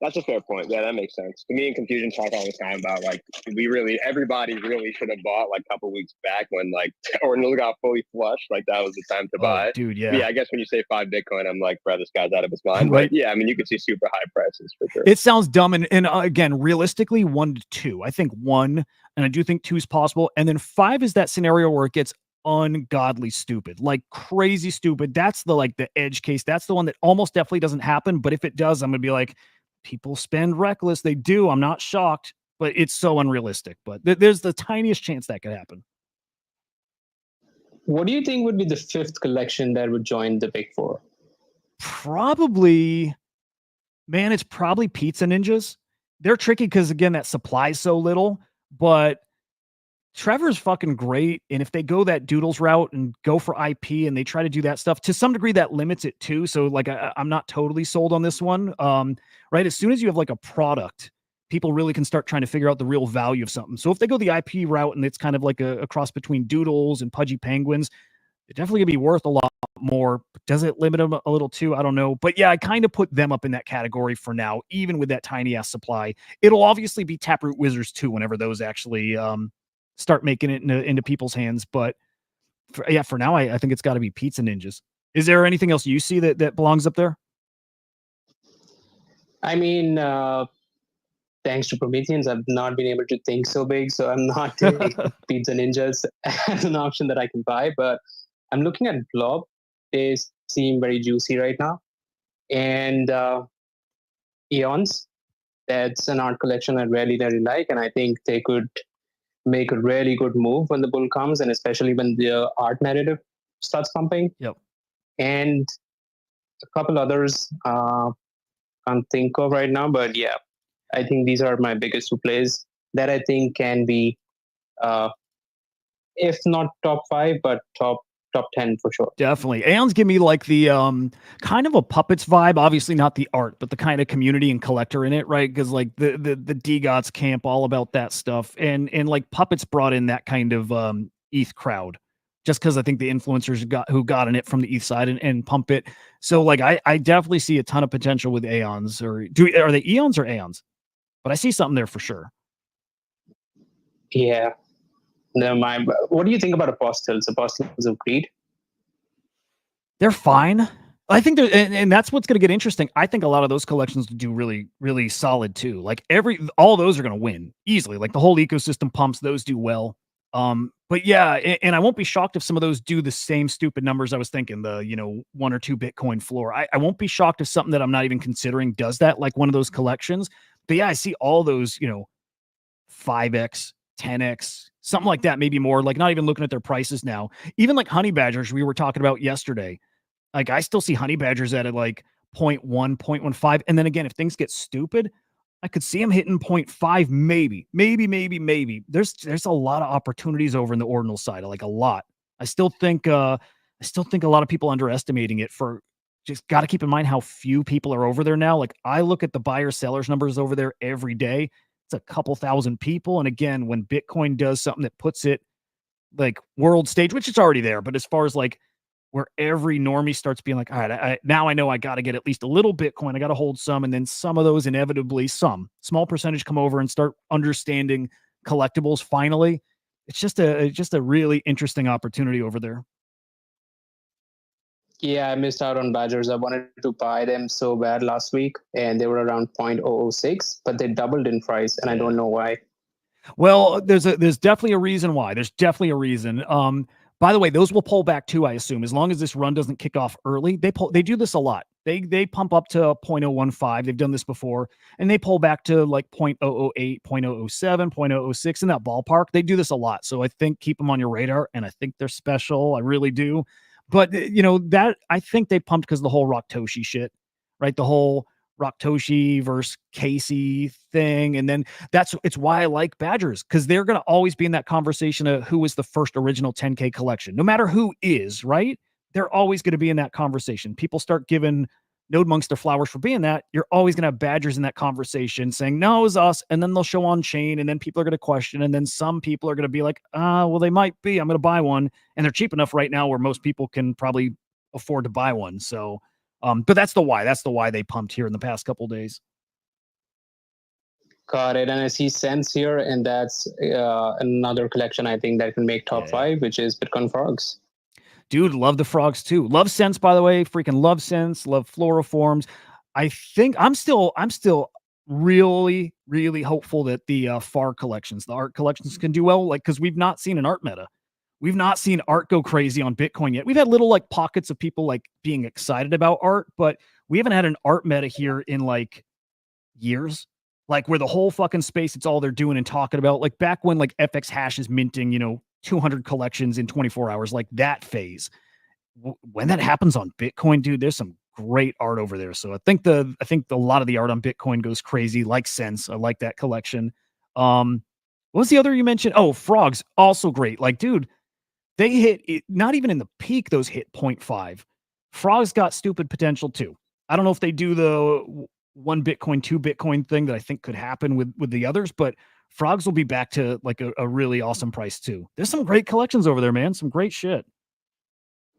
That's a fair point. Yeah, that makes sense. Me and Confusion talk all the time about like everybody really should have bought like a couple weeks back when like ordinals got fully flushed. Like that was the time to buy. Dude, yeah. Yeah, I guess when you say 5 Bitcoin, I'm like, bro, this guy's out of his mind. Right. But yeah, I mean, you could see super high prices for sure. It sounds dumb, and again, realistically, 1 to 2. I think 1, and I do think 2 is possible, and then 5 is that scenario where it gets ungodly stupid, like crazy stupid. That's the edge case. That's the one that almost definitely doesn't happen. But if it does, I'm gonna be like, people spend reckless. They do. I'm not shocked, but it's so unrealistic. But there's the tiniest chance that could happen. What do you think would be the 5th collection that would join the big 4? Probably, man, it's probably Pizza Ninjas. They're tricky because, again, that supply is so little, but Trevor's fucking great. And if they go that Doodles route and go for IP and they try to do that stuff, to some degree that limits it too. So like, I'm not totally sold on this one. Right. As soon as you have like a product, people really can start trying to figure out the real value of something. So if they go the IP route and it's kind of like a cross between Doodles and Pudgy Penguins, it's definitely gonna be worth a lot more. Does it limit them a little too? I don't know. But yeah, I kind of put them up in that category for now, even with that tiny ass supply. It'll obviously be Taproot Wizards too, whenever those actually start making it into people's hands. But for now, I think it's got to be Pizza Ninjas. Is there anything else you see that belongs up there? I mean, thanks to Prometheans, I've not been able to think so big. So I'm not taking Pizza Ninjas as an option that I can buy. But I'm looking at Blob. They seem very juicy right now. And Eons, that's an art collection I really like. And I think they could make a really good move when the bull comes, and especially when the art narrative starts pumping. Yep. And a couple others can't think of right now, but yeah, I think these are my biggest 2 plays that I think can be, if not top 5, but top 10 for sure. Definitely. Aeons give me like the kind of a Puppets vibe, obviously not the art, but the kind of community and collector in it, right? Because like the DGOTS camp, all about that stuff. And like Puppets brought in that kind of ETH crowd, just because I think the influencers who got in it from the ETH side and pump it. So like I definitely see a ton of potential with Aeons. Are they Eons or Aeons? But I see something there for sure. Yeah. Never mind. What do you think about Apostles? Apostles of Greed? They're fine. I think and that's what's going to get interesting. I think a lot of those collections do really, really solid too. Like all those are going to win easily. Like the whole ecosystem pumps, those do well. But yeah, and I won't be shocked if some of those do the same stupid numbers I was thinking, the 1 or 2 Bitcoin floor. I won't be shocked if something that I'm not even considering does that, like one of those collections. But yeah, I see all those, 5x, 10x, something like that, maybe more, like not even looking at their prices now. Even like honey badgers we were talking about yesterday. Like I still see honey badgers at like 0.1, 0.15. And then again, if things get stupid, I could see them hitting 0.5, maybe. There's a lot of opportunities over in the ordinal side, like a lot. I still think a lot of people underestimating it. For just got to keep in mind how few people are over there now. Like I look at the buyer sellers numbers over there every day. It's a couple thousand people. And again, when Bitcoin does something that puts it like world stage, which it's already there, but as far as like where every normie starts being like, all right, now I know I got to get at least a little Bitcoin. I got to hold some. And then some of those inevitably, some small percentage come over and start understanding collectibles. Finally, it's just a really interesting opportunity over there. Yeah, I missed out on Badgers. I wanted to buy them so bad last week, and they were around 0.006, but they doubled in price, and I don't know why. Well, there's definitely a reason why. There's definitely a reason. By the way, those will pull back too, I assume, as long as this run doesn't kick off early. They do this a lot. They pump up to 0.015. They've done this before, and they pull back to like 0.008, 0.007, 0.006 in that ballpark. They do this a lot. So I think keep them on your radar, and I think they're special. I really do. But that I think they pumped because of the whole Raktoshi shit, right? The whole Raktoshi versus Casey thing. And then it's why I like Badgers, because they're going to always be in that conversation of who was the first original 10K collection. No matter who is, right? They're always going to be in that conversation. People start giving Node Monks their flowers for being that. You're always going to have Badgers in that conversation saying, no, it was us. And then they'll show on chain, and then people are going to question. And then some people are going to be like, well, they might be. I'm going to buy one. And they're cheap enough right now where most people can probably afford to buy one. So, but that's the why. That's the why they pumped here in the past couple days. Got it. And I see Sense here, and that's another collection I think that can make top 5, which is Bitcoin Frogs. Dude, love the frogs too. Love Sense, by the way. Freaking love Sense. Love Floriforms. I think I'm still really, really hopeful that the FAR collections, the art collections, can do well. Like, because we've not seen an art meta. We've not seen art go crazy on Bitcoin yet. We've had little like pockets of people like being excited about art, but we haven't had an art meta here in like years. Like where the whole fucking space, it's all they're doing and talking about. Like back when like FX Hash is minting, 200 collections in 24 hours, like that phase. When that happens on Bitcoin, dude, there's some great art over there. So I think a lot of the art on Bitcoin goes crazy, like Sense. I like that collection. What was the other you mentioned? Oh, Frogs, also great. Like, dude, they hit it, not even in the peak, those hit 0.5. Frogs got stupid potential too. I don't know if they do the 1 Bitcoin, 2 Bitcoin thing that I think could happen with the others, but Frogs will be back to like a really awesome price too. There's some great collections over there, man. Some great shit.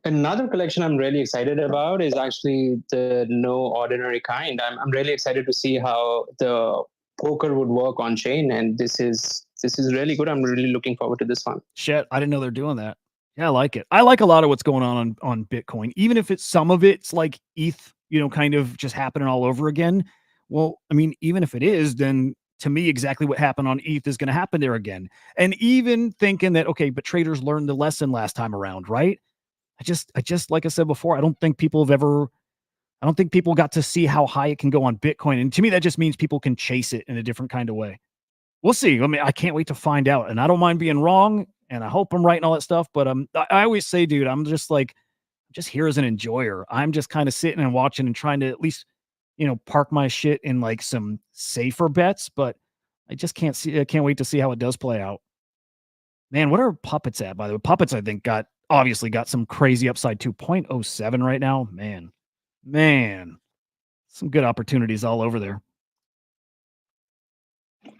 Another collection I'm really excited about is actually the No Ordinary Kind. I'm really excited to see how the poker would work on chain, and this is really good. I'm really looking forward to this one. Shit, I didn't know they're doing that. Yeah, I like it. I like a lot of what's going on Bitcoin, even if it's some of it's like ETH, kind of just happening all over again. Well, I mean, even if it is, then to me, exactly what happened on ETH is going to happen there again. And even thinking that, okay, but traders learned the lesson last time around, right? I just, like I said before, I don't think people got to see how high it can go on Bitcoin. And to me, that just means people can chase it in a different kind of way. We'll see. I mean, I can't wait to find out. And I don't mind being wrong. And I hope I'm right and all that stuff. But I always say, dude, I'm just here as an enjoyer. I'm just kind of sitting and watching and trying to at least, park my shit in like some safer bets. But I just can't wait to see how it does play out. Man, what are Puppets at, by the way? Puppets, I think, obviously got some crazy upside too. 0.07 right now. Man, some good opportunities all over there.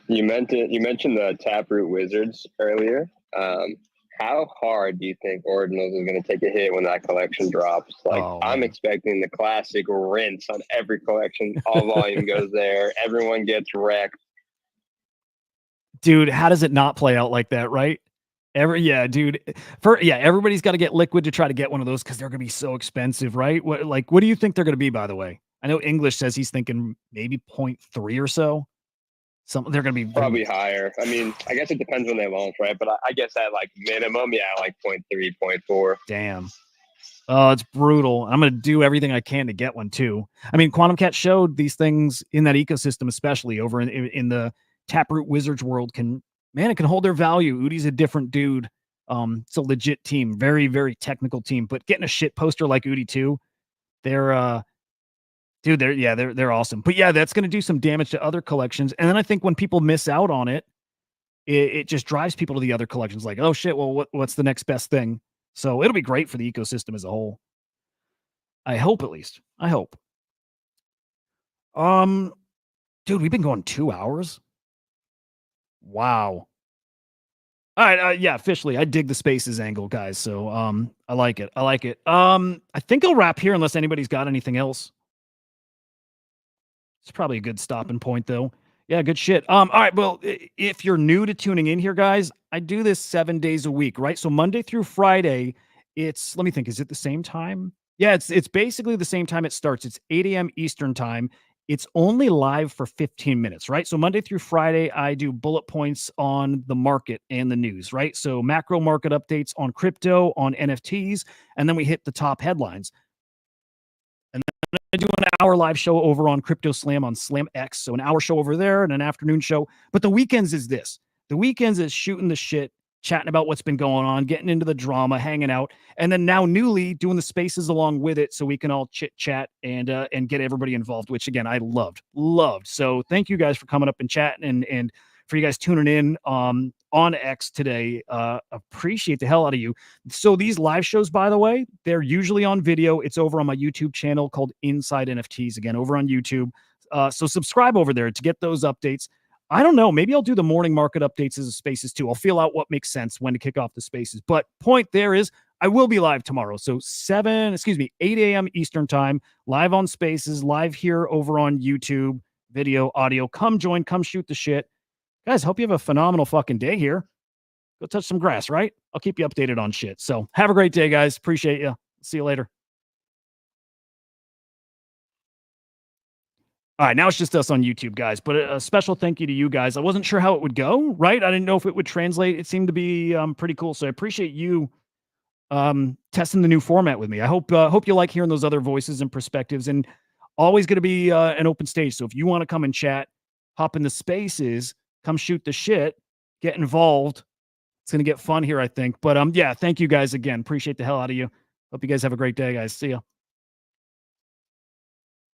You mentioned the Taproot Wizards earlier. How hard do you think Ordinals is going to take a hit when that collection drops? Like, I'm expecting the classic rinse on every collection. All volume goes there. Everyone gets wrecked. Dude, how does it not play out like that, right? Everybody's got to get liquid to try to get one of those because they're going to be so expensive, right? What do you think they're going to be, by the way? I know English says he's thinking maybe 0.3 or so. They're going to be probably higher. I mean, I guess it depends when they launch, right? But I guess at like minimum, like 0.3, 0.4. Damn. Oh, it's brutal. I'm going to do everything I can to get one too. I mean, Quantum Cat showed these things in that ecosystem, especially over in the Taproot Wizards world. It can hold their value. Udi's a different dude. It's a legit team, very, very technical team. But getting a shit poster like Udi too, they're awesome. But yeah, that's going to do some damage to other collections. And then I think when people miss out on it, it just drives people to the other collections. Like, oh shit, well, what's the next best thing? So it'll be great for the ecosystem as a whole. I hope, at least. I hope. Dude, we've been going 2 hours. Wow. All right, yeah, officially, I dig the spaces angle, guys. So, I like it. I think I'll wrap here unless anybody's got anything else. It's probably a good stopping point, though. Yeah, good shit. All right, well, if you're new to tuning in here, guys, I do this 7 days a week, right? So Monday through Friday, let me think, is it the same time? Yeah, it's basically the same time it starts. It's 8 a.m. Eastern time. It's only live for 15 minutes, right? So Monday through Friday, I do bullet points on the market and the news, right? So macro market updates on crypto, on NFTs, and then we hit the top headlines. And then I do an hour live show over on Crypto Slam on Slam X. So an hour show over there and an afternoon show. But the weekends is this. The weekends is shooting the shit, chatting about what's been going on, getting into the drama, hanging out, and then now newly doing the spaces along with it so we can all chit chat and get everybody involved, which again, I loved. So thank you guys for coming up and chatting and for you guys tuning in on X today. Appreciate the hell out of you. So these live shows, by the way, they're usually on video. It's over on my YouTube channel called Inside NFTs, again, over on YouTube. So subscribe over there to get those updates. I don't know. Maybe I'll do the morning market updates as spaces too. I'll feel out what makes sense when to kick off the spaces. But point there is I will be live tomorrow. So 8 a.m. Eastern time, live on Spaces, live here over on YouTube, video, audio. Come join, come shoot the shit. Guys, hope you have a phenomenal fucking day here. Go touch some grass, right? I'll keep you updated on shit. So have a great day, guys. Appreciate you. See you later. All right, now it's just us on YouTube, guys. But a special thank you to you guys. I wasn't sure how it would go, right? I didn't know if it would translate. It seemed to be pretty cool. So I appreciate you testing the new format with me. I hope you like hearing those other voices and perspectives. And always going to be an open stage. So if you want to come and chat, hop in the Spaces, come shoot the shit, get involved. It's going to get fun here, I think. But yeah, thank you guys again. Appreciate the hell out of you. Hope you guys have a great day, guys. See ya.